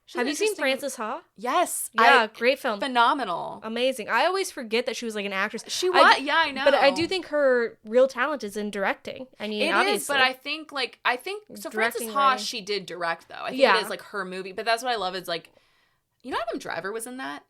She's Have you seen Frances Ha? Yes. Yeah, great film. Phenomenal. Amazing. I always forget that she was like an actress. She was, yeah, I know. But I do think her real talent is in directing. I mean, it obviously. is, but I think so. Frances Ha, writing. she did direct, though. I think Yeah. it is, like, her movie. But that's what I love is, like, you know, Adam Driver was in that.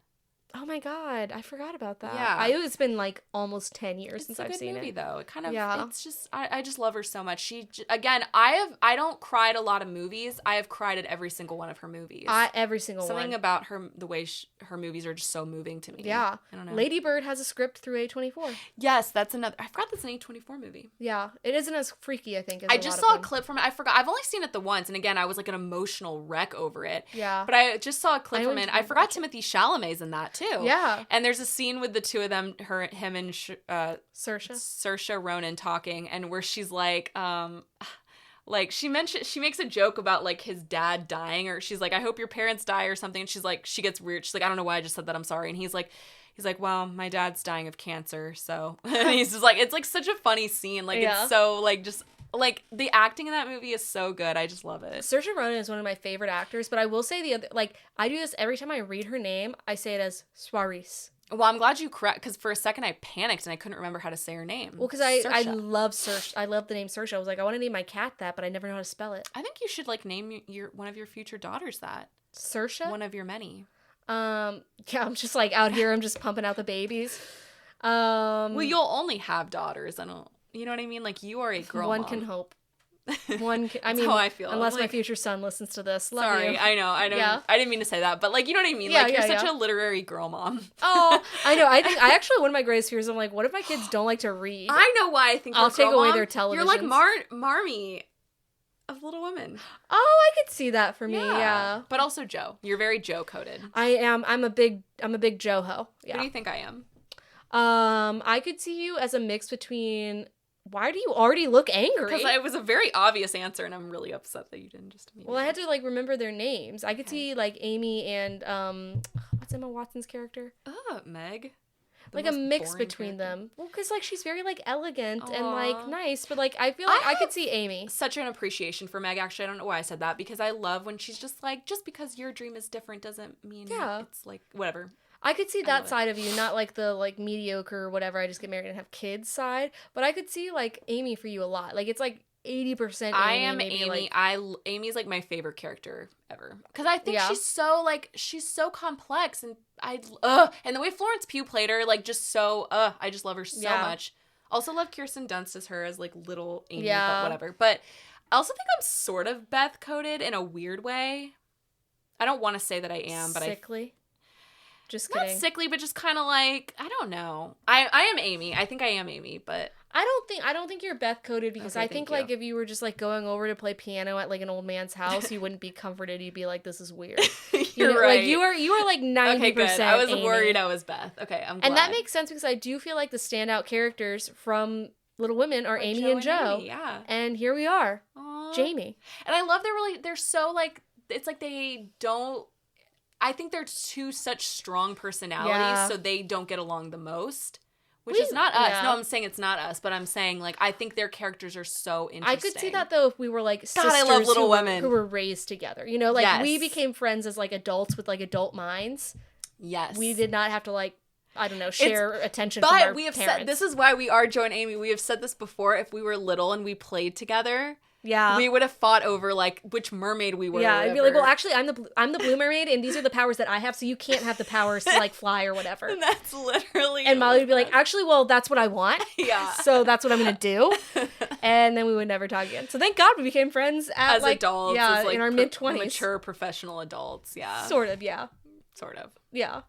Oh my god, I forgot about that. Yeah. It's been like almost 10 years since I've seen movie, it. Though. It kind of, Yeah. it's just, I just love her so much. Again, I don't cry at a lot of movies. I have cried at every single one of her movies. Every single one. Something about her, the way her movies are just so moving to me. Yeah. I don't know. Lady Bird has a script through A24. Yes, that's another, I forgot that's an A24 movie. Yeah. It isn't as freaky, I think, as I just saw a clip from it. I forgot. I've only seen it the once. And again, I was like an emotional wreck over it. Yeah. But I just saw a clip from it. I forgot watch it. Timothée Chalamet's in that too. Yeah. And there's a scene with the two of them, him and Saoirse Ronan talking, and where she's like, like she makes a joke about like his dad dying, or she's like, I hope your parents die or something. And she's like, she gets weird. She's like, I don't know why I just said that. I'm sorry. And he's like, well, my dad's dying of cancer. So, and he's just like, it's like such a funny scene. Like, It's so like, just like the acting in that movie is so good. I just love it. Saoirse Ronan is one of my favorite actors, but I will say I do this every time I read her name, I say it as Suarez. Well, I'm glad you correct, because for a second I panicked and I couldn't remember how to say her name. Well, because I love Saoirse. I love the name Saoirse. I was like, I want to name my cat that, but I never know how to spell it. I think you should like name one of your future daughters that. Saoirse? One of your many. Yeah, I'm just like out here. I'm just pumping out the babies. Well, you'll only have daughters. You know what I mean? Like, you are a girl One mom. can hope. I mean, how I feel. Unless like, my future son listens to this. Love sorry, you. I know. Yeah. I didn't mean to say that, but like, you know what I mean? Yeah, like, you're such yeah. a literary girl mom. Oh, I know. I think one of my greatest fears. I'm like, what if my kids don't like to read? I know why I think I'll take away their television. You're like televisions. Marmee of Little Women. Oh, I could see that for me. Yeah. But also Joe. You're very Joe coded. I am. I'm a big Joho. Yeah. Who do you think I am? I could see you as a mix between. Why do you already look angry? Because it was a very obvious answer, and I'm really upset that you didn't just immediately. Well, I had to like remember their names. I could see like Amy and what's Emma Watson's character? Meg. Like a mix between them. Well, because like she's very like elegant and like nice, but like I feel like I could see Amy. Such an appreciation for Meg. Actually, I don't know why I said that, because I love when she's just like, just because your dream is different doesn't mean it's like whatever. I could see that side of you, not like the like mediocre or whatever, I just get married and have kids side, but I could see like Amy for you a lot. Like it's like 80% Amy. I am maybe, Amy. like... Amy's like my favorite character ever, because I think she's so complex, and and the way Florence Pugh played her, like just so I just love her so much. Also love Kirsten Dunst as her as like little Amy, but whatever. But I also think I'm sort of Beth coded in a weird way. I don't want to say that I am, but sickly. Just kidding. Not sickly, but just kind of like, I don't know. I am Amy. I think I am Amy, but I don't think you're Beth coded, because I think like if you were just like going over to play piano at like an old man's house, you wouldn't be comforted. You'd be like, this is weird. You're right. Like you are like 90%. Okay, good. I was Amy. worried I was Beth. Okay, I'm glad. And that makes sense, because I do feel like the standout characters from Little Women are Amy and Joe. Yeah. And here we are. Aww. Jamie. And I love they're so like, it's like they don't, I think they're two such strong personalities, so they don't get along the most. Which is not us. Yeah. No, I'm saying it's not us, but I'm saying, like, I think their characters are so interesting. I could see that, though, if we were, like, sisters I love Little Women. Who were raised together. You know, like, we became friends as, like, adults with, like, adult minds. Yes. We did not have to, like, I don't know, share attention from our But we have parents. said, this is why we are Joe and Amy. We have said this before. If we were little and we played together, we would have fought over, like, which mermaid we were. Yeah, I'd be like, well, actually, I'm the blue mermaid, and these are the powers that I have, so you can't have the powers to, like, fly or whatever. And that's literally. And Molly would be like, actually, well, that's what I want. Yeah. So that's what I'm going to do. And then we would never talk again. So thank God we became friends as like, adults. Yeah, like in our mid-20s. Mature professional adults, yeah. Sort of, yeah. Sort of. Yeah.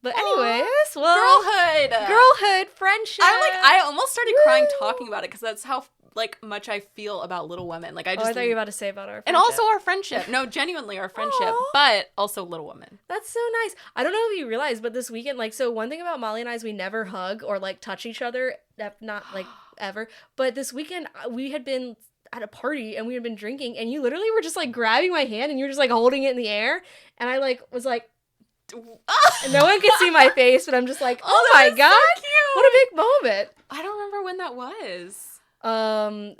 But anyways, well. Girlhood, friendship. I almost started crying talking about it because that's how, like, much I feel about Little Women. Like, I thought you were about to say about our friendship. And also our friendship. No, genuinely our friendship, but also Little Women. That's so nice. I don't know if you realize, but this weekend, like, so one thing about Molly and I is we never hug or, like, touch each other. Not, like, ever. But this weekend, we had been at a party and we had been drinking, and you literally were just, like, grabbing my hand and you were just, like, holding it in the air. And I, like, was like, and no one could see my face, but I'm just like, oh my God, so what a big moment. I don't remember when that was.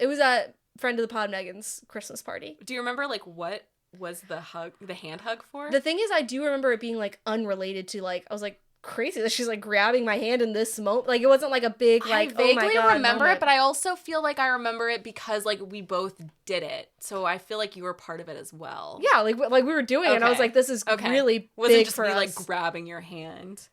It was at friend of the pod Megan's Christmas party. Do you remember, like, what was the hand hug for? The thing is, I do remember it being, like, unrelated to, like, I was like, crazy that she's, like, grabbing my hand in this moment. Like, it wasn't, like, a big, like, I vaguely oh my God remember moment. it, but I also feel like I remember it because, like, we both did it. So I feel like you were part of it as well. Yeah, like we were doing it, and I was like, this is really big just for me, us. like, grabbing your hand.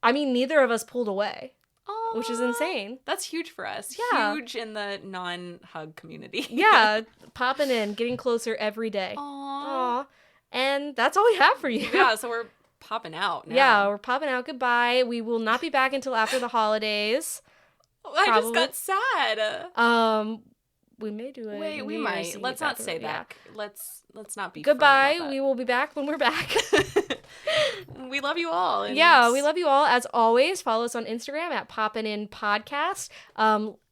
I mean, neither of us pulled away. Aww. Which is insane. That's huge for us. Yeah. Huge in the non-hug community. Yeah, popping in, getting closer every day. Aww. And that's all we have for you. Yeah, so we're popping out now. Yeah, we're popping out. Goodbye. We will not be back until after the holidays. I just got sad. We may do it. Wait, we might. Let's not say that. Yeah. Let's not be. Goodbye. We will be back when we're back. We love you all. Yeah, we love you all. As always, follow us on Instagram at Poppin In Podcast.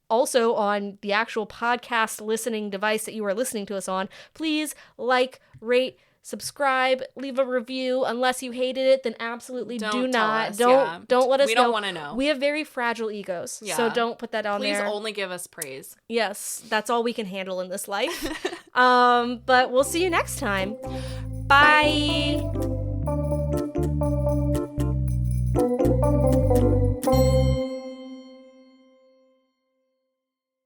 Also on the actual podcast listening device that you are listening to us on. Please like, rate, subscribe, leave a review. Unless you hated it, then absolutely do not. Don't let us know. We don't want to know. We have very fragile egos, so don't put that on there. Please only give us praise. Yes, that's all we can handle in this life. But we'll see you next time. Bye.